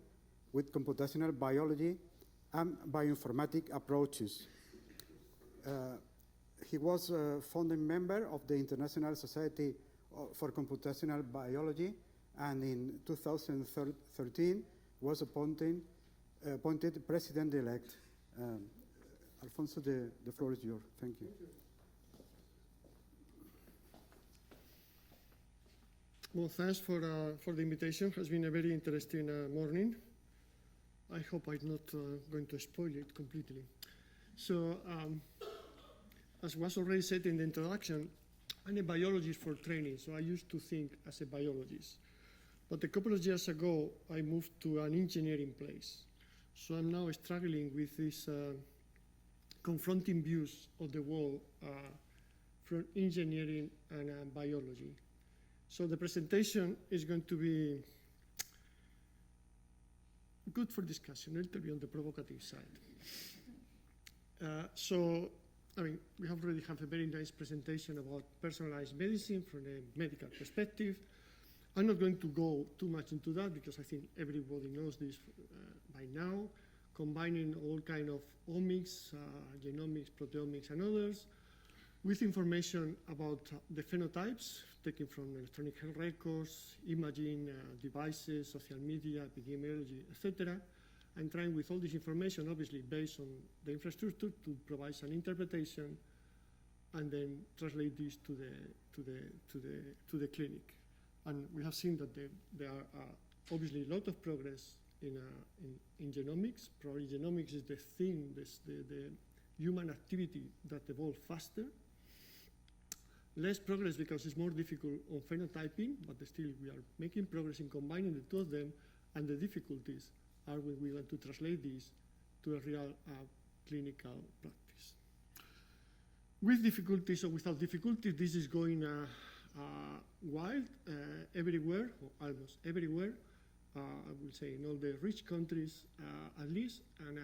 C: with computational biology and bioinformatic approaches. He was a founding member of the International Society for Computational Biology, and in 2013 was appointed president-elect. Alfonso, the floor is yours. Thank you.
L: Well, thanks for the invitation. It has been a very interesting morning. I hope I'm not going to spoil it completely. So, as was already said in the introduction, I'm a biologist for training, so I used to think as a biologist. But a couple of years ago, I moved to an engineering place. So I'm now struggling with this confronting views of the world from engineering and biology. So the presentation is going to be good for discussion, a little bit on the provocative side. We already have a very nice presentation about personalized medicine from a medical perspective. I'm not going to go too much into that because I think everybody knows this by now, combining all kind of omics, genomics, proteomics, and others, with information about the phenotypes taken from electronic health records, imaging devices, social media, epidemiology, etc., and trying with all this information, obviously based on the infrastructure, to provide an interpretation and then translate this to the clinic. And we have seen that there are obviously a lot of progress in genomics. Probably genomics is the thing, the human activity that evolved faster. Less progress because it's more difficult on phenotyping, but still we are making progress in combining the two of them, and the difficulties are when we want to translate this to a real clinical practice. With difficulties or without difficulties, this is going wild everywhere, or almost everywhere, I will say in all the rich countries at least, and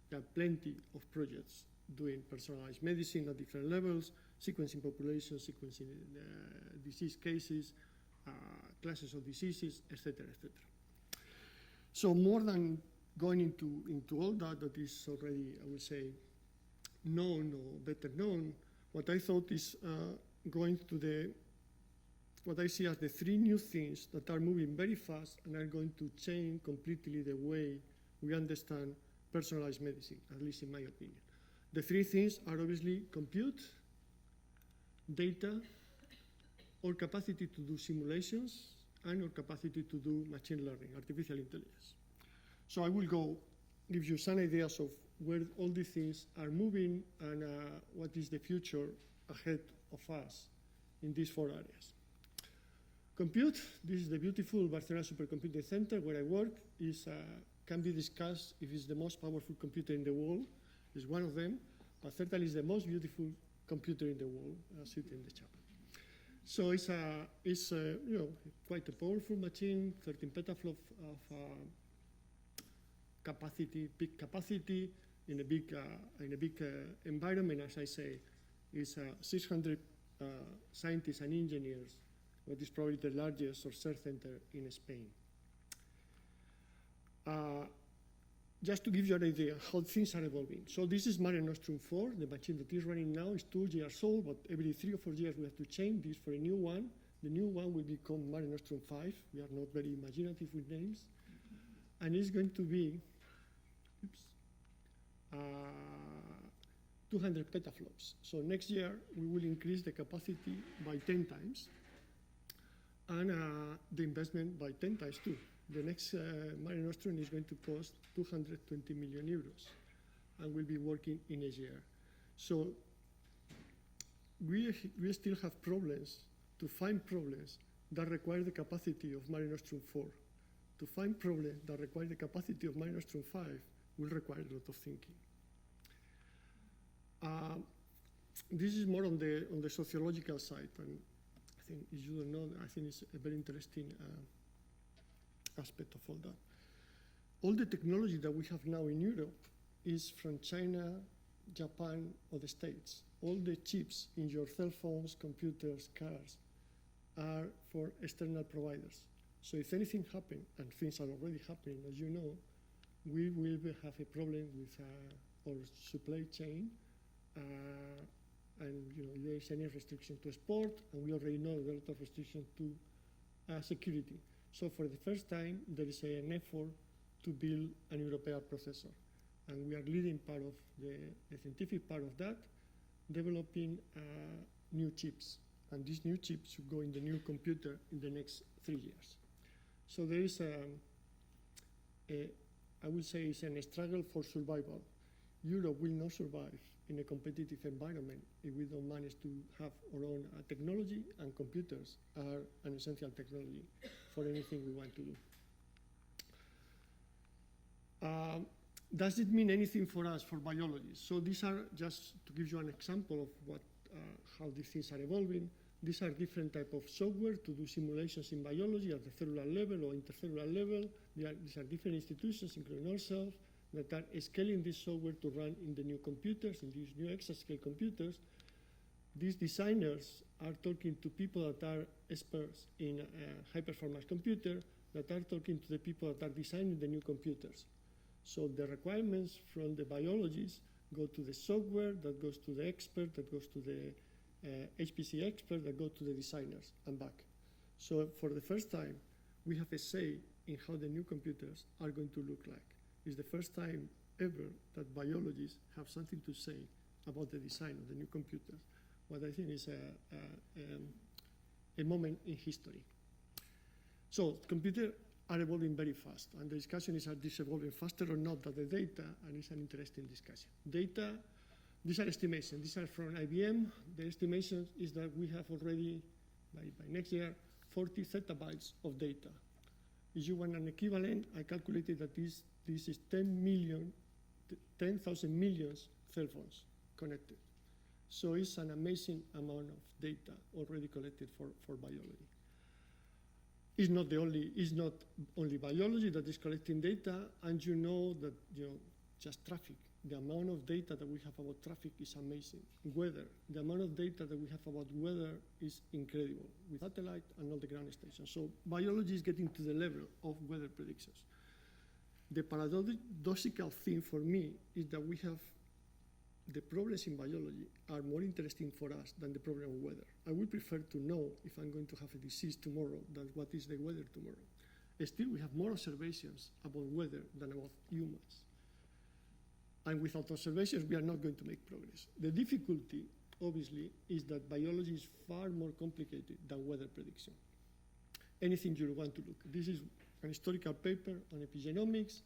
L: there are plenty of projects doing personalized medicine at different levels, sequencing populations, sequencing disease cases, classes of diseases, etc., etc. So more than going into all that is already, I would say, known or better known, what I thought is going to what I see as the three new things that are moving very fast and are going to change completely the way we understand personalized medicine, at least in my opinion. The three things are obviously compute, data, our capacity to do simulations, and our capacity to do machine learning, artificial intelligence. So I will give you some ideas of where all these things are moving and what is the future ahead of us in these four areas. Compute, this is the beautiful Barcelona Supercomputing Center where I work, can be discussed if it's the most powerful computer in the world. It's one of them, but certainly it's the most beautiful computer in the world, sitting in the chapel. So it's quite a powerful machine, 13 petaflops of capacity, big capacity in a big environment. As I say, it's 600 scientists and engineers. What is probably the largest research center in Spain. Just to give you an idea how things are evolving. So this is Mare Nostrum 4. The machine that is running now is 2 years old, but every 3 or 4 years we have to change this for a new one. The new one will become Mare Nostrum 5. We are not very imaginative with names. And it's going to be 200 petaflops. So next year we will increase the capacity by 10 times and the investment by 10 times too. The next Mare Nostrum is going to cost 220 million euros and will be working in a year. So we still have problems to find problems that require the capacity of Mare Nostrum 4. To find problems that require the capacity of Mare Nostrum 5 will require a lot of thinking. This is more on the sociological side, and I think, as you don't know, I think it's a very interesting aspect of all that. All the technology that we have now in Europe is from China, Japan, or the States. All the chips in your cell phones, computers, cars are for external providers. So if anything happens, and things are already happening, as you know, we will have a problem with our supply chain, and there is any restriction to export, and we already know there are a lot of restrictions to security. So for the first time, there is an effort to build an European processor, and we are leading part of the scientific part of that, developing new chips, and these new chips should go in the new computer in the next 3 years. So there is I would say it's a struggle for survival. Europe will not survive in a competitive environment if we don't manage to have our own technology, and computers are an essential technology for anything we want to do. Does it mean anything for us, for biologists? So these are, just to give you an example of what, how these things are evolving, these are different type of software to do simulations in biology at the cellular level or intercellular level. These are different institutions, including ourselves, that are scaling this software to run in the new computers, in these new exascale computers. These designers are talking to people that are experts in high-performance computer, that are talking to the people that are designing the new computers. So the requirements from the biologists go to the software, that goes to the expert, that goes to the HPC expert, that go to the designers and back. So for the first time, we have a say in how the new computers are going to look like. It's the first time ever that biologists have something to say about the design of the new computers, what I think is a moment in history. So computers are evolving very fast, and the discussion is, are these evolving faster or not than the data, and it's an interesting discussion. Data, these are estimations. These are from IBM. The estimation is that we have already, by next year, 40 zettabytes of data. If you want an equivalent, I calculated that this is 10,000 million cell phones connected. So it's an amazing amount of data already collected for biology. It's not only biology that is collecting data, and you know that just traffic. The amount of data that we have about traffic is amazing. Weather, the amount of data that we have about weather is incredible with satellite and all the ground stations. So biology is getting to the level of weather predictions. The paradoxical thing for me is that we have the problems in biology are more interesting for us than the problem of weather. I would prefer to know if I'm going to have a disease tomorrow than what is the weather tomorrow. Still, we have more observations about weather than about humans. And without observations, we are not going to make progress. The difficulty, obviously, is that biology is far more complicated than weather prediction. Anything you want to look. This is an historical paper on epigenomics.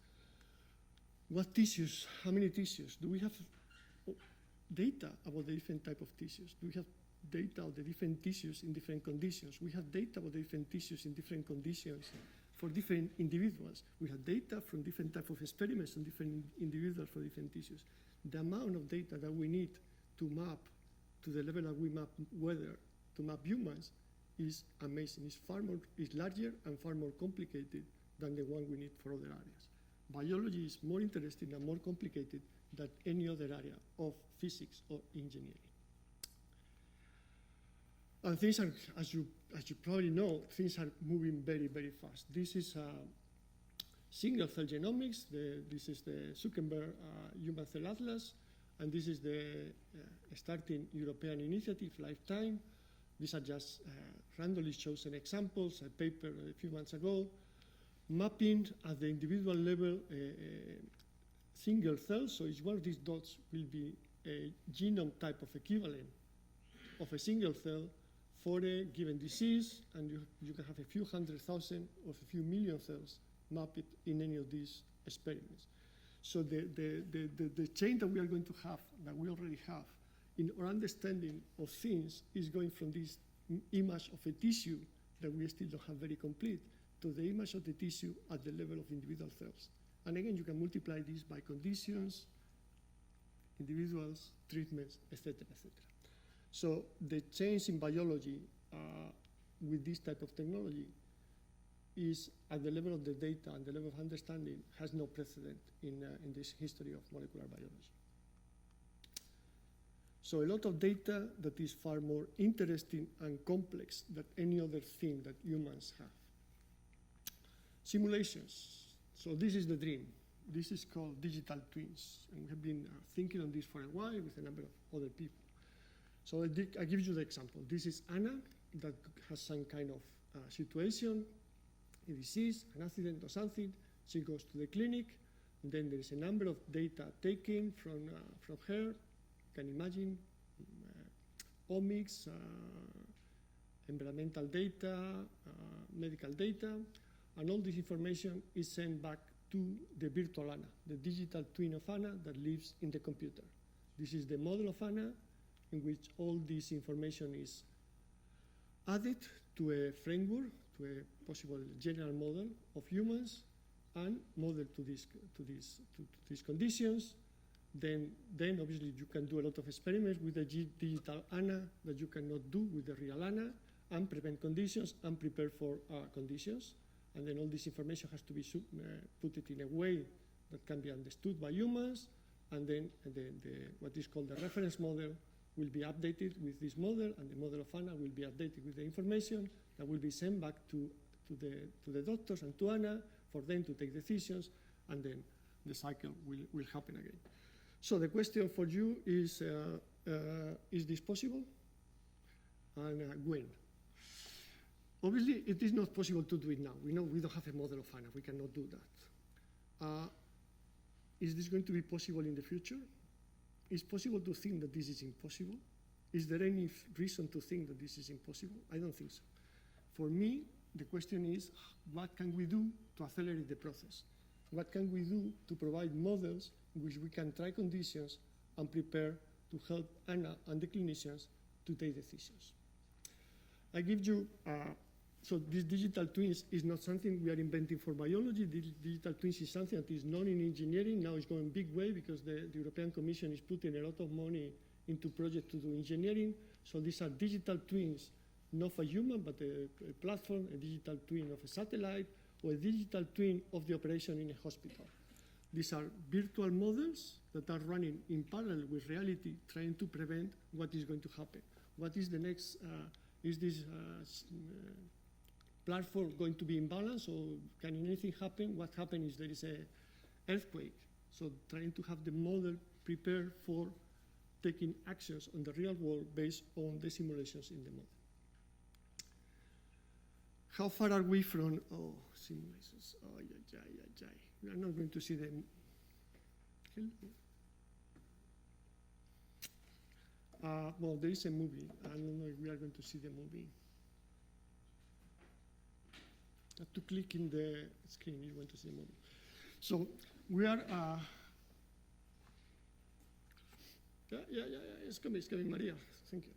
L: What tissues, how many tissues? Do we have data about the different type of tissues? Do we have data of the different tissues in different conditions? We have data about the different tissues in different conditions for different individuals. We have data from different type of experiments on different individuals for different tissues. The amount of data that we need to map to the level that we map weather, to map humans, is amazing. It's larger and far more complicated than the one we need for other areas. Biology is more interesting and more complicated than any other area of physics or engineering. And things are, as you probably know, things are moving very, very fast. This is single cell genomics. This is the Zuckerberg Human Cell Atlas, and this is the starting European initiative, Lifetime. These are just randomly chosen examples, a paper a few months ago, mapping at the individual level single cells. So each one of these dots will be a genome type of equivalent of a single cell for a given disease, and you can have a few 100,000 or a few million cells mapped in any of these experiments. So the change that we are going to have, that we already have, in our understanding of things is going from this image of a tissue that we still don't have very complete to the image of the tissue at the level of individual cells. And again, you can multiply this by conditions, individuals, treatments, etc., etc. So the change in biology with this type of technology is at the level of the data and the level of understanding has no precedent in this history of molecular biology. So a lot of data that is far more interesting and complex than any other thing that humans have. Simulations. So this is the dream. This is called digital twins. And we have been thinking on this for a while with a number of other people. So I give you the example. This is Anna that has some kind of situation, a disease, an accident or something. She goes to the clinic, and then there is a number of data taken from her. You can imagine omics, environmental data, medical data, and all this information is sent back to the virtual Anna, the digital twin of Anna that lives in the computer. This is the model of Anna, in which all this information is added to a framework, to a possible general model of humans, and model to these conditions. Then obviously you can do a lot of experiments with the digital ANA that you cannot do with the real ANA, and prevent conditions and prepare for conditions. And then all this information has to be put it in a way that can be understood by humans, and then what is called the reference model will be updated with this model, and the model of ANA will be updated with the information that will be sent back to the doctors and to ANA for them to take decisions, and then the cycle will happen again. So the question for you is this possible? And when? Obviously, it is not possible to do it now. We know we don't have a model of ANA. We cannot do that. Is this going to be possible in the future? Is it possible to think that this is impossible? Is there any reason to think that this is impossible? I don't think so. For me, the question is, what can we do to accelerate the process? What can we do to provide models in which we can try conditions and prepare to help ANA and the clinicians to take decisions? I give you, so this digital twins is not something we are inventing for biology. Digital twins is something that is known in engineering. Now it's going big way because the European Commission is putting a lot of money into projects to do engineering. So these are digital twins, not a human, but a platform, a digital twin of a satellite, or a digital twin of the operation in a hospital. These are virtual models that are running in parallel with reality, trying to prevent what is going to happen. What is the next, is this platform going to be in balance, or can anything happen? What happens is there is an earthquake. So trying to have the model prepared for taking actions on the real world based on the simulations in the model. How far are we from, simulations, we are not going to see them. Well, there is a movie. I don't know if we are going to see the movie. I have to click in the screen if you want to see the movie. So we are, it's coming, Maria, thank you.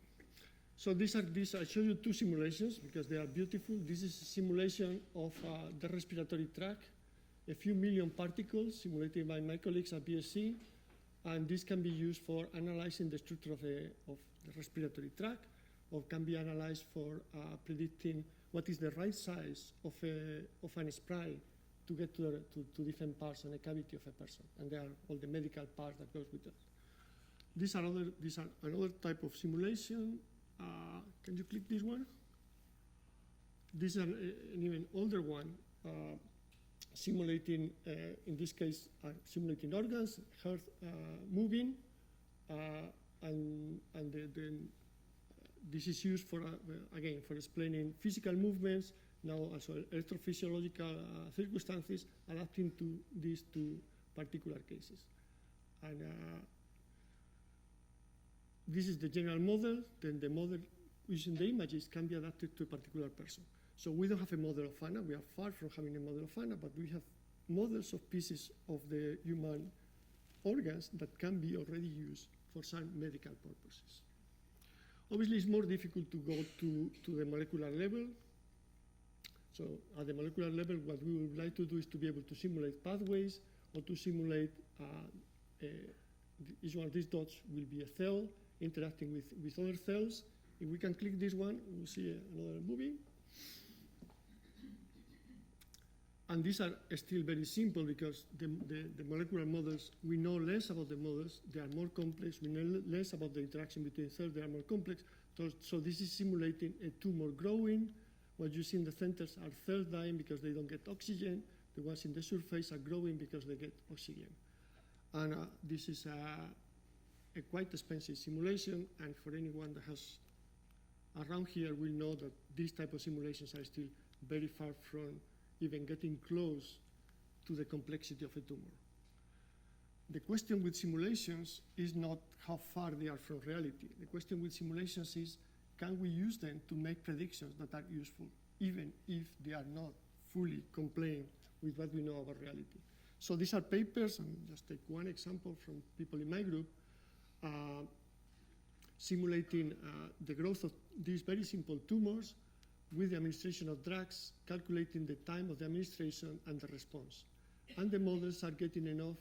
L: So these, I show you two simulations because they are beautiful. This is a simulation of the respiratory tract, a few million particles simulated by my colleagues at BSc, and this can be used for analyzing the structure of the respiratory tract, or can be analyzed for predicting what is the right size of an spray to get to different parts on a cavity of a person, and there are all the medical parts that goes with that. These are another type of simulation. Can you click this one? This is an even older one, simulating, in this case, simulating organs, heart moving, and this is used for, again, for explaining physical movements, now also electrophysiological circumstances, adapting to these two particular cases. And this is the general model, then the model using the images can be adapted to a particular person. So we don't have a model of ANA, we are far from having a model of ANA, but we have models of pieces of the human organs that can be already used for some medical purposes. Obviously, it's more difficult to go to the molecular level. So at the molecular level, what we would like to do is to be able to simulate pathways, or to simulate each one of these dots will be a cell interacting with other cells. If we can click this one, we'll see another movie. And these are still very simple because the molecular models, we know less about the models, they are more complex, we know less about the interaction between cells, they are more complex. So this is simulating a tumor growing. What you see in the centers are cells dying because they don't get oxygen. The ones in the surface are growing because they get oxygen. And this is a quite expensive simulation, and for anyone that has around here will know that these type of simulations are still very far from even getting close to the complexity of a tumor. The question with simulations is not how far they are from reality. The question with simulations is, can we use them to make predictions that are useful, even if they are not fully compliant with what we know about reality? So these are papers, and just take one example from people in my group, simulating the growth of these very simple tumors with the administration of drugs, calculating the time of the administration and the response. and the models are getting enough,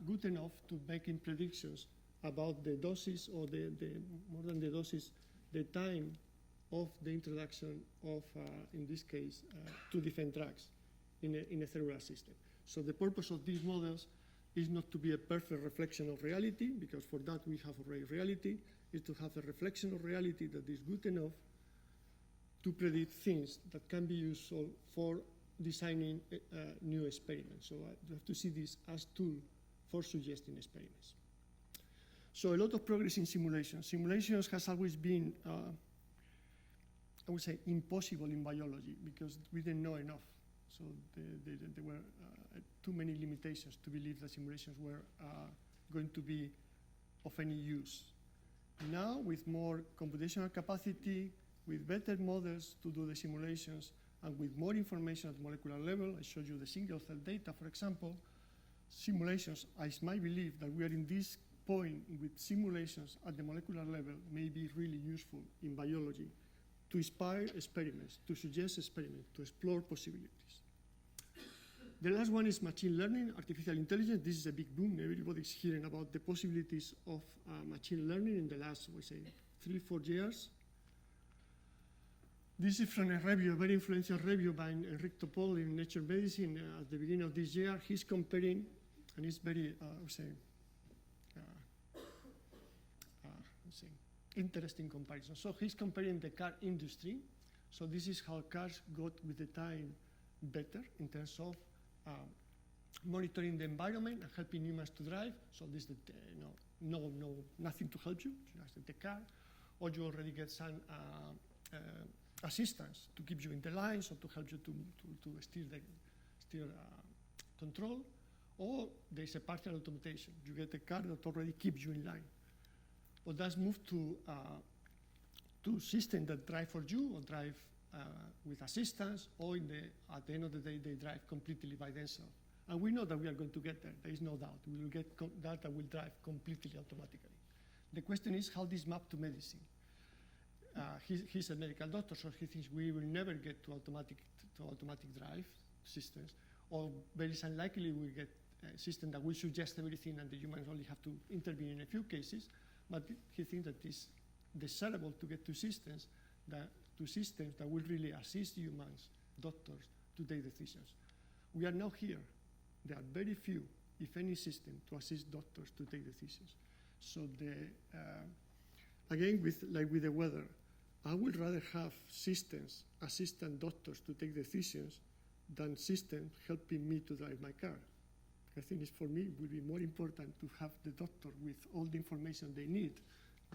L: good enough to making predictions about the doses or more than the doses, the time of the introduction of, in this case, 2 different drugs in a cellular system. So the purpose of these models is not to be a perfect reflection of reality, because for that we have already reality, is to have a reflection of reality that is good enough to predict things that can be useful for designing new experiments. So you have to see this as tool for suggesting experiments. So a lot of progress in simulations. Simulations has always been, I would say, impossible in biology because we didn't know enough. So there were too many limitations to believe that simulations were going to be of any use. Now, with more computational capacity, with better models to do the simulations, and with more information at molecular level, I showed you the single-cell data, for example, simulations, it's my belief that we are in this point with simulations at the molecular level may be really useful in biology to inspire experiments, to suggest experiments, to explore possibilities. The last one is machine learning, artificial intelligence. This is a big boom. Everybody's hearing about the possibilities of machine learning in the last, we say, 3-4 years. This is from a review, a very influential review by Henrik in Nature Medicine at the beginning of this year. He's comparing, and it's very, interesting comparison. So he's comparing the car industry. So this is how cars got with the time better in terms of monitoring the environment and helping humans to drive. So this is nothing to help you, just the car, or you already get some assistance to keep you in the lines or to help you to steer control, or there's a partial automation. You get a car that already keeps you in line. But that's moved to systems that drive for you or drive with assistance, or at the end of the day, they drive completely by themselves. And we know that we are going to get there. There is no doubt. We will get that will drive completely automatically. The question is how this map to medicine. He's a medical doctor, so he thinks we will never get to automatic drive systems, or very unlikely we'll get a system that will suggest everything and the humans only have to intervene in a few cases. But he thinks that it's desirable to get to systems that will really assist humans, doctors, to take decisions. We are now here. There are very few, if any, systems to assist doctors to take decisions. So again, like with the weather, I would rather have systems assisting doctors to take decisions than systems helping me to drive my car. I think for me it would be more important to have the doctor with all the information they need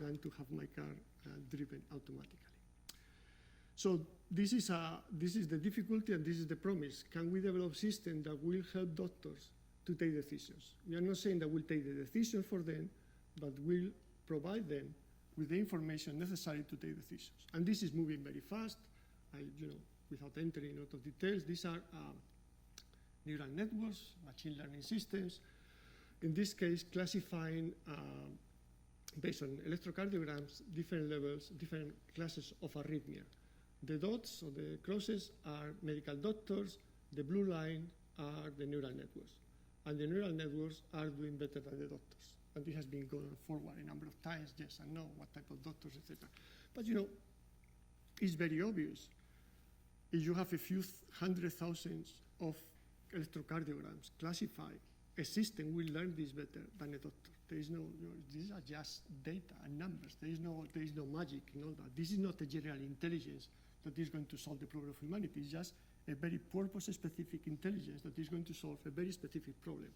L: than to have my car driven automatically. So this is the difficulty and this is the promise. Can we develop systems that will help doctors to take decisions? We are not saying that we'll take the decision for them, but we'll provide them with the information necessary to take decisions. And this is moving very fast. Without entering a lot of details, these are neural networks, machine learning systems. In this case, classifying based on electrocardiograms, different levels, different classes of arrhythmia. The dots or the crosses are medical doctors. The blue line are the neural networks. And the neural networks are doing better than the doctors. And this has been going forward a number of times, yes and no, what type of doctors, etc. But it's very obvious. If you have a few 100,000 of electrocardiograms classified, a system will learn this better than a doctor. There is no, these are just data and numbers. There is no magic in all that. This is not a general intelligence that is going to solve the problem of humanity. It's just a very purpose-specific intelligence that is going to solve a very specific problem.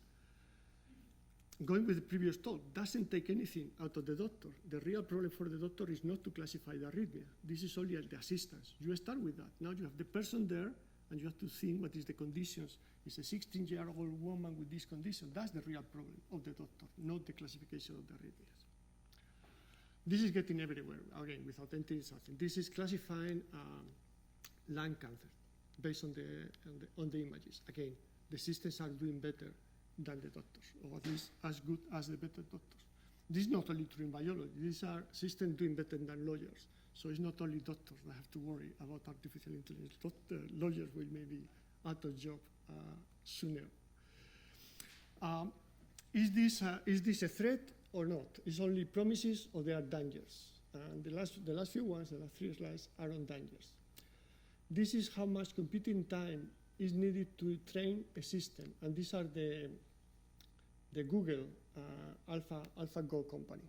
L: Going with the previous talk, doesn't take anything out of the doctor. The real problem for the doctor is not to classify the arrhythmia. This is only the assistance. You start with that. Now you have the person there, and you have to think what is the conditions. It's a 16-year-old woman with this condition. That's the real problem of the doctor, not the classification of the arrhythmias. This is getting everywhere, again, without entering something. This is classifying lung cancer based on the images. Again, the systems are doing better than the doctors, or at least as good as the better doctors. This is not only true in biology. These are systems doing better than lawyers. So it's not only doctors that have to worry about artificial intelligence. Lawyers will maybe out of job sooner Is this a threat or not? Is only promises or there are dangers? And the last few ones, the last 3 slides, are on dangers. This is how much computing time is needed to train a system, and these are the Google AlphaGo company.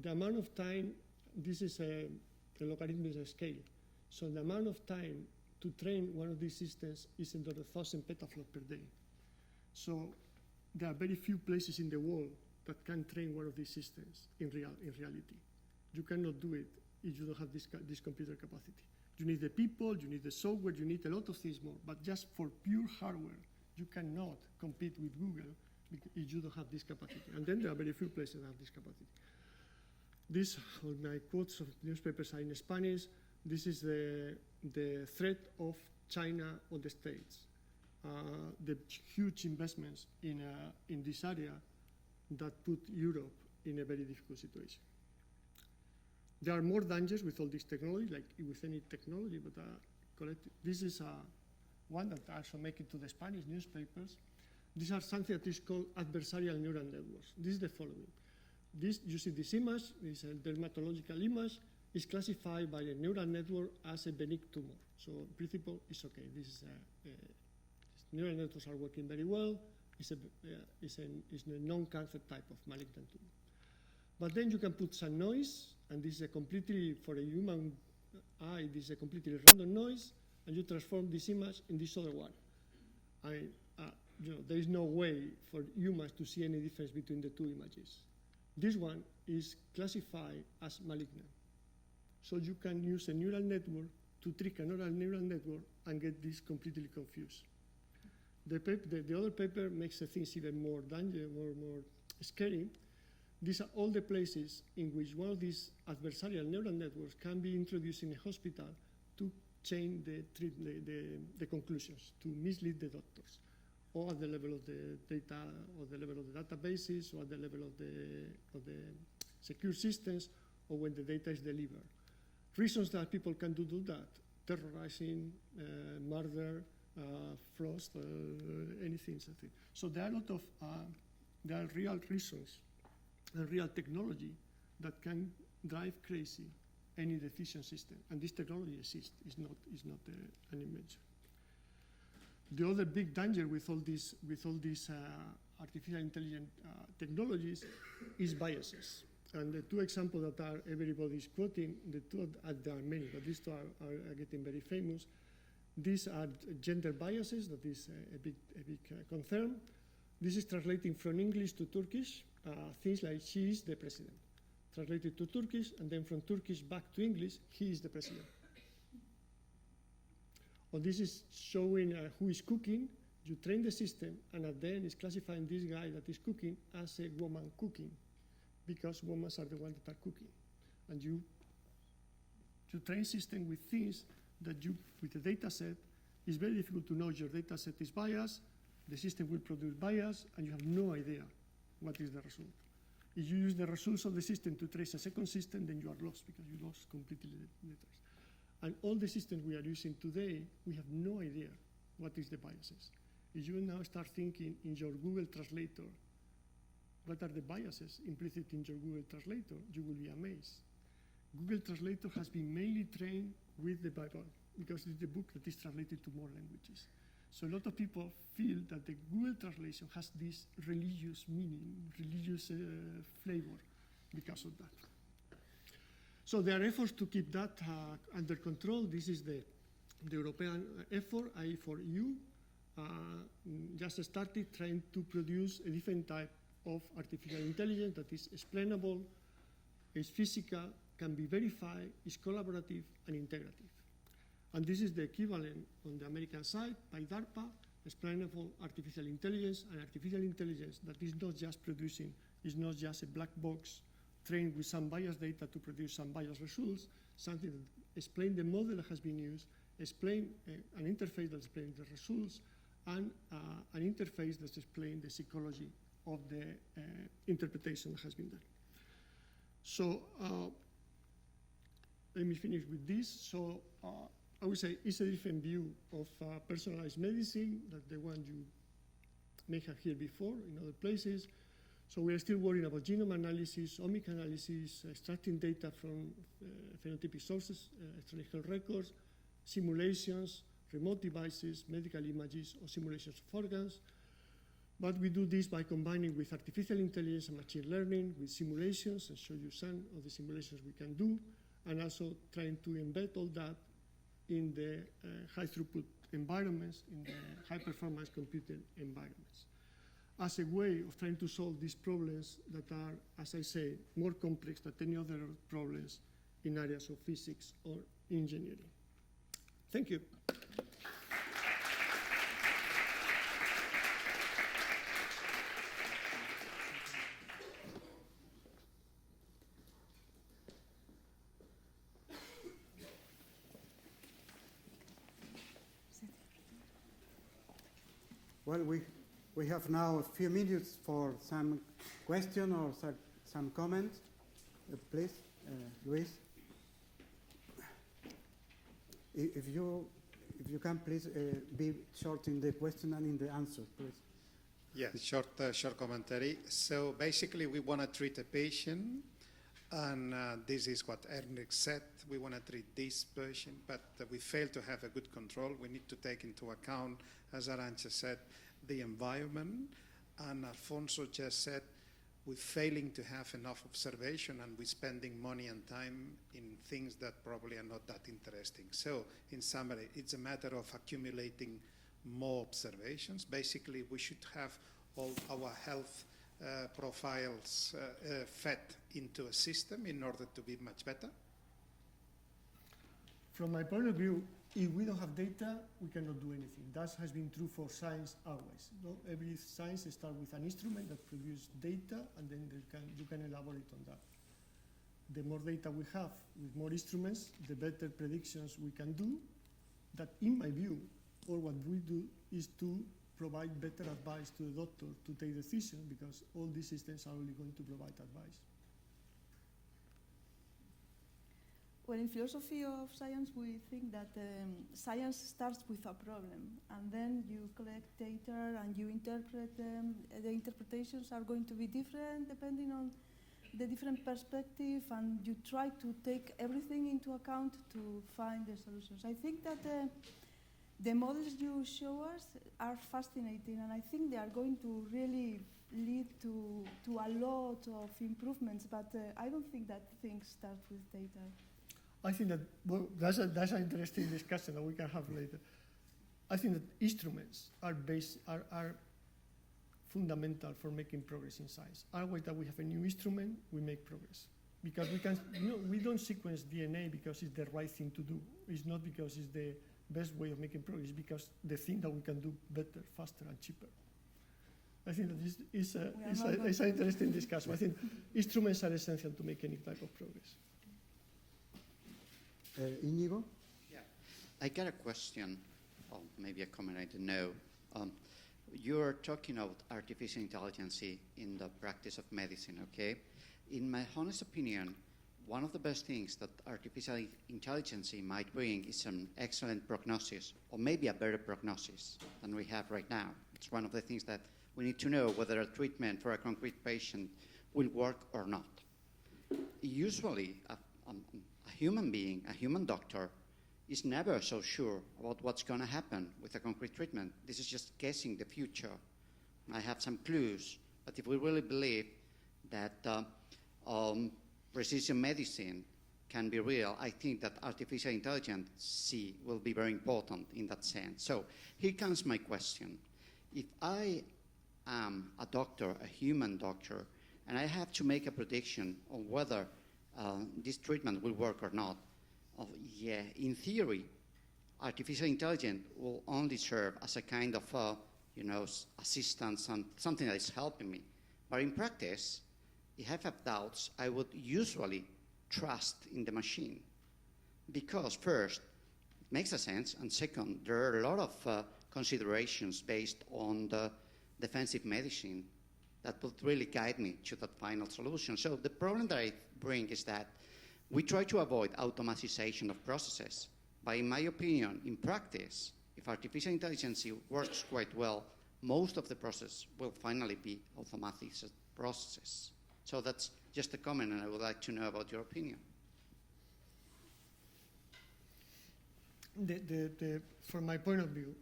L: The amount of time, this is a logarithmic scale, so the amount of time to train one of these systems is under 1,000 petaflops per day. So there are very few places in the world that can train one of these systems in reality. You cannot do it if you don't have this computer capacity. You need the people, you need the software, you need a lot of things more, but just for pure hardware, you cannot compete with Google if you don't have this capacity. And then there are very few places that have this capacity. These are my quotes of newspapers are in Spanish. This is the threat of China or the States. The huge investments in this area that put Europe in a very difficult situation. There are more dangers with all this technology, like with any technology, but this is one that also make it to the Spanish newspapers. These are something that is called adversarial neural networks. This is the following. You see this image, this is a dermatological image, is classified by a neural network as a benign tumor. So in principle, it's okay. This neural networks are working very well. It's a non-cancer type of malignant tumor. But then you can put some noise, and this is a completely, for a human eye, this is a completely random noise, and you transform this image in this other one. There is no way for humans to see any difference between the two images. This one is classified as malignant. So you can use a neural network to trick another neural network and get this completely confused. The other paper makes the things even more dangerous, more scary. These are all the places in which one of these adversarial neural networks can be introduced in a hospital to change the conclusions, to mislead the doctors, or at the level of the data, or the level of the databases, or at the level of the secure systems, or when the data is delivered. Reasons that people can do that: terrorizing, murder, frost, anything. So there are a lot of there are real reasons and real technology that can drive crazy any decision system, and this technology exists. It's not an invention. The other big danger with all these artificial intelligence technologies is biases. And the two examples that everybody's quoting, there are many, but these two are getting very famous. These are gender biases, that is a big concern. This is translating from English to Turkish, things like she is the president. Translated to Turkish, and then from Turkish back to English, he is the president. Or this is showing who is cooking. You train the system, and at the end it's classifying this guy that is cooking as a woman cooking, because women are the ones that are cooking. And you train system with things that with the data set, it's very difficult to know your data set is biased, the system will produce bias, and you have no idea what is the result. If you use the results of the system to trace a second system, then you are lost, because you lost completely the data. And all the systems we are using today, we have no idea what is the biases. If you now start thinking in your Google Translator, what are the biases implicit in your Google Translator, you will be amazed. Google Translator has been mainly trained with the Bible, because it's the book that is translated to more languages. So a lot of people feel that the Google translation has this religious meaning, religious flavor because of that. So there are efforts to keep that under control. This is the European effort, I4U, just started trying to produce a different type of artificial intelligence that is explainable, is physical, can be verified, is collaborative and integrative. And this is the equivalent on the American side by DARPA, explainable artificial intelligence, and artificial intelligence that is not just producing, is not just a black box trained with some biased data to produce some biased results, something that explains the model that has been used, explain an interface that explains the results, and an interface that explains the psychology of the interpretation that has been done. So let me finish with this. So I would say it's a different view of personalized medicine, that the one may have heard before in other places. So we are still worrying about genome analysis, omic analysis, extracting data from phenotypic sources, extrahealth records, simulations, remote devices, medical images, or simulations of organs. But we do this by combining with artificial intelligence and machine learning, with simulations, and show you some of the simulations we can do, and also trying to embed all that in the high throughput environments, in the high performance computing environments, as a way of trying to solve these problems that are, as I say, more complex than any other problems in areas of physics or engineering. Thank you.
C: Well, we have now a few minutes for some question or some comments. Please, Luis. If you can, please be short in the question and in the answer, please.
F: Yeah, short commentary. So basically, we want to treat a patient, and this is what Henrik said. We want to treat this patient, but we fail to have a good control. We need to take into account, as Arantza said, the environment, and Alfonso just said we're failing to have enough observation, and we're spending money and time in things that probably are not that interesting. So in summary, it's a matter of accumulating more observations. Basically, we should have all our health profiles fed into a system in order to be much better.
L: From my point of view, if we don't have data, we cannot do anything. That has been true for science always. No? Every science starts with an instrument that produces data, and then you can elaborate on that. The more data we have with more instruments, the better predictions we can do. That, in my view, all what we do is to provide better advice to the doctor to take decisions, because all these systems are only going to provide advice.
B: Well, in philosophy of science, we think that science starts with a problem, and then you collect data and you interpret them. The interpretations are going to be different depending on the different perspective, and you try to take everything into account to find the solutions. I think that the models you show us are fascinating, and I think they are going to really lead to a lot of improvements, but I don't think that things start with data.
L: I think that, well, that's an interesting discussion that we can have later. I think that instruments are fundamental for making progress in science. Always that we have a new instrument, we make progress. Because we don't sequence DNA because it's the right thing to do. It's not because it's the best way of making progress, it's because the thing that we can do better, faster, and cheaper. I think that this is an interesting discussion. I think instruments are essential to make any type of progress.
C: Íñigo?
G: Yeah, I got a question, or maybe a comment, I don't know. You're talking about artificial intelligence in the practice of medicine, okay? In my honest opinion, one of the best things that artificial intelligence might bring is an excellent prognosis, or maybe a better prognosis than we have right now. It's one of the things that we need to know whether a treatment for a concrete patient will work or not. Usually, a human being, a human doctor, is never so sure about what's going to happen with a concrete treatment. This is just guessing the future. I have some clues, but if we really believe that precision medicine can be real, I think that artificial intelligence will be very important in that sense. So here comes my question. If I am a doctor, a human doctor, and I have to make a prediction on whether this treatment will work or not, in theory, artificial intelligence will only serve as a kind of assistance and something that is helping me. But in practice, if I have doubts, I would usually trust in the machine. Because first, it makes a sense, and second, there are a lot of considerations based on the defensive medicine that would really guide me to that final solution. So the problem that I bring is that we try to avoid automatization of processes. But in my opinion, in practice, if artificial intelligence works quite well, most of the process will finally be automatic processes. So that's just a comment, and I would like to know about your opinion.
L: From my point of view,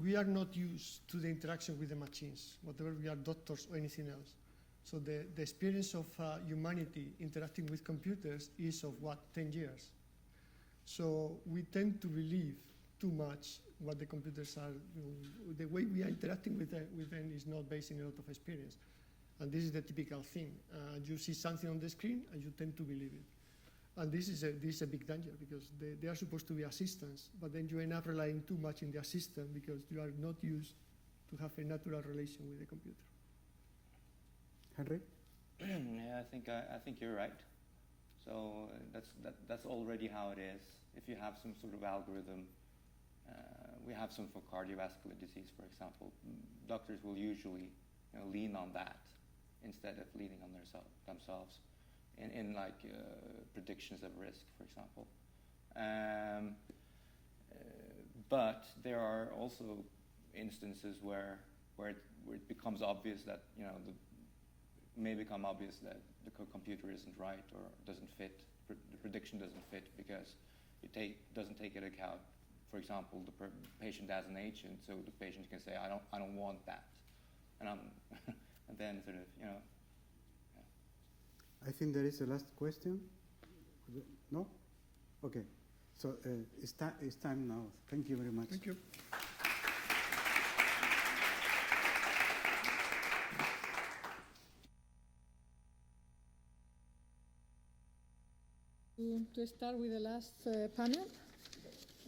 L: we are not used to the interaction with the machines, whatever we are doctors or anything else. So the experience of humanity interacting with computers is of 10 years. So we tend to believe too much what the computers are, the way we are interacting with them is not based in a lot of experience. And this is the typical thing. You see something on the screen and you tend to believe it. And this is a big danger because they are supposed to be assistants, but then you end up relying too much on the assistant because you are not used to have a natural relation with the computer.
C: Henrik?
K: Yeah, I think you're right. So that's already how it is. If you have some sort of algorithm, we have some for cardiovascular disease, for example. Doctors will usually lean on that instead of leaning on themselves in like predictions of risk, for example. But there are also instances where it becomes obvious that may become obvious that the computer isn't right or doesn't fit. The prediction doesn't fit because it doesn't take into account, for example, the patient as an agent. So the patient can say, I don't want that, and then sort of Yeah.
C: I think there is a last question. No? Okay. So it's time now. Thank you very much.
L: Thank you.
A: To start with the last panel,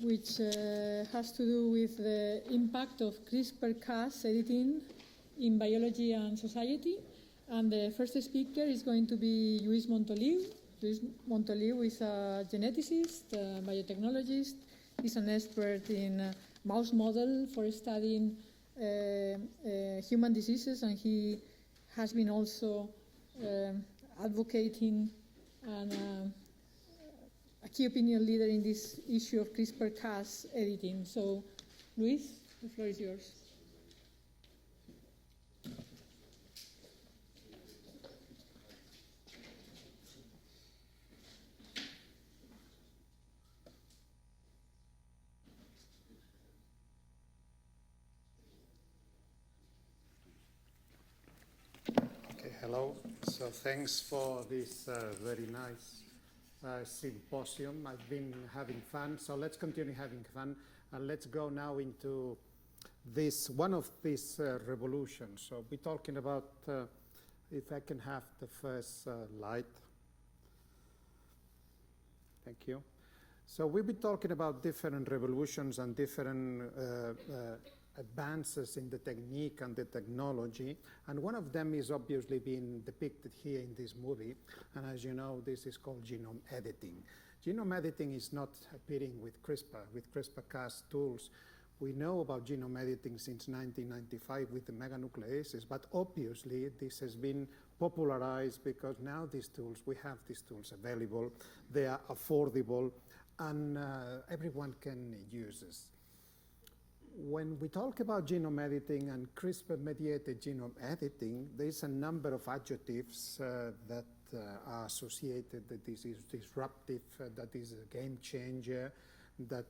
A: which has to do with the impact of CRISPR-Cas editing in biology and society. And the first speaker is going to be Lluis Montoliú. Lluis Montoliú is a geneticist, a biotechnologist. He's an expert in mouse model for studying human diseases, and he has been also advocating and a key opinion leader in this issue of CRISPR-Cas editing. So, Lluis, the floor is yours.
M: Hello. So thanks for this very nice symposium. I've been having fun, so let's continue having fun, and let's go now into one of these revolutions. So we're talking about, if I can have the first light. Thank you. So we've been talking about different revolutions and different advances in the technique and the technology, and one of them is obviously being depicted here in this movie, and as you know, this is called genome editing. Genome editing is not appearing with CRISPR-Cas tools. We know about genome editing since 1995 with the meganucleases, but obviously this has been popularized because now we have these tools available, they are affordable, and everyone can use this. When we talk about genome editing and CRISPR-mediated genome editing, there's a number of adjectives that are associated that this is disruptive, that is a game changer, that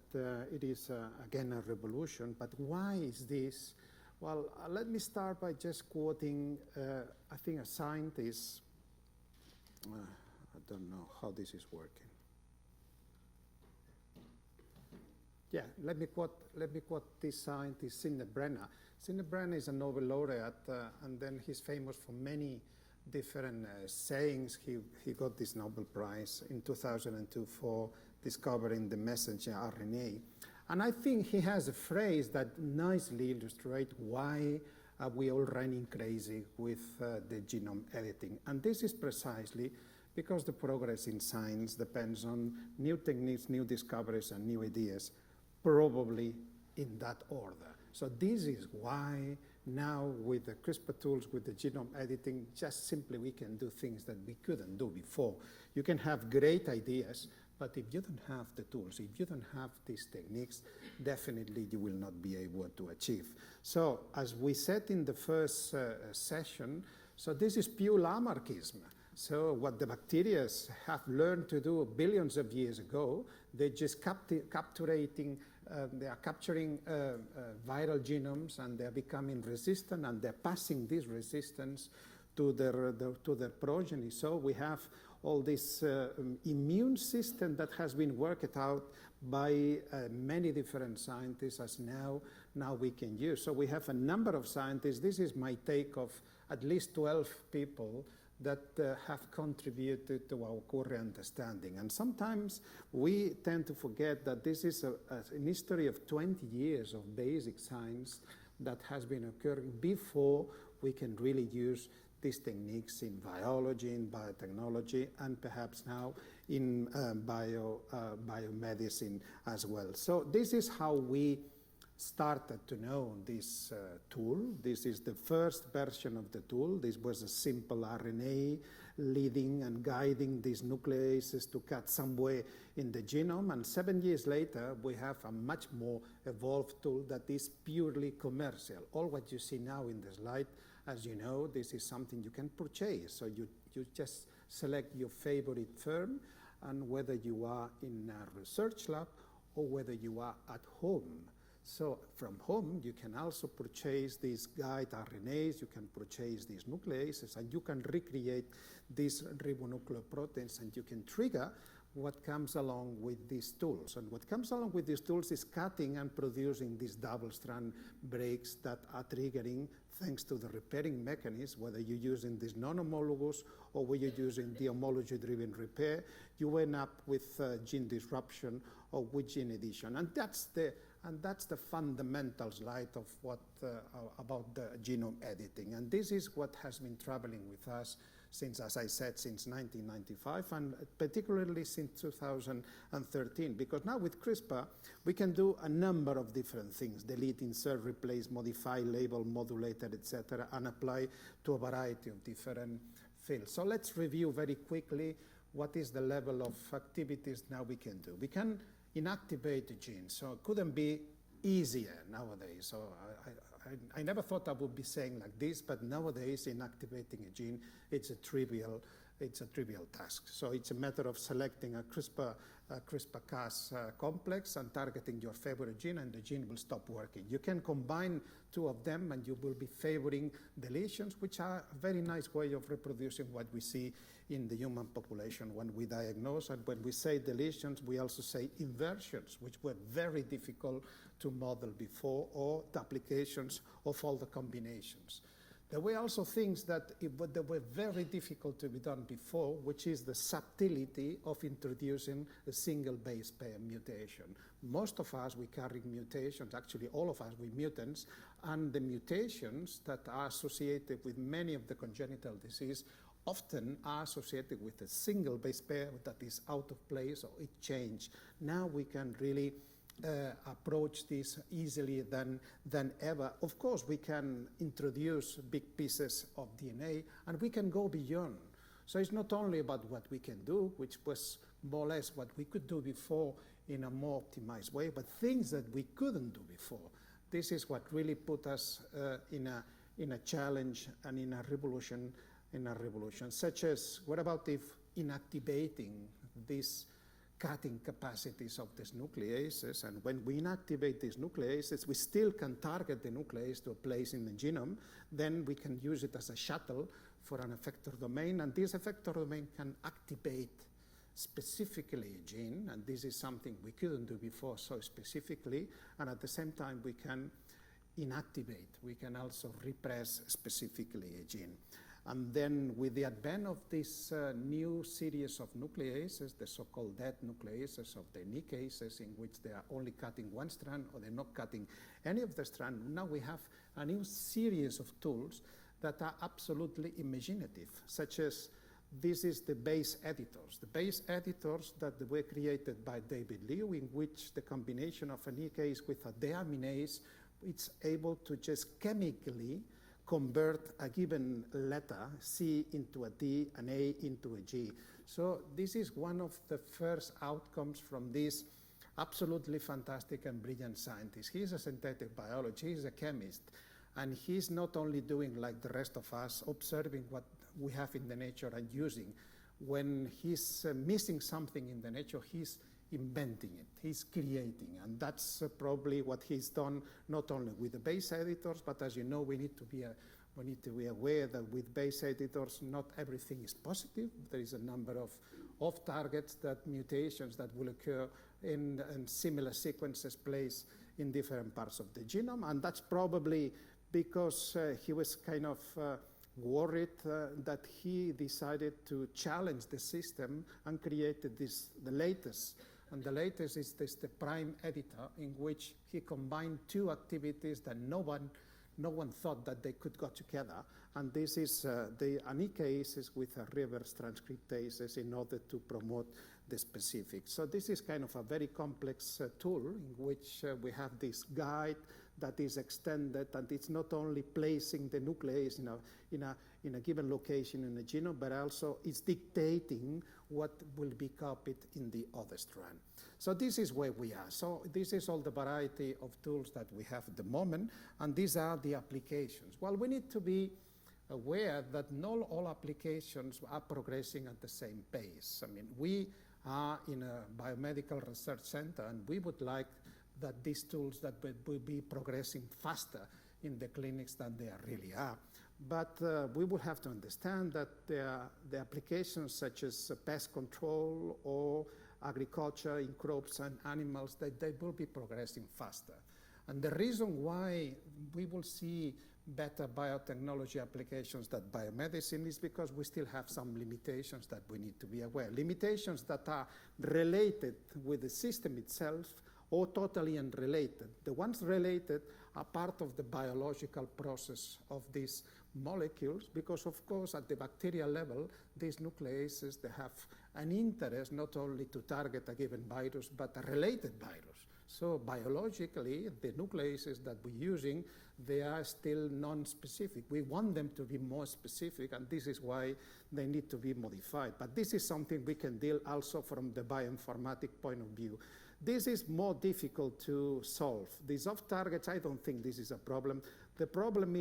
M: it is, again, a revolution. But why is this? Well, let me start by just quoting, I think, a scientist. I don't know how this is working. Yeah, let me quote this scientist, Sidney Brenner. Sidney Brenner is a Nobel laureate, and then he's famous for many different sayings. He got this Nobel Prize in 2002 for discovering the messenger RNA. And I think he has a phrase that nicely illustrates why are we all running crazy with the genome editing. And this is precisely because the progress in science depends on new techniques, new discoveries, and new ideas, probably in that order. So this is why now with the CRISPR tools, with the genome editing, just simply we can do things that we couldn't do before. You can have great ideas, But if you don't have the tools, if you don't have these techniques, definitely you will not be able to achieve. So as we said in the first session, so this is pure Lamarckism. So what the bacteria have learned to do billions of years ago, they're just capturing viral genomes, and they're becoming resistant, and they're passing this resistance to their progeny. So we have all this immune system that has been worked out by many different scientists, as now we can use. So we have a number of scientists. This is my take of at least 12 people that have contributed to our current understanding. And sometimes we tend to forget that this is a history of 20 years of basic science that has been occurring before we can really use these techniques in biology, in biotechnology, and perhaps now in biomedicine as well. So this is how we started to know this tool. This is the first version of the tool. This was a simple RNA leading and guiding these nucleases to cut somewhere in the genome. And 7 years later, we have a much more evolved tool that is purely commercial. All what you see now in the slide, as you know, this is something you can purchase. So you just select your favorite firm, and whether you are in a research lab or whether you are at home. So from home, you can also purchase these guide RNAs, you can purchase these nucleases, and you can recreate these ribonucleoproteins, and you can trigger what comes along with these tools. And what comes along with these tools is cutting and producing these double-strand breaks that are triggering, thanks to the repairing mechanism, whether you're using this non-homologous or whether you're using the homology-driven repair, you end up with gene disruption or with gene addition. And that's the fundamental slide of what about the genome editing. And this is what has been traveling with us since, as I said, since 1995, and particularly since 2013, because now with CRISPR, we can do a number of different things: delete, insert, replace, modify, label, modulate, etc., and apply to a variety of different fields. So let's review very quickly what is the level of activities now we can do. We can inactivate the gene, so it couldn't be easier nowadays. So I never thought I would be saying like this, but nowadays inactivating a gene, it's a trivial task. So it's a matter of selecting a CRISPR-Cas complex and targeting your favorite gene, and the gene will stop working. You can combine two of them, and you will be favoring deletions, which are a very nice way of reproducing what we see in the human population when we diagnose. And when we say deletions, we also say inversions, which were very difficult to model before, or the applications of all the combinations. There were also things that were very difficult to be done before, which is the subtlety of introducing a single base pair mutation. Most of us, we carry mutations, actually all of us, we're mutants, and the mutations that are associated with many of the congenital disease often are associated with a single base pair that is out of place or it changed. Now we can really approach this easily than ever. Of course, we can introduce big pieces of DNA, and we can go beyond. So it's not only about what we can do, which was more or less what we could do before in a more optimized way, but things that we couldn't do before. This is what really put us in a challenge and in a revolution, such as, what about if inactivating these cutting capacities of these nucleases, and when we inactivate these nucleases, we still can target the nuclease to a place in the genome. Then we can use it as a shuttle for an effector domain, and this effector domain can activate specifically a gene, and this is something we couldn't do before so specifically, and at the same time we can inactivate, we can also repress specifically a gene. And then with the advent of this new series of nucleases, the so-called dead nucleases of the nicases, in which they are only cutting one strand or they're not cutting any of the strand, now we have a new series of tools that are absolutely imaginative, such as this is the base editors. The base editors that were created by David Liu, in which the combination of a nicase with a deaminase, it's able to just chemically convert a given letter, C into a D, an A into a G. So this is one of the first outcomes from this absolutely fantastic and brilliant scientist. He's a synthetic biologist, he's a chemist, and he's not only doing like the rest of us, observing what we have in the nature and using. When he's missing something in the nature, he's inventing it, he's creating, and that's probably what he's done not only with the base editors, but as you know, we need to be aware that with base editors, not everything is positive. There is a number of off-targets, that mutations that will occur in similar sequences placed in different parts of the genome, and that's probably because he was kind of worried that he decided to challenge the system and created the latest. And the latest is the prime editor, in which he combined two activities that no one thought that they could go together. And this is the anicases with a reverse transcriptases in order to promote the specific. So this is kind of a very complex tool in which we have this guide that is extended, and it's not only placing the nuclease in a given location in the genome, but also it's dictating what will be copied in the other strand. So this is where we are. So this is all the variety of tools that we have at the moment, and these are the applications. Well, we need to be aware that not all applications are progressing at the same pace. I mean, we are in a biomedical research center, and we would like that these tools that will be progressing faster in the clinics than they really are. But we will have to understand that the applications such as pest control or agriculture in crops and animals, that they will be progressing faster. And the reason why we will see better biotechnology applications than biomedicine is because we still have some limitations that we need to be aware. Limitations that are related with the system itself or totally unrelated. The ones related are part of the biological process of these molecules, because of course at the bacterial level, these nucleases, they have an interest not only to target a given virus, but a related virus. So biologically, the nucleases that we're using, they are still non-specific. We want them to be more specific, and this is why they need to be modified. But this is something we can deal also from the bioinformatic point of view. This is more difficult to solve. These off-targets, I don't think this is a problem. The problem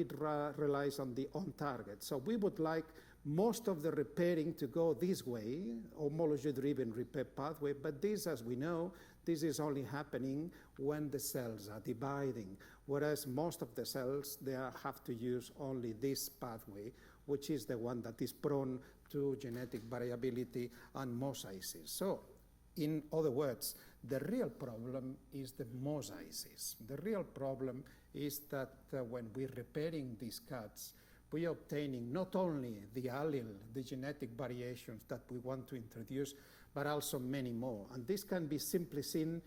M: relies on the on-target. So we would like most of the repairing to go this way, homology-driven repair pathway, but this, as we know, this is only happening when the cells are dividing, whereas most of the cells, they have to use only this pathway, which is the one that is prone to genetic variability and mosaicism. So, in other words, the real problem is the mosaicism. The real problem is that when we're repairing these cuts, we are obtaining not only the allele, the genetic variations that we want to introduce, but also many more. And this can be simply seen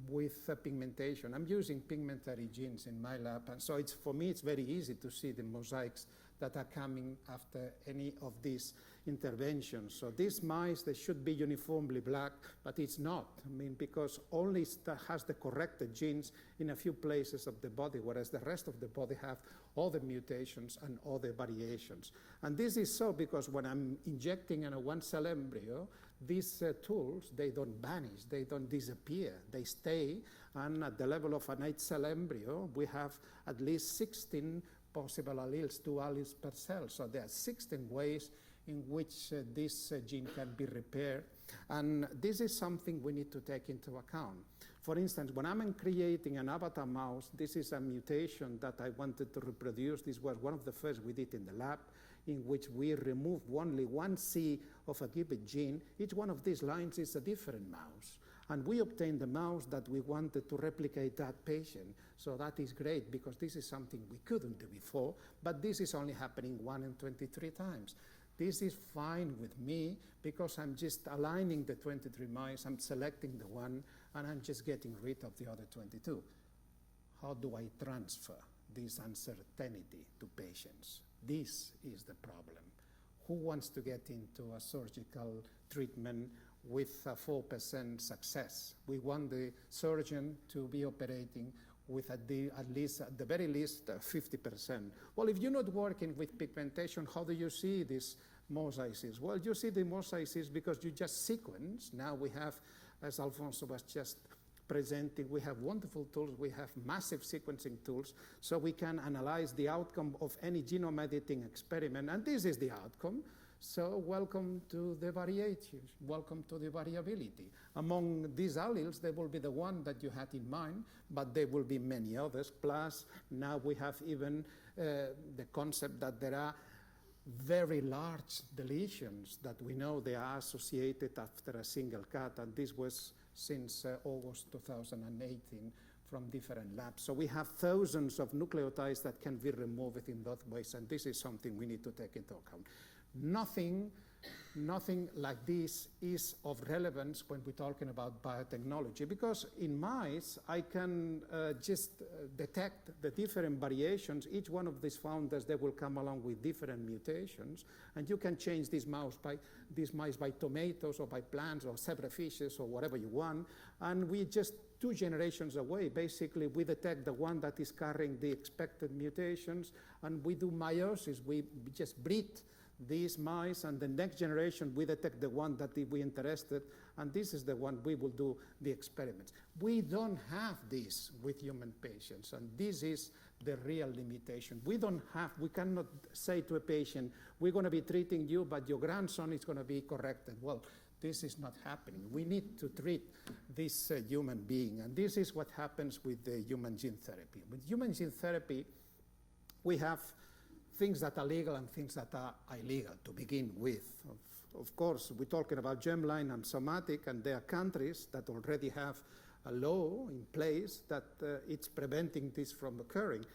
M: with pigmentation. I'm using pigmentary genes in my lab, and so for me it's very easy to see the mosaics that are coming after any of these interventions. So these mice, they should be uniformly black, but it's not. I mean, because only has the corrected genes in a few places of the body, whereas the rest of the body have all the mutations and all the variations. And this is so because when I'm injecting in a one-cell embryo, these tools, they don't vanish, they don't disappear, they stay, and at the level of an 8-cell embryo, we have at least 16 possible alleles, 2 alleles per cell. So there are 16 ways in which this gene can be repaired. And this is something we need to take into account. For instance, when I'm creating an avatar mouse, this is a mutation that I wanted to reproduce. This was one of the first we did in the lab, in which we removed only one C of a given gene. Each one of these lines is a different mouse. And we obtained the mouse that we wanted to replicate that patient. So that is great, because this is something we couldn't do before, but this is only happening 1 in 23 times. This is fine with me, because I'm just aligning the 23 mice, I'm selecting the one, and I'm just getting rid of the other 22. How do I transfer this uncertainty to patients? This is the problem. Who wants to get into a surgical treatment with a 4% success? We want the surgeon to be operating with at the very least 50%. Well, if you're not working with pigmentation, how do you see this mosaicism? Well, you see the mosaicism because you just sequence. Now we have, as Alfonso was just presenting, we have wonderful tools, we have massive sequencing tools, so we can analyze the outcome of any genome editing experiment, and this is the outcome. So welcome to the variations, welcome to the variability. Among these alleles, there will be the one that you had in mind, but there will be many others. Plus, now we have even the concept that there are very large deletions that we know they are associated after a single cut, and this was since August 2018 from different labs. So we have thousands of nucleotides that can be removed in that ways, and this is something we need to take into account. Nothing like this is of relevance when we're talking about biotechnology, because in mice, I can just detect the different variations. Each one of these founders, they will come along with different mutations, and you can change these mice by tomatoes or by plants or zebrafishes or whatever you want, and we just 2 generations away. Basically, we detect the one that is carrying the expected mutations, and we do meiosis. We just breed these mice, and the next generation we detect the one that we're interested, and this is the one we will do the experiments. We don't have this with human patients, and this is the real limitation. We cannot say to a patient, we're going to be treating you, but your grandson is going to be corrected. Well, this is not happening. We need to treat this human being, and this is what happens with the human gene therapy. With human gene therapy, we have things that are legal and things that are illegal to begin with. Of course, we're talking about germline and somatic, and there are countries that already have a law in place that it's preventing this from occurring.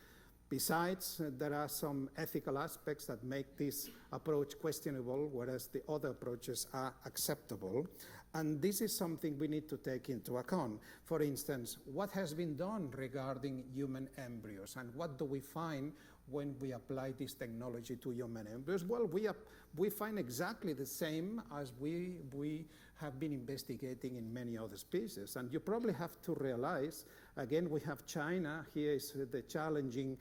M: Besides, there are some ethical aspects that make this approach questionable, whereas the other approaches are acceptable. And this is something we need to take into account. For instance, what has been done regarding human embryos, and what do we find when we apply this technology to human embryos? Well, we find exactly the same as we have been investigating in many other species. And you probably have to realize, again, we have China. Here is the challenging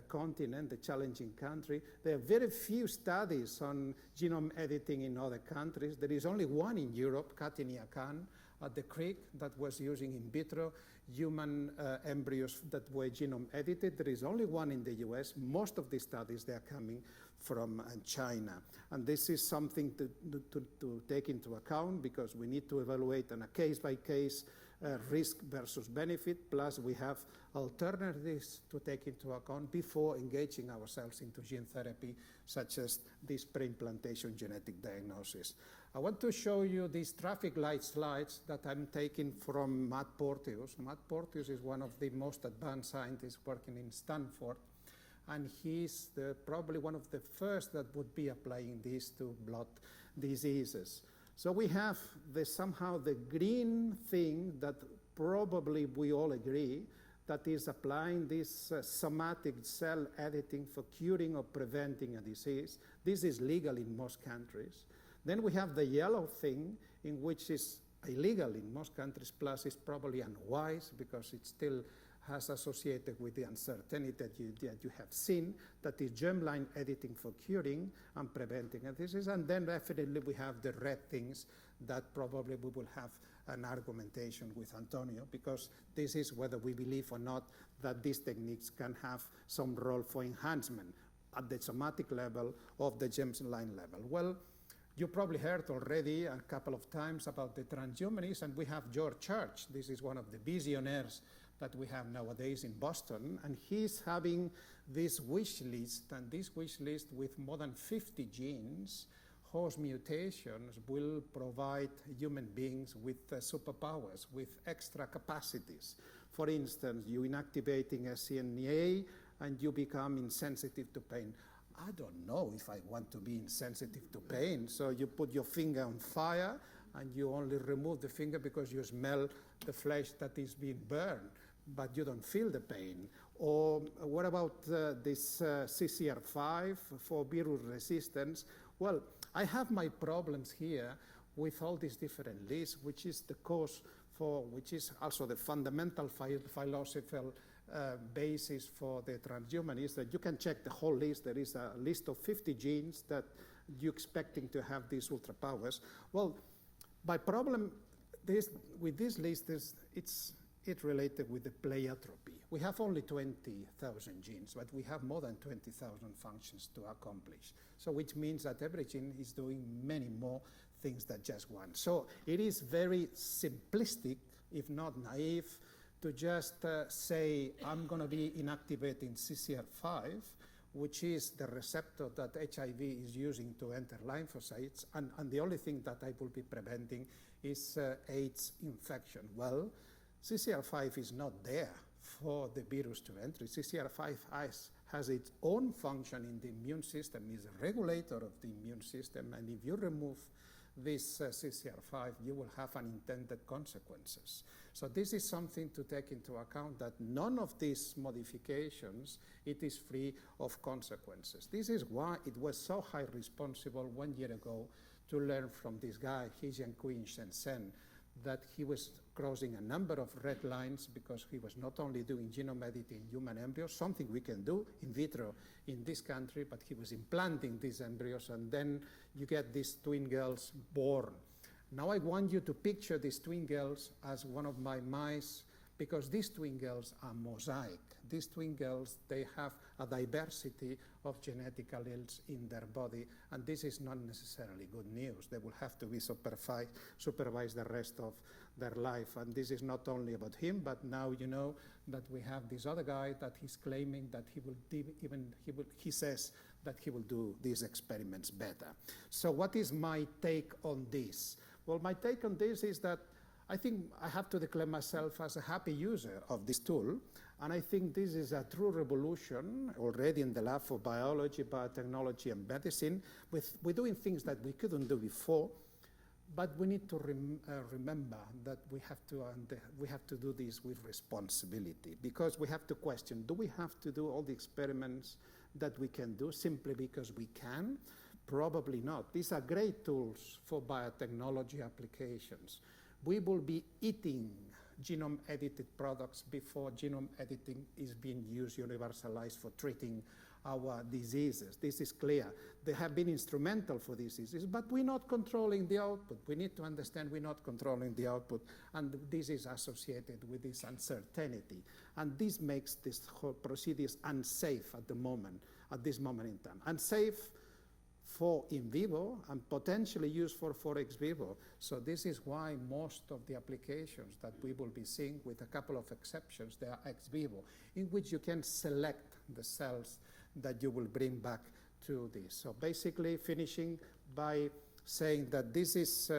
M: continent, the challenging country. There are very few studies on genome editing in other countries. There is only one in Europe, Katiniakan, at the Creek, that was using in vitro human embryos that were genome edited. There is only one in the US. Most of the studies, they are coming from China. And this is something to take into account, because we need to evaluate on a case-by-case risk versus benefit, plus we have alternatives to take into account before engaging ourselves into gene therapy, such as this pre-implantation genetic diagnosis. I want to show you these traffic light slides that I'm taking from Matt Porteous. Matt Porteous is one of the most advanced scientists working in Stanford, and he's probably one of the first that would be applying this to blood diseases. So we have somehow the green thing that probably we all agree, that is applying this somatic cell editing for curing or preventing a disease. This is legal in most countries. Then we have the yellow thing, in which is illegal in most countries, plus it's probably unwise because it still has associated with the uncertainty that you have seen, that is germline editing for curing and preventing a disease. And then definitely we have the red things that probably we will have an argumentation with Antonio, because this is whether we believe or not that these techniques can have some role for enhancement at the somatic level of the germline level. Well, you probably heard already a couple of times about the transhumanists, and we have George Church. This is one of the visionaries that we have nowadays in Boston, and he's having this wish list, and this wish list with more than 50 genes whose mutations will provide human beings with superpowers, with extra capacities. For instance, you inactivating a CNIA and you become insensitive to pain. I don't know if I want to be insensitive to pain, so you put your finger on fire and you only remove the finger because you smell the flesh that is being burned, but you don't feel the pain. Or what about this CCR5 for virus resistance? Well, I have my problems here with all these different lists, which is the cause for, which is also the fundamental philosophical basis for the transhumanists, that you can check the whole list. There is a list of 50 genes that you expecting to have these ultra powers. Well, my problem with this list is it's related with the pleiotropy. We have only 20,000 genes, but we have more than 20,000 functions to accomplish. So which means that every gene is doing many more things than just one. So it is very simplistic, if not naive, to just say, I'm going to be inactivating CCR5, which is the receptor that HIV is using to enter lymphocytes, and the only thing that I will be preventing is AIDS infection. Well, CCR5 is not there for the virus to enter. CCR5 has its own function in the immune system, is a regulator of the immune system, and if you remove this CCR5, you will have unintended consequences. So this is something to take into account, that none of these modifications, it is free of consequences. This is why it was so highly responsible 1 year ago to learn from this guy, He-Jiankui Shenzhen, that he was crossing a number of red lines because he was not only doing genome editing in human embryos, something we can do in vitro in this country, but he was implanting these embryos, and then you get these twin girls born. Now I want you to picture these twin girls as one of my mice, because these twin girls are mosaic. These twin girls, they have a diversity of genetic alleles in their body, and this is not necessarily good news. They will have to be supervised the rest of their life, and this is not only about him, but now you know that we have this other guy that he's claiming that he says that he will do these experiments better. So what is my take on this? Well, my take on this is that I think I have to declare myself as a happy user of this tool, and I think this is a true revolution already in the lab for biology, biotechnology, and medicine. We're doing things that we couldn't do before, but we need to remember that we have to do this with responsibility, because we have to question, do we have to do all the experiments that we can do simply because we can? Probably not. These are great tools for biotechnology applications. We will be eating genome-edited products before genome editing is being used, universalized for treating our diseases. This is clear. They have been instrumental for diseases, but we're not controlling the output. We need to understand we're not controlling the output, and this is associated with this uncertainty. And this makes this whole procedures unsafe at this moment in time. Unsafe for in vivo and potentially used for ex vivo. So this is why most of the applications that we will be seeing, with a couple of exceptions, they are ex vivo, in which you can select the cells that you will bring back to this. So basically finishing by saying that this is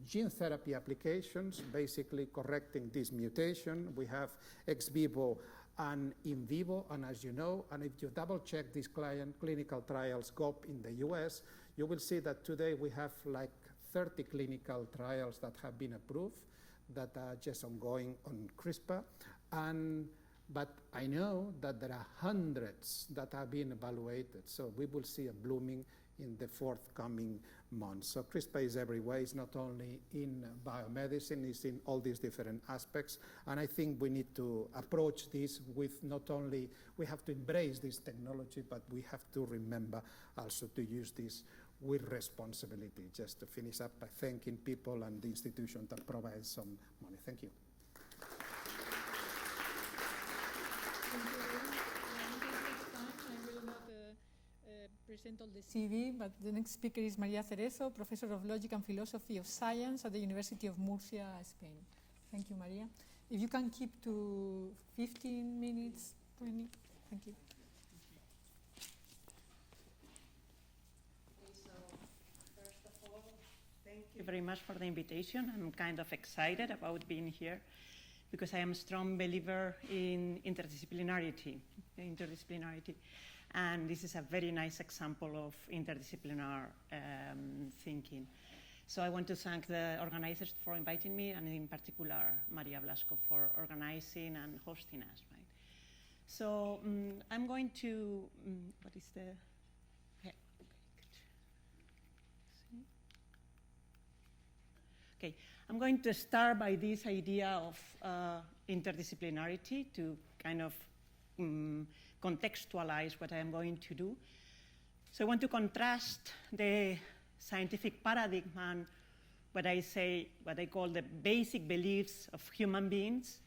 M: gene therapy applications, basically correcting this mutation. We have ex vivo and in vivo, and as you know, and if you double check these clinical trials GOP in the US, you will see that today we have like 30 clinical trials that have been approved that are just ongoing on CRISPR, but I know that there are hundreds that are being evaluated, so we will see a blooming in the forthcoming months. So CRISPR is everywhere. It's not only in biomedicine, it's in all these different aspects. And I think we need to approach this with not only, we have to embrace this technology, but we have to remember also to use this with responsibility. Just to finish up by thanking people and the institution that provides some money. Thank you.
A: Present all the CV, but the next speaker is María Cerezo, Professor of Logic and Philosophy of Science at the University of Murcia, Spain. Thank you, María. If you can keep to 15 minutes, 20, thank you.
N: So, first of all, thank you very much for the invitation. I'm kind of excited about being here because I am a strong believer in interdisciplinarity. And this is a very nice example of interdisciplinary thinking. So I want to thank the organizers for inviting me, and in particular, Maria Blasco for organizing and hosting us, right? So I'm going to, what is the, yeah, okay, I'm going to start by this idea of interdisciplinarity to kind of contextualize what I am going to do. So I want to contrast the scientific paradigm and what I call the basic beliefs of human beings.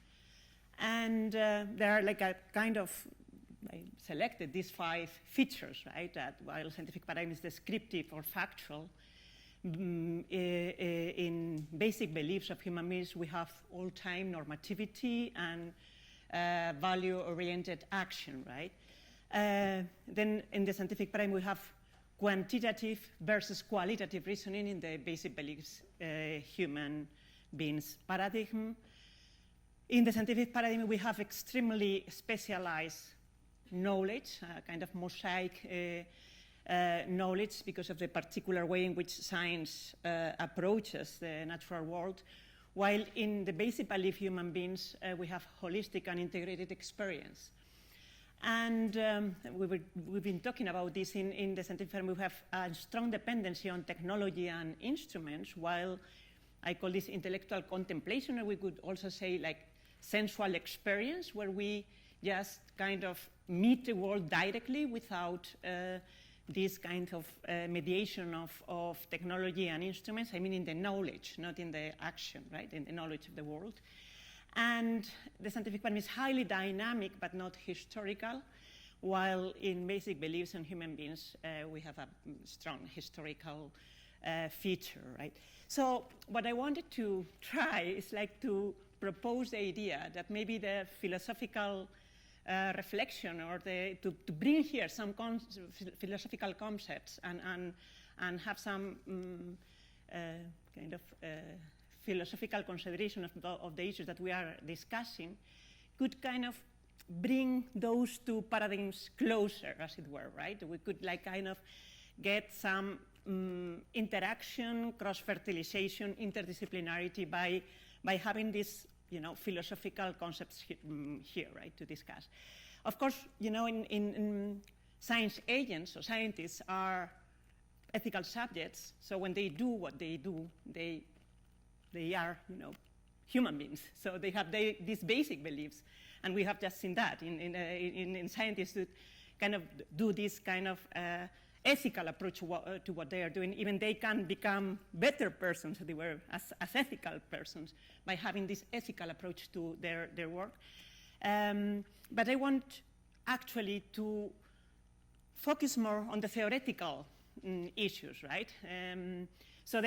N: And there are like a kind of, I selected these 5 features, right? That while scientific paradigm is descriptive or factual, in basic beliefs of human beings, we have all-time normativity and value-oriented action, right? Then in the scientific paradigm, we have quantitative versus qualitative reasoning in the basic beliefs human beings paradigm. In the scientific paradigm, we have extremely specialized knowledge, kind of mosaic knowledge because of the particular way in which science approaches the natural world, while in the basic belief human beings, we have holistic and integrated experience. And we've been talking about this in the scientific firm. We have a strong dependency on technology and instruments, while I call this intellectual contemplation, or we could also say like sensual experience, where we just kind of meet the world directly without this kind of mediation of technology and instruments. I mean in the knowledge, not in the action, right? In the knowledge of the world. And the scientific paradigm is highly dynamic but not historical, while in basic beliefs on human beings, we have a strong historical feature, right? So what I wanted to try is like to propose the idea that maybe the philosophical reflection, or to bring here some philosophical concepts and have some kind of philosophical consideration of the issues that we are discussing, could kind of bring those two paradigms closer, as it were, right? We could like kind of get some interaction, cross-fertilization, interdisciplinarity by having this, you know, philosophical concepts here, right, to discuss. Of course, you know, in science agents or scientists are ethical subjects, so when they do what they do, they are, you know, human beings. So they have these basic beliefs, and we have just seen that in scientists that kind of do this kind of ethical approach to what they are doing. Even they can become better persons, as they were, as ethical persons, by having this ethical approach to their work. But I want actually to focus more on the theoretical issues, right? So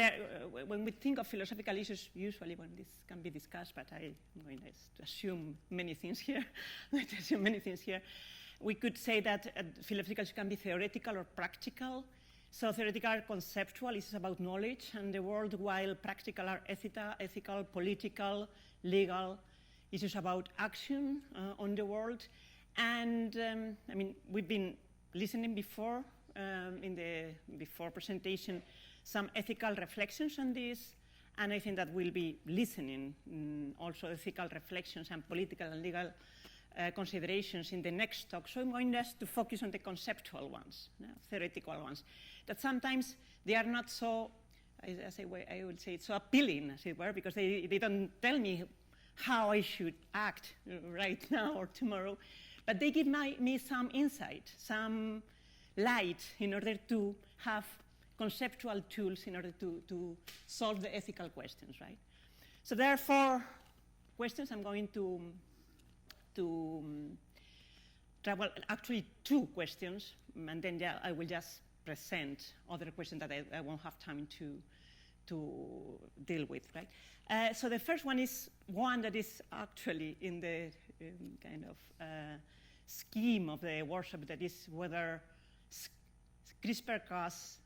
N: when we think of philosophical issues, usually when this can be discussed, but I'm going to assume many things here, we could say that philosophical issues can be theoretical or practical. So theoretical are conceptual, it's about knowledge and the world, while practical are ethical, political, legal, issues about action on the world. And I mean, we've been listening before, in the before presentation, some ethical reflections on this, and I think that we'll be listening also ethical reflections and political and legal considerations in the next talk. So I'm going just to focus on the conceptual ones, theoretical ones, that sometimes they are not so, I would say, so appealing, as it were, because they don't tell me how I should act right now or tomorrow, but they give me some insight, some light in order to have conceptual tools in order to solve the ethical questions, right? So there are 4 questions I'm going to well, actually 2 questions, and then I will just present other questions that I won't have time to deal with, right? So the first one is one that is actually in the kind of scheme of the workshop, that is whether CRISPR-Cas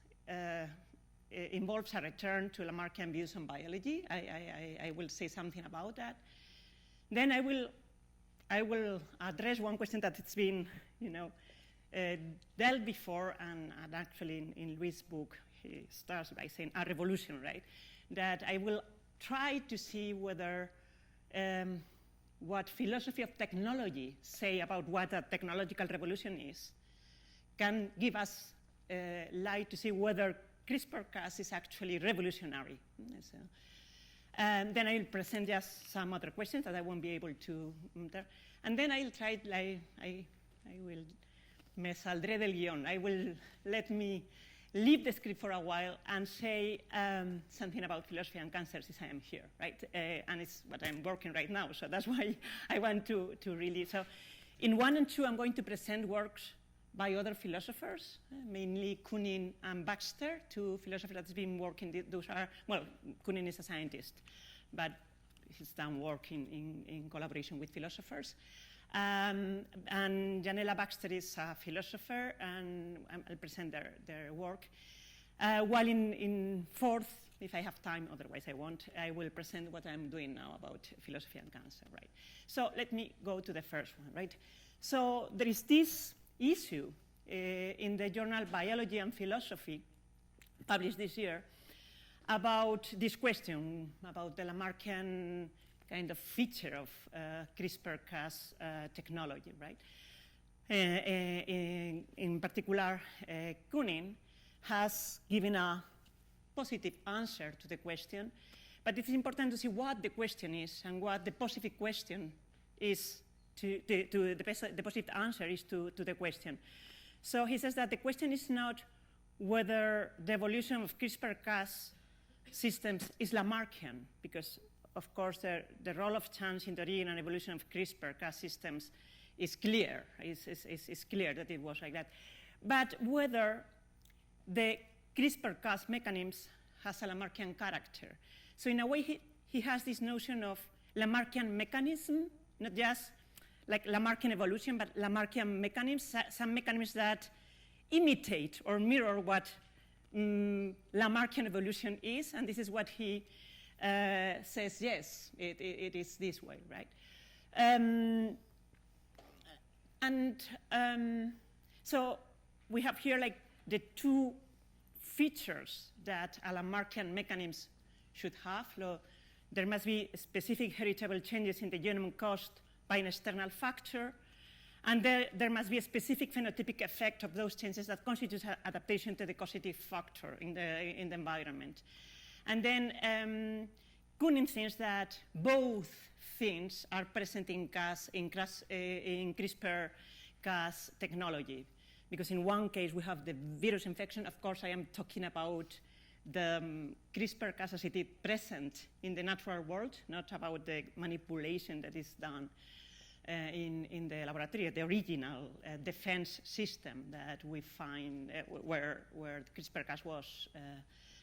N: involves a return to Lamarckian views on biology. I will say something about that. Then I will address one question that it's been, you know, dealt before, and actually in Lluis' book, he starts by saying a revolution, right? That I will try to see whether what philosophy of technology say about what a technological revolution is can give us light to see whether CRISPR-Cas is actually revolutionary. So, then I'll present just some other questions that I won't be able to. And then I'll try, I will me saldré del guión. Let me leave the script for a while and say something about philosophy and cancer since I am here, right? And it's what I'm working right now, so that's why I want to really, so in 1 and 2, I'm going to present works by other philosophers, mainly Kunin and Baxter, 2 philosophers that's been working, those are, well, Kunin is a scientist, but he's done work in collaboration with philosophers. And Janela Baxter is a philosopher, and I'll present their work. While in 4th, if I have time, otherwise I won't, I will present what I'm doing now about philosophy and cancer, right? So let me go to the first one, right? So there is this issue in the journal Biology and Philosophy, published this year, about this question, about the Lamarckian kind of feature of CRISPR-Cas technology, right? In particular, Kunin has given a positive answer to the question, but it's important to see what the question is and what the positive question is the positive answer is to the question. So he says that the question is not whether the evolution of CRISPR-Cas systems is Lamarckian, because of course the role of chance in the origin and evolution of CRISPR-Cas systems is clear. It's clear that it was like that. But whether the CRISPR-Cas mechanism has a Lamarckian character. So in a way, he has this notion of Lamarckian mechanism, not just like Lamarckian evolution, but Lamarckian mechanisms, some mechanisms that imitate or mirror what Lamarckian evolution is, and this is what he says, yes, it is this way, right? So we have here like the 2 features that a Lamarckian mechanism should have. There must be specific heritable changes in the genome caused by an external factor, and there must be a specific phenotypic effect of those changes that constitutes adaptation to the causative factor in the environment. And then Kunin thinks that both things are present in CRISPR-Cas technology, because in one case we have the virus infection. Of course, I am talking about the CRISPR-Cas as it is present in the natural world, not about the manipulation that is done in the laboratory, the original defense system that we find where CRISPR-Cas was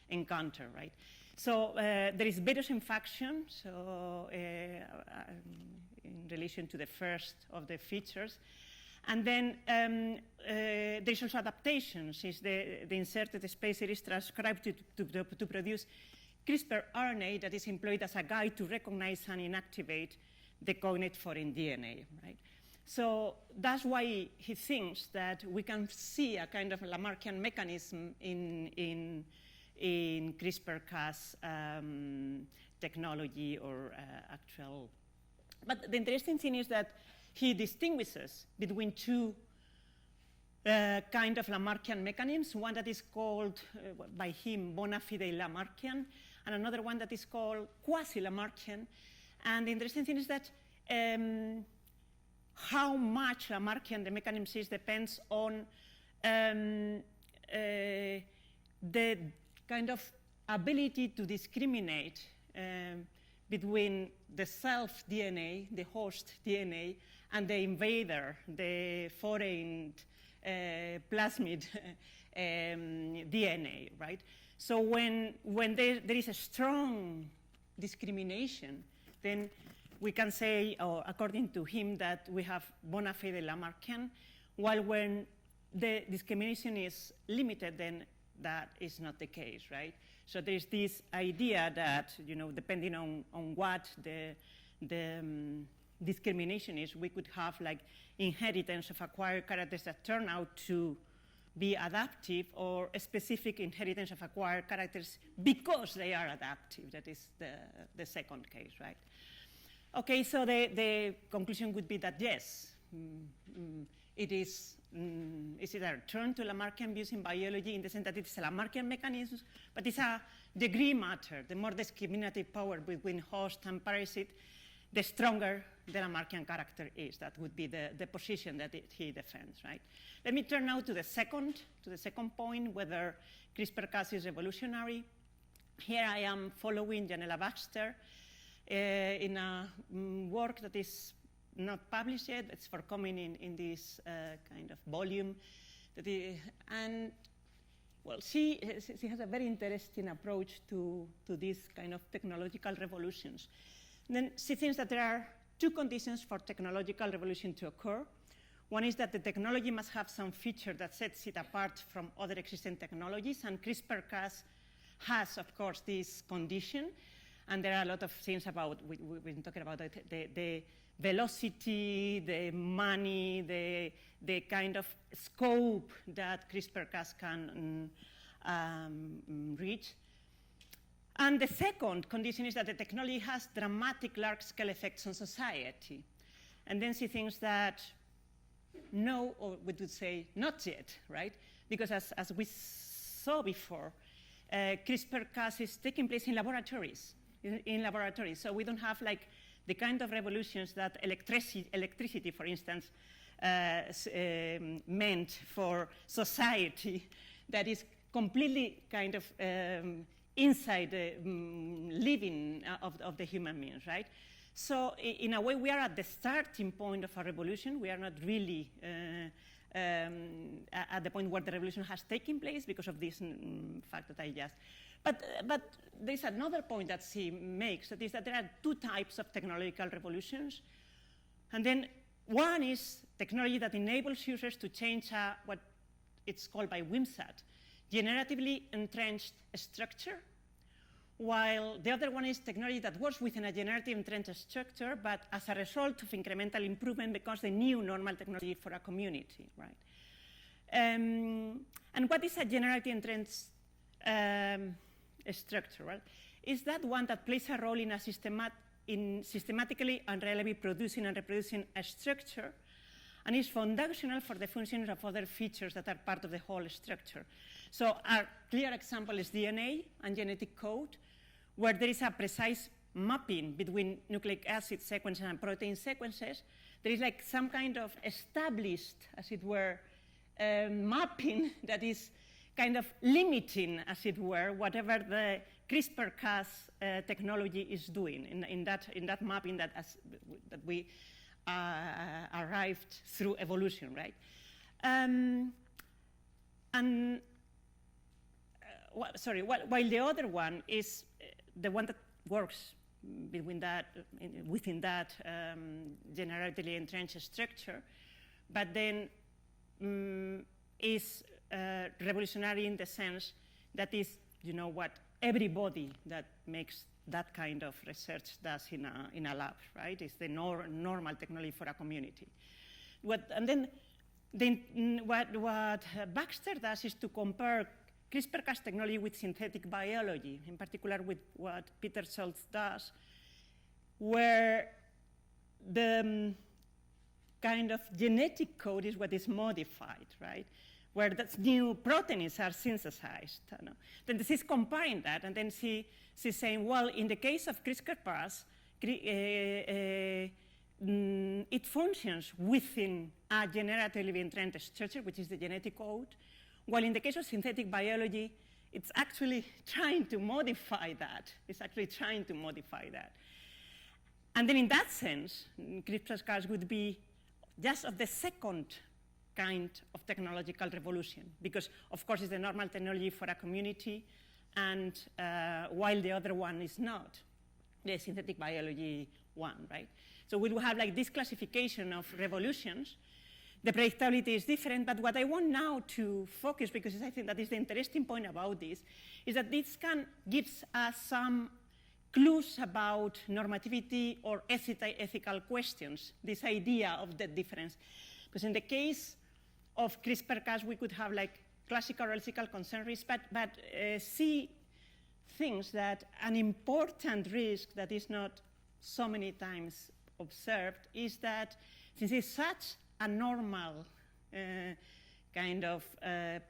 N: encountered, right? So there is virus infection, so in relation to the first of the features. And then there's also adaptation, since the inserted spacer is transcribed to produce CRISPR RNA that is employed as a guide to recognize and inactivate the cognate foreign DNA, right? So that's why he thinks that we can see a kind of Lamarckian mechanism in CRISPR-Cas technology or actual. But the interesting thing is that he distinguishes between 2 kind of Lamarckian mechanisms, one that is called by him bona fide Lamarckian, and another one that is called quasi-Lamarckian. And the interesting thing is that how much Lamarckian the mechanism is depends on the kind of ability to discriminate between the self DNA, the host DNA, and the invader, the foreign plasmid DNA, right? So when there is a strong discrimination, then we can say, or according to him, that we have bona fide Lamarckian, while when the discrimination is limited, then that is not the case, right? So there's this idea that, you know, depending on what the discrimination is, we could have like inheritance of acquired characters that turn out to be adaptive, or a specific inheritance of acquired characters because they are adaptive. That is the second case, right? Okay, so the conclusion would be that yes, it is a return to Lamarckian views in biology in the sense that it's a Lamarckian mechanism, but it's a degree matter. The more discriminative power between host and parasite, the stronger the Lamarckian character is. That would be the position that he defends, right? Let me turn now to the second point, whether CRISPR-Cas is revolutionary. Here I am following Janella Baxter in a work that is not published yet. It's forthcoming in this kind of volume. And well, she has a very interesting approach to these kind of technological revolutions. And then she thinks that there are two conditions for technological revolution to occur. One is that the technology must have some feature that sets it apart from other existing technologies, and CRISPR-Cas has, of course, this condition. And there are a lot of things about, we've been talking about the velocity, the money, the kind of scope that CRISPR-Cas can reach. And the second condition is that the technology has dramatic large-scale effects on society. And then she thinks that no, or we would say not yet, right? Because as we saw before, CRISPR-Cas is taking place in laboratories. So we don't have like the kind of revolutions that electricity, for instance, meant for society, that is completely kind of inside the living of the human beings, right? So in a way, we are at the starting point of a revolution. We are not really at the point where the revolution has taken place because of this fact that I just. But there's another point that she makes, that is that there are two types of technological revolutions. And then one is technology that enables users to change what it's called by Wimsatt, generatively entrenched structure, while the other one is technology that works within a generative entrenched structure, but as a result of incremental improvement becomes the new normal technology for a community, right? And what is a generative entrenched structure? Well, is that one that plays a role in systematically and reliably producing and reproducing a structure, and is foundational for the functions of other features that are part of the whole structure. So a clear example is DNA and genetic code, where there is a precise mapping between nucleic acid sequences and protein sequences. There is like some kind of established, as it were, mapping that is kind of limiting, as it were, whatever the CRISPR-Cas technology is doing in that mapping that we arrived through evolution, right? While the other one is the one that works within that generatively entrenched structure, but then is revolutionary in the sense that is, you know, what everybody that makes that kind of research does in a lab, right? It's the normal technology for a community. What Baxter does is to compare CRISPR-Cas technology with synthetic biology, in particular with what Peter Schultz does, where the kind of genetic code is what is modified, right? Where that new proteins are synthesized. You know? Then this is comparing that, and then she's saying, well, in the case of CRISPR-Cas, it functions within a generatively entrenched structure, which is the genetic code, while in the case of synthetic biology, it's actually trying to modify that. And then in that sense, CRISPR-Cas would be just of the second kind of technological revolution, because of course it's the normal technology for a community, and while the other one is not, the synthetic biology one, right? So we will have like this classification of revolutions. The predictability is different, but what I want now to focus, because I think that is the interesting point about this, is that this gives us some clues about normativity or ethical questions, this idea of the difference. Because in the case of CRISPR-Cas, we could have like classical or ethical concern risk, but see things that an important risk that is not so many times observed is that since it's such a normal kind of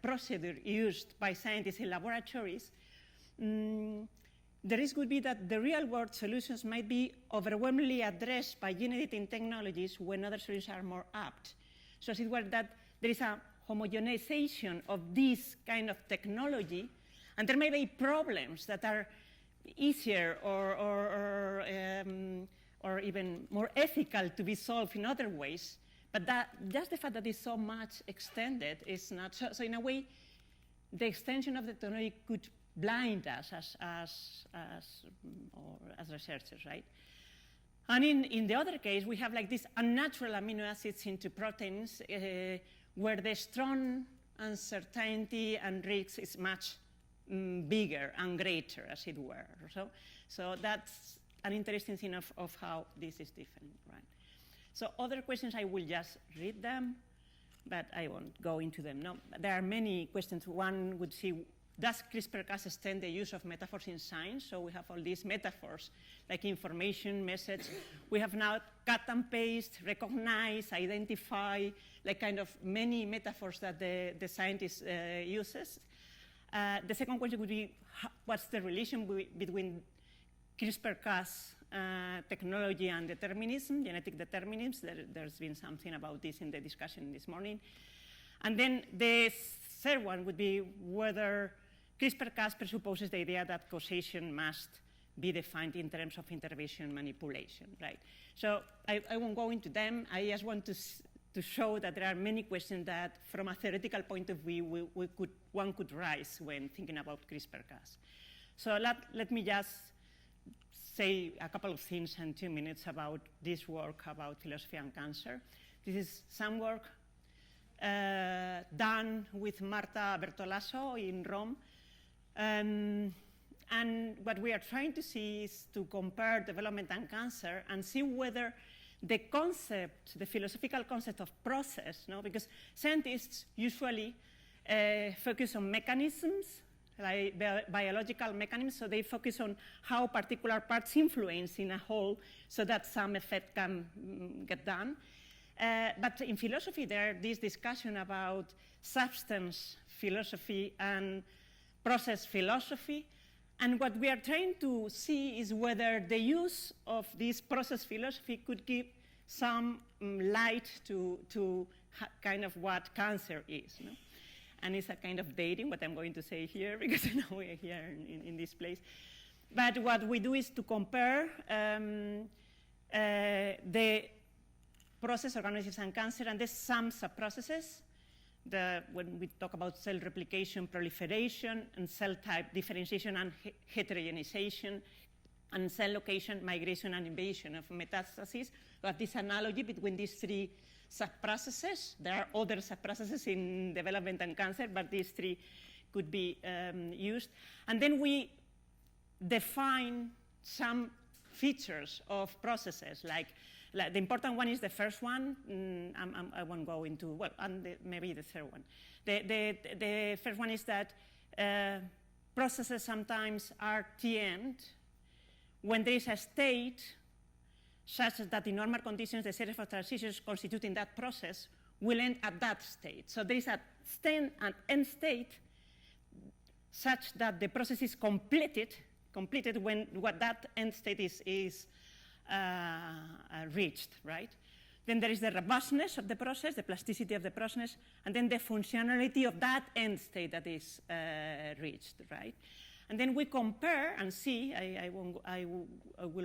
N: procedure used by scientists in laboratories, the risk would be that the real-world solutions might be overwhelmingly addressed by gene editing technologies when other solutions are more apt. So as it were, that there is a homogenization of this kind of technology, and there may be problems that are easier or even more ethical to be solved in other ways, but that just the fact that it's so much extended is not. So in a way, the extension of the technology could blind us as researchers, right? And in the other case, we have like these unnatural amino acids into proteins where the strong uncertainty and risk is much bigger and greater, as it were. So that's an interesting thing of how this is different, right? So other questions, I will just read them, but I won't go into them. No, there are many questions. One would see, does CRISPR-Cas extend the use of metaphors in science? So we have all these metaphors, like information, message. We have now cut and paste, recognize, identify, like kind of many metaphors that the scientist uses. The second question would be, what's the relation between CRISPR-Cas technology and determinism, genetic determinism? There's been something about this in the discussion this morning. And then the third one would be whether CRISPR-Cas presupposes the idea that causation must be defined in terms of intervention manipulation, right? So I won't go into them. I just want to show that there are many questions that, from a theoretical point of view, one could raise when thinking about CRISPR-Cas. So let me just say a couple of things in 2 minutes about this work about philosophy and cancer. This is some work done with Marta Bertolaso in Rome. And what we are trying to see is to compare development and cancer and see whether the concept, the philosophical concept of process, no? Because scientists usually focus on mechanisms, like biological mechanisms, so they focus on how particular parts influence in a whole so that some effect can get done. But in philosophy, there is this discussion about substance philosophy and process philosophy. And what we are trying to see is whether the use of this process philosophy could give some light to kind of what cancer is. No? And it's a kind of dating, what I'm going to say here, because I know we're here in this place. But what we do is to compare the process, organisms, and cancer, and there's some sub-processes. When we talk about cell replication, proliferation, and cell type differentiation and heterogenization, and cell location, migration, and invasion of metastases, we have this analogy between these three sub-processes. There are other sub-processes in development and cancer, but these three could be used. And then we define some features of processes, like the important one is the first one. I won't go into, well, and maybe the third one. The first one is that processes sometimes are T-end when there is a state such that in normal conditions the series of transitions constituting that process will end at that state. So there is a end state such that the process is completed when what that end state is reached, right? Then there is the robustness of the process, the plasticity of the process, and then the functionality of that end state that is reached, right? And then we compare and see, I will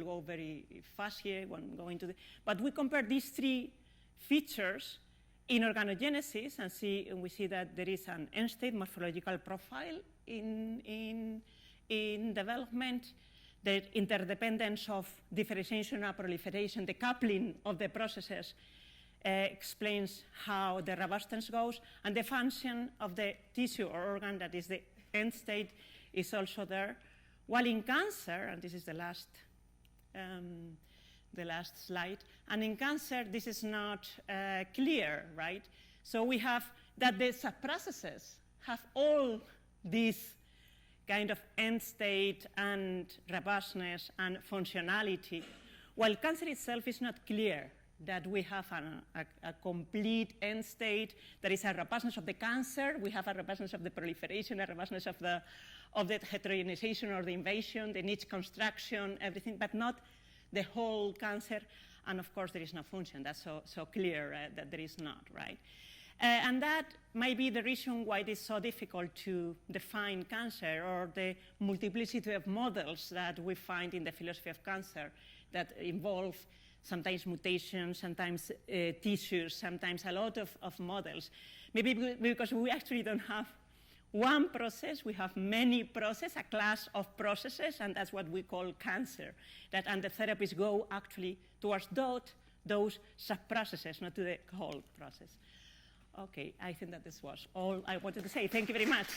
N: go very fast here, won't go into but we compare these three features in organogenesis and we see that there is an end state morphological profile in development. The interdependence of differentiation and proliferation, the coupling of the processes explains how the robustness goes, and the function of the tissue or organ that is the end state is also there. While in cancer, and this is the last slide, and in cancer this is not clear, right? So we have that the subprocesses have all these kind of end state and robustness and functionality, while cancer itself is not clear that we have a complete end state. There is a robustness of the cancer. We have a robustness of the proliferation, a robustness of the heterogeneization or the invasion, the niche construction, everything, but not the whole cancer. And of course, there is no function. That's so clear that there is not, right? And that might be the reason why it is so difficult to define cancer, or the multiplicity of models that we find in the philosophy of cancer that involve sometimes mutations, sometimes tissues, sometimes a lot of models. Maybe because we actually don't have one process, we have many processes, a class of processes, and that's what we call cancer. And the therapies go actually towards those sub-processes, not to the whole process. Okay, I think that this was all I wanted to say. Thank you very much.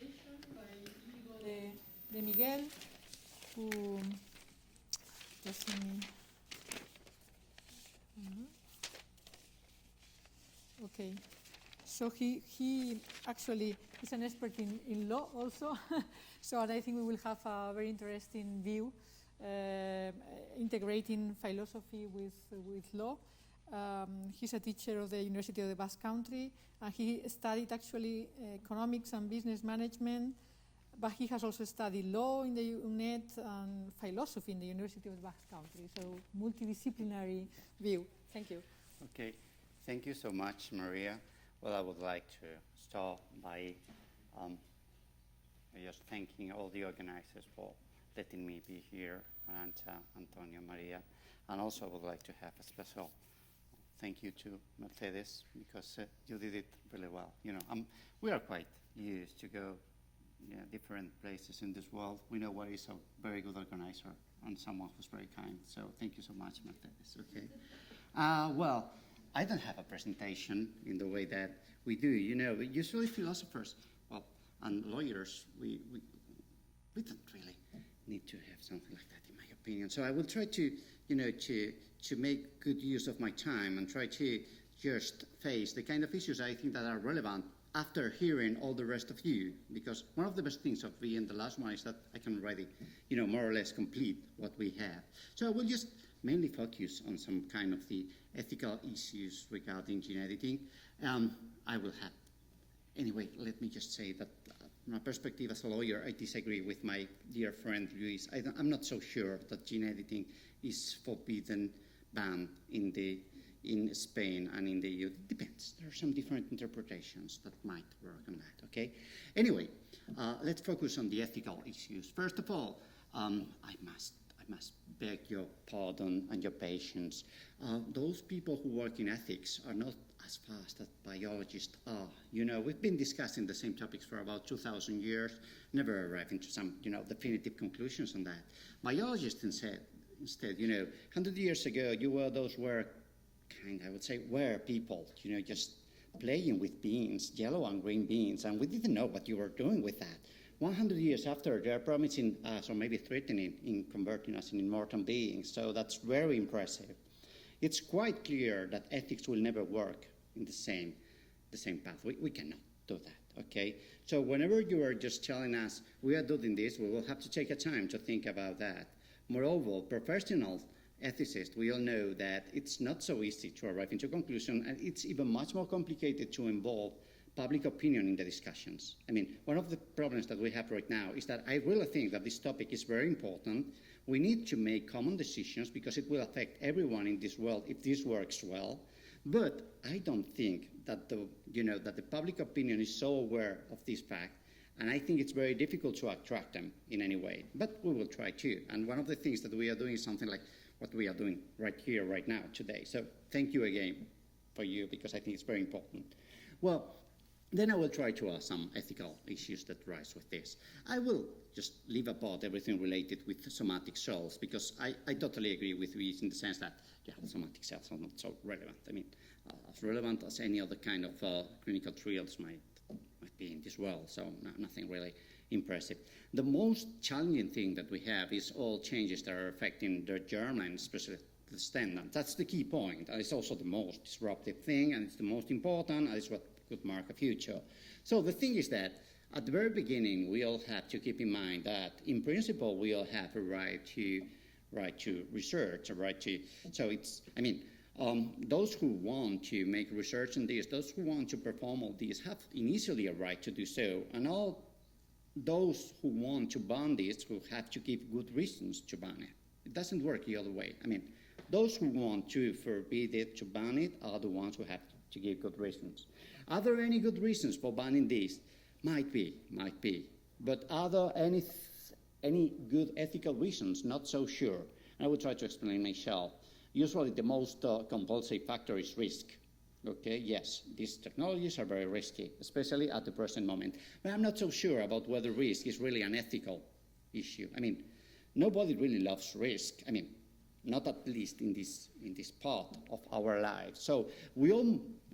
A: Íñigo de Miguel, who okay, so he actually is an expert in law also, so I think we will have a very interesting view integrating philosophy with law. He's a teacher of the University of the Basque Country, and he studied actually economics and business management, but he has also studied law in the UNED and philosophy in the University of the Basque Country, so multidisciplinary view. Thank you.
O: Okay, thank you so much, Maria. Well, I would like to start by just thanking all the organizers for letting me be here, Arantza, Antonio, Maria, and also I would like to have a special thank you to Mercedes, because you did it really well. You know, we are quite used to go different places in this world. We know what is a very good organizer and someone who's very kind. So thank you so much, Mercedes. Okay. Well, I don't have a presentation in the way that we do. You know, usually philosophers, well, and lawyers, we don't really need to have something like that, in my opinion. So I will try to, you know, to make good use of my time and try to just face the kind of issues I think that are relevant after hearing all the rest of you, because one of the best things of being the last one is that I can already, you know, more or less complete what we have. So I will just mainly focus on some kind of the ethical issues regarding gene editing. I will have, anyway, let me just say that from my perspective as a lawyer, I disagree with my dear friend Lluis. I'm not so sure that gene editing is forbidden, banned in Spain and in the EU. It depends. There are some different interpretations that might work on that, okay? Anyway, let's focus on the ethical issues. First of all, I must beg your pardon and your patience. Those people who work in ethics are not as fast as biologists are. You know, we've been discussing the same topics for about 2,000 years, never arriving to some, you know, definitive conclusions on that. Biologists instead, you know, 100 years ago, you were those were kind, I would say, were people, you know, just playing with beans, yellow and green beans, and we didn't know what you were doing with that. 100 years after, they are promising us, or maybe threatening, in converting us in immortal beings, so that's very impressive. It's quite clear that ethics will never work in the same path. We cannot do that, okay? So whenever you are just telling us, we are doing this, we will have to take a time to think about that. Moreover, professional ethicists, we all know that it's not so easy to arrive into a conclusion, and it's even much more complicated to involve public opinion in the discussions. I mean, one of the problems that we have right now is that I really think that this topic is very important. We need to make common decisions because it will affect everyone in this world if this works well. But I don't think that the public opinion is so aware of this fact, and I think it's very difficult to attract them in any way. But we will try to. And one of the things that we are doing is something like what we are doing right here, right now, today. So thank you again for you, because I think it's very important. Well, then I will try to ask some ethical issues that rise with this. I will just leave apart everything related with somatic cells, because I totally agree with Luis in the sense that, yeah, somatic cells are not so relevant. I mean, as relevant as any other kind of clinical trials might be in this world, so nothing really impressive. The most challenging thing that we have is all changes that are affecting the germline, especially the stem. That's the key point, and it's also the most disruptive thing, and it's the most important, and it's what could mark a future. So the thing is that at the very beginning, we all have to keep in mind that, in principle, we all have a right to research, a right to. So it's, I mean, those who want to make research on this, those who want to perform all these, have initially a right to do so, and all those who want to ban this who have to give good reasons to ban it. It doesn't work the other way. I mean, those who want to forbid it, to ban it, are the ones who have to give good reasons. Are there any good reasons for banning this? Might be. But are there any good ethical reasons? Not so sure. I will try to explain myself. Usually the most compulsive factor is risk. Okay, yes, these technologies are very risky, especially at the present moment. But I'm not so sure about whether risk is really an ethical issue. I mean, nobody really loves risk. I mean, not at least in this part of our lives. So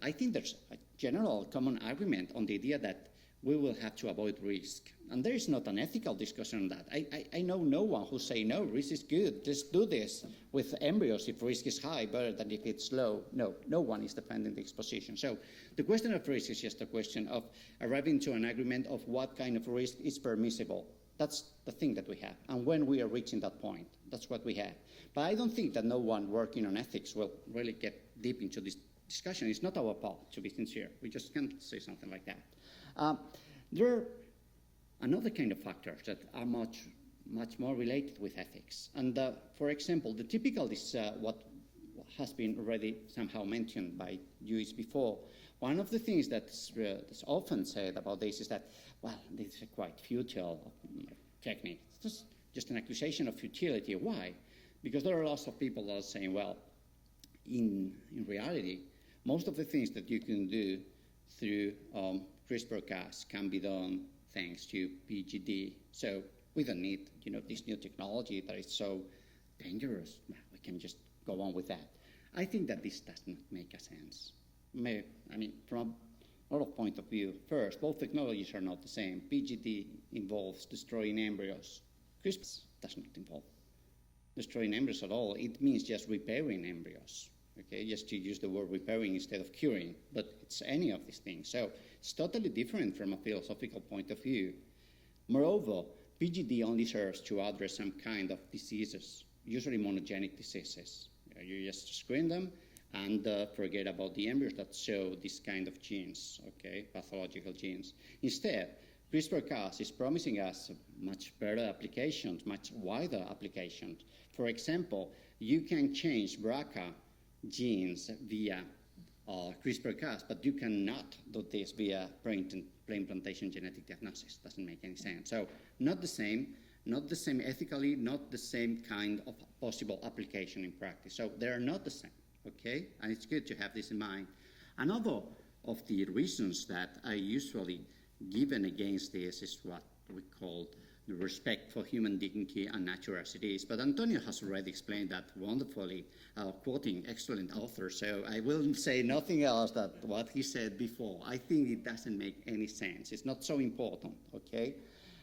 O: I think there's a general common argument on the idea that we will have to avoid risk. And there is not an ethical discussion on that. I know no one who say, no, risk is good, just do this with embryos if risk is high, better than if it's low. No one is defending this position. So the question of risk is just a question of arriving to an agreement of what kind of risk is permissible. That's the thing that we have. And when we are reaching that point, that's what we have. But I don't think that no one working on ethics will really get deep into this discussion. It's not our part, to be sincere. We just can't say something like that. There are another kind of factors that are much more related with ethics. And for example, the typical is what has been already somehow mentioned by Lluis before. One of the things that's often said about this is that, well, this is a quite futile technique. It's just an accusation of futility. Why? Because there are lots of people that are saying, well, in reality, most of the things that you can do through CRISPR-Cas can be done thanks to PGD. So we don't need, this new technology that is so dangerous. Well, we can just go on with that. I think that this does not make a sense. From a lot of point of view, first, both technologies are not the same. PGD involves destroying embryos. CRISPR does not involve destroying embryos at all. It means just repairing embryos. Okay, just to use the word repairing instead of curing, but it's any of these things. So it's totally different from a philosophical point of view. Moreover, PGD only serves to address some kind of diseases, usually monogenic diseases. You just screen them and forget about the embryos that show this kind of genes, okay, pathological genes. Instead, CRISPR-Cas is promising us much better applications, much wider applications. For example, you can change BRCA genes via CRISPR-Cas, but you cannot do this via pre-implantation genetic diagnosis. Doesn't make any sense. So not the same ethically, not the same kind of possible application in practice. So they are not the same, okay? And it's good to have this in mind. Another of the reasons that I usually given against this is what we call the respect for human dignity and nature as it is. But Antonio has already explained that wonderfully, quoting excellent authors, so I will say nothing else than what he said before. I think it doesn't make any sense. It's not so important, okay?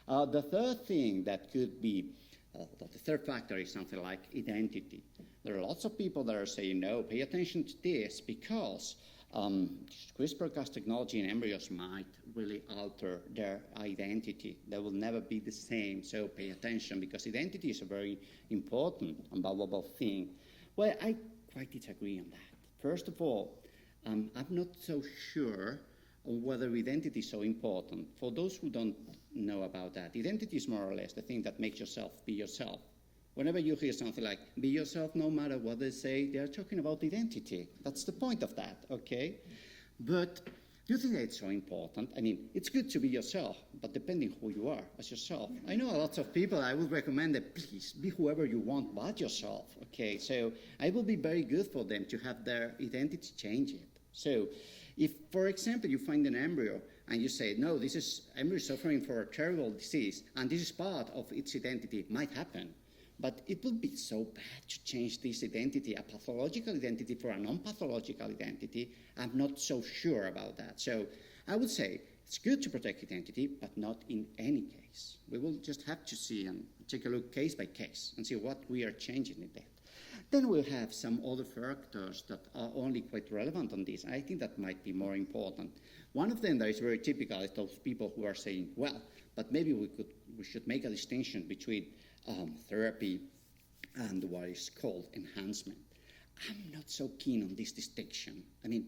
O: The third thing that could be, the third factor is something like identity. There are lots of people that are saying, no, pay attention to this because CRISPR-Cas technology in embryos might really alter their identity. They will never be the same, so pay attention because identity is a very important and valuable thing. Well, I quite disagree on that. First of all, I'm not so sure on whether identity is so important. For those who don't know about that, identity is more or less the thing that makes yourself be yourself. Whenever you hear something like, be yourself no matter what they say, they are talking about identity. That's the point of that, okay? But do you think that it's so important? I mean, it's good to be yourself, but depending who you are as yourself. I know lots of people, I would recommend that please be whoever you want but yourself, okay? So it will be very good for them to have their identity change it. So if, for example, you find an embryo and you say, no, this is embryo suffering for a terrible disease, and this is part of its identity, might happen. But it would be so bad to change this identity, a pathological identity for a non-pathological identity. I'm not so sure about that. So I would say it's good to protect identity, but not in any case. We will just have to see and take a look case by case and see what we are changing in that. Then we'll have some other factors that are only quite relevant on this. I think that might be more important. One of them that is very typical is those people who are saying, well, but maybe we should make a distinction between therapy and what is called enhancement. I'm not so keen on this distinction. I mean,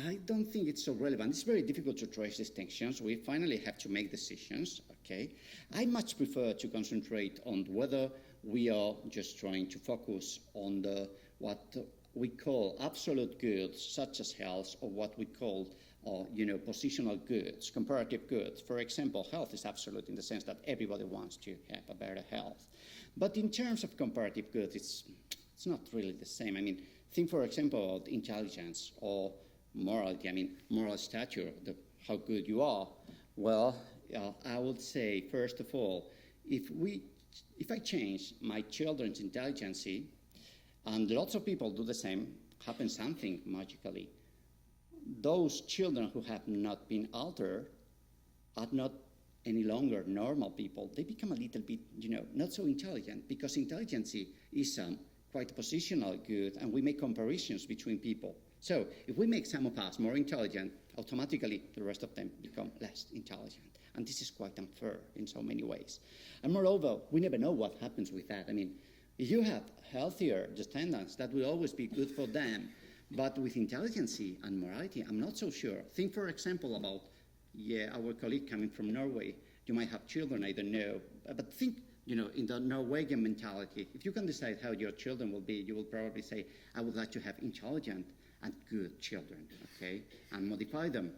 O: I don't think it's so relevant. It's very difficult to trace distinctions. We finally have to make decisions, okay? I much prefer to concentrate on whether we are just trying to focus on what we call absolute goods, such as health, or what we call positional goods, comparative goods. For example, health is absolute in the sense that everybody wants to have a better health. But in terms of comparative goods, it's not really the same. I mean, think, for example, of intelligence or morality. I mean, moral stature, how good you are. Well, I would say, first of all, if I change my children's intelligence, and lots of people do the same, happens something magically. Those children who have not been altered are not any longer normal people. They become a little bit, not so intelligent, because intelligence is quite a positional good, and we make comparisons between people. So if we make some of us more intelligent, automatically the rest of them become less intelligent. And this is quite unfair in so many ways. And moreover, we never know what happens with that. I mean, if you have healthier descendants, that will always be good for them. But with intelligence and morality, I'm not so sure. Think, for example, about, our colleague coming from Norway. You might have children, I don't know. But think, in the Norwegian mentality, if you can decide how your children will be, you will probably say, I would like to have intelligent and good children, okay? And modify them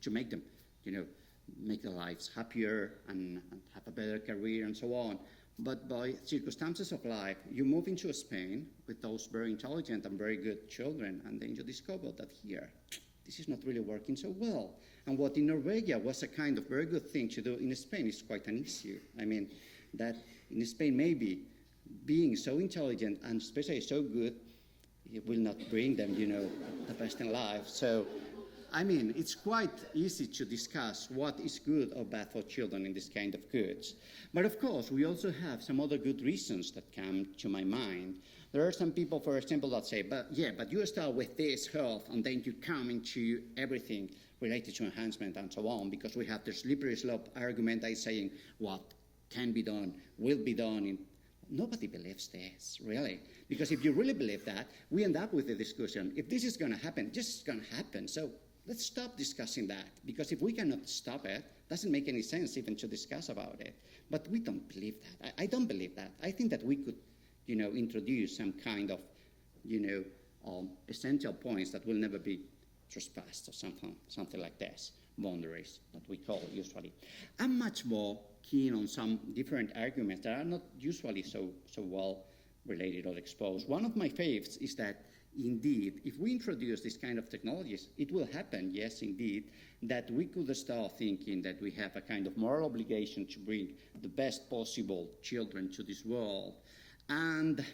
O: to make them, make their lives happier and have a better career and so on. But by circumstances of life, you move into Spain with those very intelligent and very good children, and then you discover that here, this is not really working so well. And what in Norway was a kind of very good thing to do in Spain is quite an issue. I mean, that in Spain maybe being so intelligent and especially so good, it will not bring them, the best in life. So, I mean, it's quite easy to discuss what is good or bad for children in this kind of goods. But of course, we also have some other good reasons that come to my mind. There are some people, for example, that say, but you start with this health and then you come into everything related to enhancement and so on, because we have the slippery slope argument that is saying what can be done, will be done. Nobody believes this, really. Because if you really believe that, we end up with a discussion. If this is going to happen, this is going to happen. So let's stop discussing that, because if we cannot stop it, it doesn't make any sense even to discuss about it. But we don't believe that. I don't believe that. I think that we could, introduce some kind of, essential points that will never be trespassed or something like this, boundaries that we call usually. I'm much more keen on some different arguments that are not usually so well related or exposed. One of my favorites is that indeed, if we introduce this kind of technologies, it will happen, yes, indeed, that we could start thinking that we have a kind of moral obligation to bring the best possible children to this world.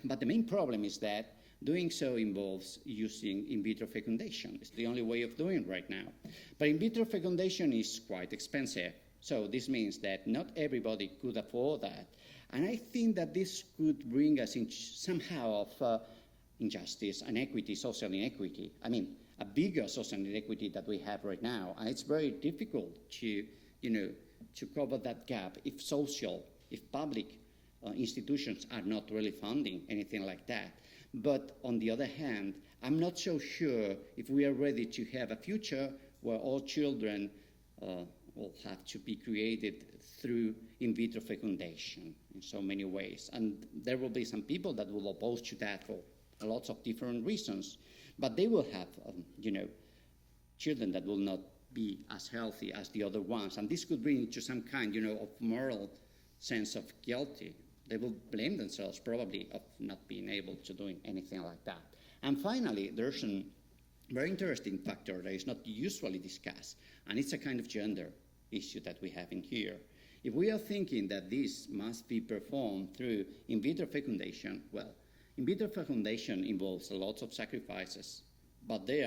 O: But the main problem is that doing so involves using in vitro fecundation. It's the only way of doing it right now. But in vitro fecundation is quite expensive. So this means that not everybody could afford that. And I think that this could bring us in somehow of injustice, inequity, social inequity. I mean, a bigger social inequity that we have right now. And it's very difficult to cover that gap if public institutions are not really funding anything like that. But on the other hand, I'm not so sure if we are ready to have a future where all children will have to be created through in vitro fecundation in so many ways. And there will be some people that will oppose to that for lots of different reasons, but they will have, children that will not be as healthy as the other ones. And this could bring to some kind, of moral sense of guilty. They will blame themselves probably of not being able to do anything like that. And finally, there's a very interesting factor that is not usually discussed, and it's a kind of gender issue that we have in here. If we are thinking that this must be performed through in vitro fecundation, well, in vitro fecundation involves a lot of sacrifices, but they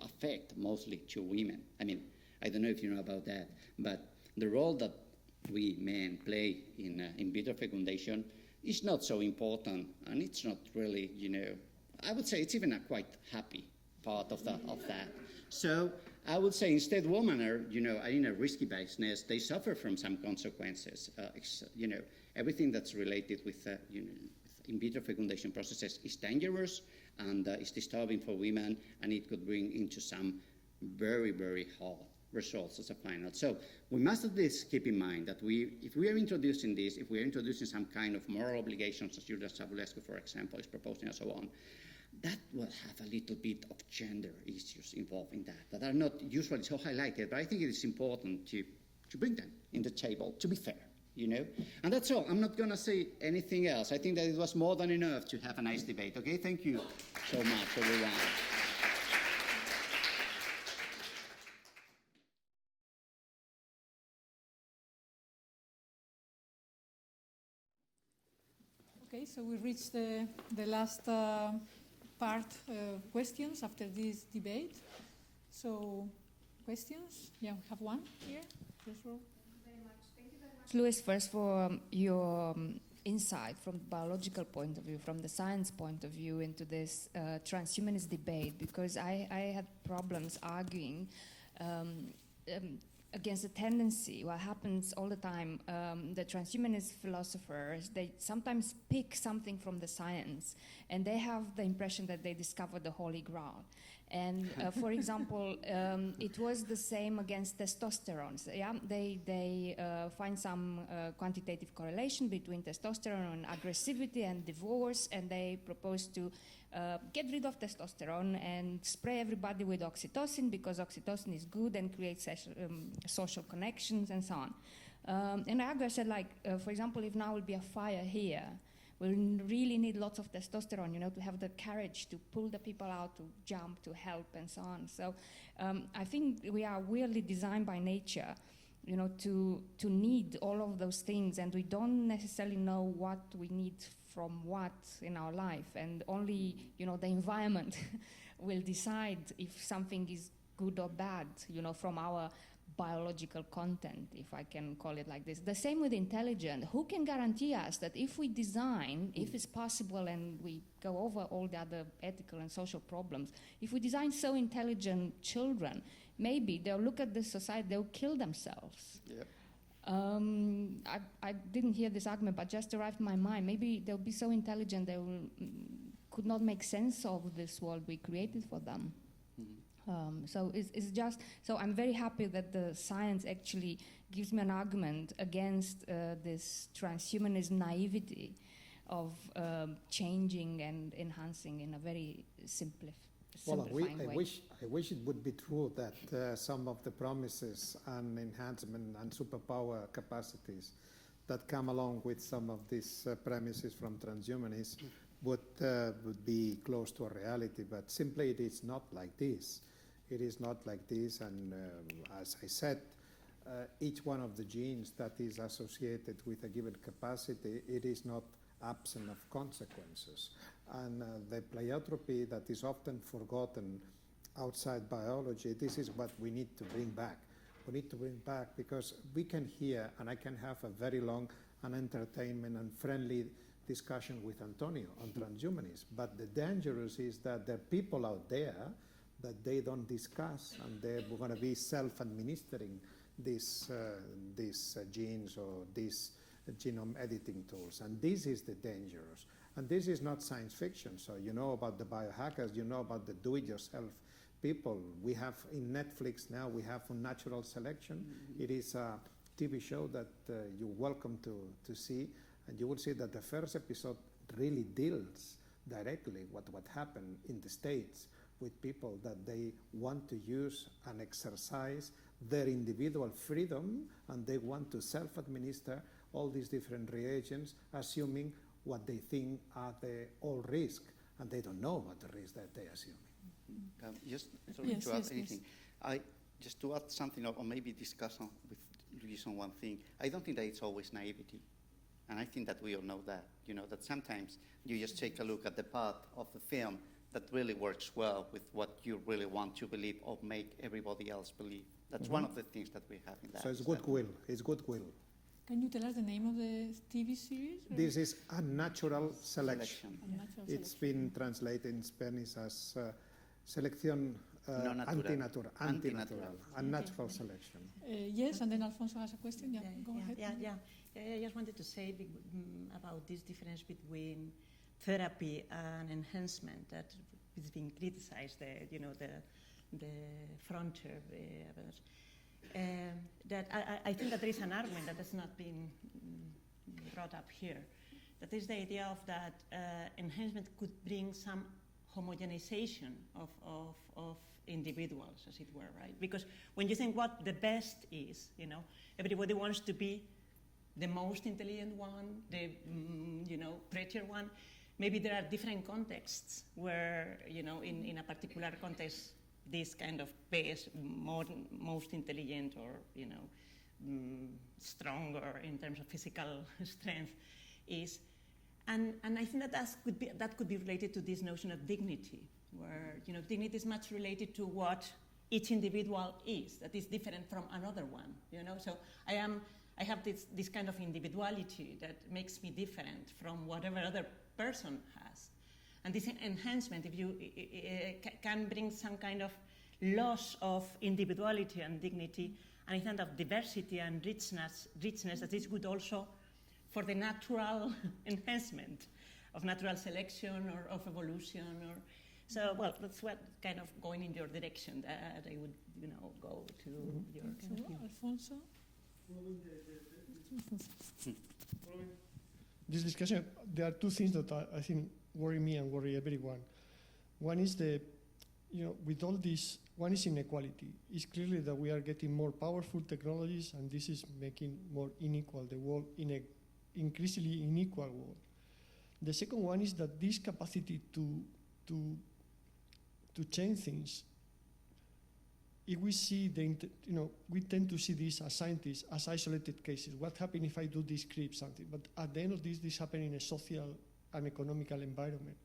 O: affect mostly to women. I mean, I don't know if you know about that, but the role that we men play in vitro fecundation is not so important, and it's not really, you know, I would say it's even a quite happy part of that. So I would say instead women are, you know, in a risky business, they suffer from some consequences. You know, everything that's related with, you know, with in vitro fecundation processes is dangerous and is disturbing for women, and it could bring into some very, very hard results as a final. So we must at least keep in mind that if we are introducing this, if we are introducing some kind of moral obligations, as Maria Blasco, for example, is proposing and so on, that will have a little bit of gender issues involved in that are not usually so highlighted, but I think it is important to bring them in the table, to be fair, you know? And that's all. I'm not going to say anything else. I think that it was more than enough to have a nice debate, okay? Thank you so much, everyone.
A: Okay, so we reached the last part, questions after this debate. So, questions? Yeah, we have one here. First row.
P: Thank you very much, Lluis, first for your insight from the biological point of view, from the science point of view into this transhumanist debate, because I had problems arguing against the tendency, what happens all the time, the transhumanist philosophers, they sometimes pick something from the science, and they have the impression that they discovered the Holy Grail. And for example, it was the same against testosterone. So, yeah, they find some quantitative correlation between testosterone and aggressivity and divorce, and they propose to get rid of testosterone and spray everybody with oxytocin, because oxytocin is good and creates social connections and so on. And I said, like, for example, if now will be a fire here, we'll really need lots of testosterone, you know, to have the courage to pull the people out, to jump, to help, and so on. So I think we are weirdly designed by nature, you know, to need all of those things, and we don't necessarily know what we need from what in our life, and only, you know, the environment will decide if something is good or bad, you know, from our biological content, if I can call it like this. The same with intelligence. Who can guarantee us that if we design, if it's possible, and we go over all the other ethical and social problems, if we design so intelligent children, maybe they'll look at this society, they'll kill themselves.
O: Yep.
P: I didn't hear this argument, but just arrived in my mind. Maybe they'll be so intelligent they could not make sense of this world we created for them. So it's just, so I'm very happy that the science actually gives me an argument against this transhumanist naivety of changing and enhancing in a very simplifying way.
M: I wish it would be true that some of the promises and enhancement and superpower capacities that come along with some of these premises from transhumanism would be close to a reality, but simply it is not like this. It is not like this, and as I said, each one of the genes that is associated with a given capacity, it is not absent of consequences. And the pleiotropy that is often forgotten outside biology, this is what we need to bring back. We need to bring back, because we can hear, and I can have a very long and entertainment and friendly discussion with Antonio on transhumanism, but the dangerous is that there are people out there that they don't discuss, and they're going to be self-administering these genes or these genome editing tools. And this is the dangerous. And this is not science fiction. So you know about the biohackers, you know about the do-it-yourself people. We have in Netflix now, we have Unnatural Selection. It is a TV show that you're welcome to see. And you will see that the first episode really deals directly with what happened in the States with people that they want to use and exercise their individual freedom, and they want to self-administer all these different reagents, assuming what they think are the all risk, and they don't know what the risk that they're assuming.
G: Just sorry to add anything. Just to add something, or maybe discuss with Lluis on one thing. I don't think that it's always naivety, and I think that we all know that. You know that sometimes you just take a look at the part of the film that really works well with what you really want to believe or make everybody else believe. That's one of the things that we have in that.
M: So it's goodwill. It's goodwill.
A: Can you tell us the name of the TV series?
M: This is Unnatural Selection.
A: Unnatural
M: It's
A: Selection.
M: been translated in Spanish as Selección
O: No natural.
M: Antinatural, Unnatural Selection.
A: Yes, and then Alfonso has a question. Yeah, go ahead.
N: I just wanted to say about this difference between therapy and enhancement that is being criticized. The frontier. That I think that there is an argument that has not been brought up here. That is the idea of that enhancement could bring some homogenization of individuals, as it were, right? Because when you think what the best is, everybody wants to be the most intelligent one, the prettier one. Maybe there are different contexts where, in a particular context, this kind of best, most intelligent, or stronger in terms of physical strength is, and I think that could be related to this notion of dignity, where dignity is much related to what each individual is, that is different from another one. So I have this kind of individuality that makes me different from whatever other person has. And this enhancement, if you can bring some kind of loss of individuality and dignity, and a kind of diversity and richness that is good also for the natural enhancement of natural selection or of evolution. So that's what kind of going in your direction that I would go to your kind of view.
A: Alfonso.
L: Following this discussion, there are two things that I think worry me and worry everyone. One is with all this, one is inequality. It's clearly that we are getting more powerful technologies, and this is making more unequal the world, in an increasingly unequal world. The second one is that this capacity to change things, if we see we tend to see this as scientists as isolated cases. What happens if I do this, create something? But at the end of this happens in a social and economical environment.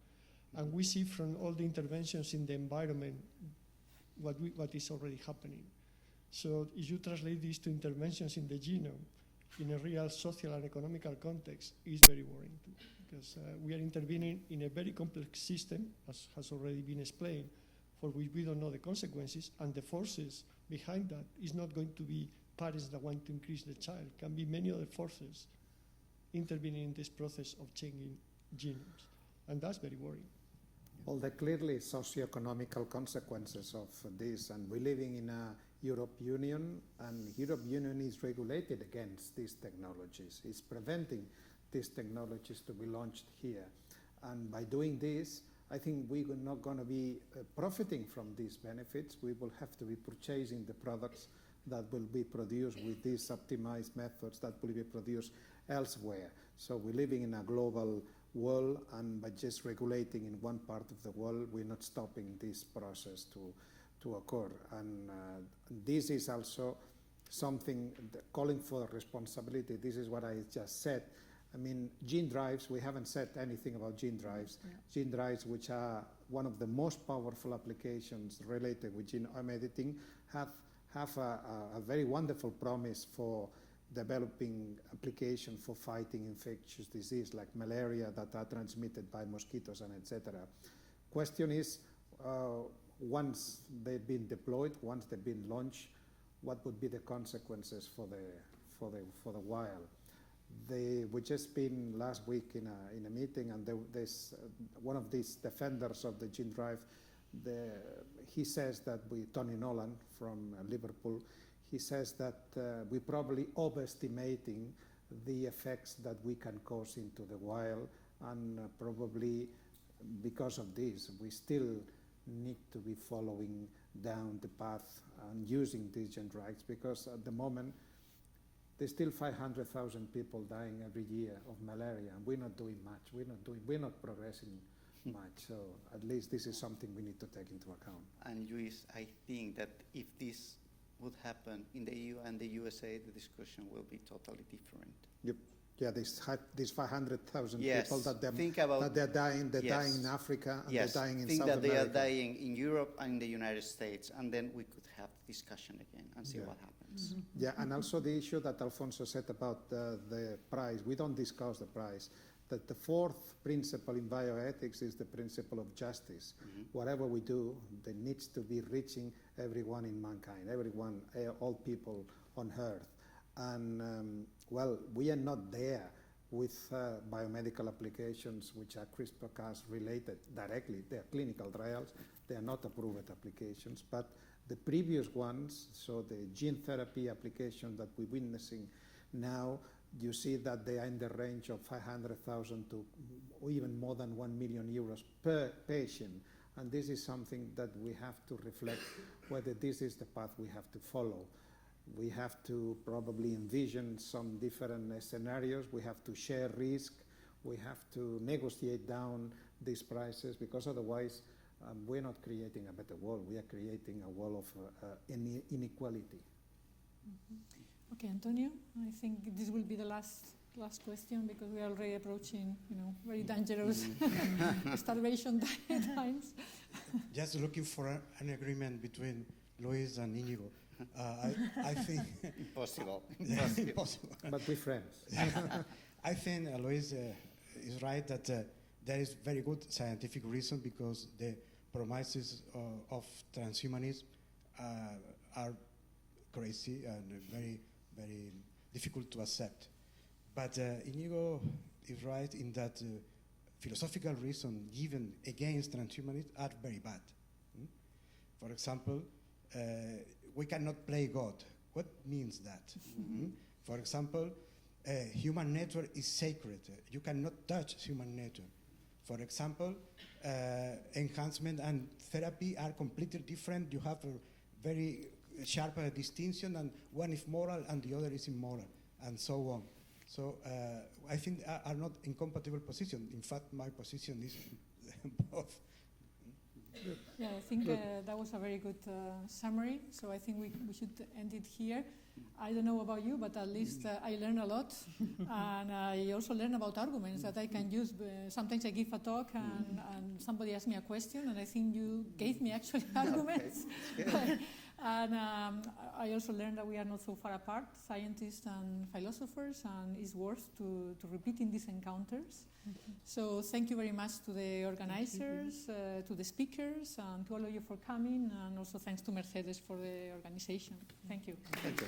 L: And we see from all the interventions in the environment what is already happening. So if you translate this to interventions in the genome, in a real social and economical context, is very worrying too, because we are intervening in a very complex system, as has already been explained, for which we don't know the consequences, and the forces behind that is not going to be parents that want to increase the child. It can be many other forces intervening in this process of changing genomes, and that's very worrying.
M: Well, there are clearly socio-economical consequences of this, and we're living in a Europe Union, and Europe Union is regulated against these technologies. It's preventing these technologies to be launched here. And by doing this, I think we're not going to be profiting from these benefits. We will have to be purchasing the products that will be produced with these optimized methods that will be produced elsewhere. So we're living in a global world, and by just regulating in one part of the world, we're not stopping this process to occur. And this is also something calling for responsibility. This is what I just said. I mean, gene drives, we haven't said anything about gene drives. Yeah. Gene drives, which are one of the most powerful applications related with genome editing, have a very wonderful promise for developing application for fighting infectious disease like malaria that are transmitted by mosquitoes and etc. Question is, once they've been deployed, once they've been launched, what would be the consequences for the wild? We just been last week in a meeting, and there's one of these defenders of the gene drive. He says that Tony Nolan from Liverpool, he says that we're probably overestimating the effects that we can cause into the wild, and probably because of this, we still need to be following down the path and using these gene drives, because at the moment, there's still 500,000 people dying every year of malaria, and we're not doing much. We're not progressing much. So at least this is something we need to take into account.
O: And Lluis, I think that if this would happen in the EU and the USA, the discussion will be totally different.
M: Yep. Yeah, these 500,000
O: yes.
M: people that they're dying. They're dying in Africa, and
O: yes.
M: they're dying in
O: Think
M: South
O: that
M: America.
O: They are dying in Europe and in the United States, and then we could have the discussion again and see what happens.
M: Yes. Yeah, and also the issue that Alfonso said about the price. We don't discuss the price. That the fourth principle in bioethics is the principle of justice. Whatever we do, there needs to be reaching everyone in mankind, everyone, all people on earth. And well, we are not there with biomedical applications which are CRISPR-Cas related directly. They are clinical trials. They are not approved applications, but the previous ones, so the gene therapy application that we're witnessing now, you see that they are in the range of 500,000 to even more than 1 million euros per patient. And this is something that we have to reflect whether this is the path we have to follow. We have to probably envision some different scenarios. We have to share risk. We have to negotiate down these prices, because otherwise we're not creating a better world. We are creating a world of inequality.
A: Okay, Antonio, I think this will be the last question, because we are already approaching, very dangerous starvation times.
C: Just looking for an agreement between Luis and Íñigo. I think
O: impossible.
C: Impossible.
M: But we're friends.
C: I think Luis is right that there is very good scientific reason, because the promises of transhumanism are crazy and very, very difficult to accept. But Íñigo is right in that philosophical reasons given against transhumanism are very bad. For example, we cannot play God. What means that? For example, human nature is sacred. You cannot touch human nature. For example, enhancement and therapy are completely different. You have a very sharp distinction, and one is moral and the other is immoral, and so on. So I think are not incompatible positions. In fact, my position is both.
A: Yeah, I think that was a very good summary. So I think we should end it here. I don't know about you, but at least I learned a lot. And I also learned about arguments that I can use. Sometimes I give a talk and somebody asks me a question, and I think you gave me actually arguments. And I also learned that we are not so far apart, scientists and philosophers, and it's worth to repeat in these encounters. So thank you very much to the organizers, to the speakers, and to all of you for coming, and also thanks to Mercedes for the organization. Thank you.
M: Thank you.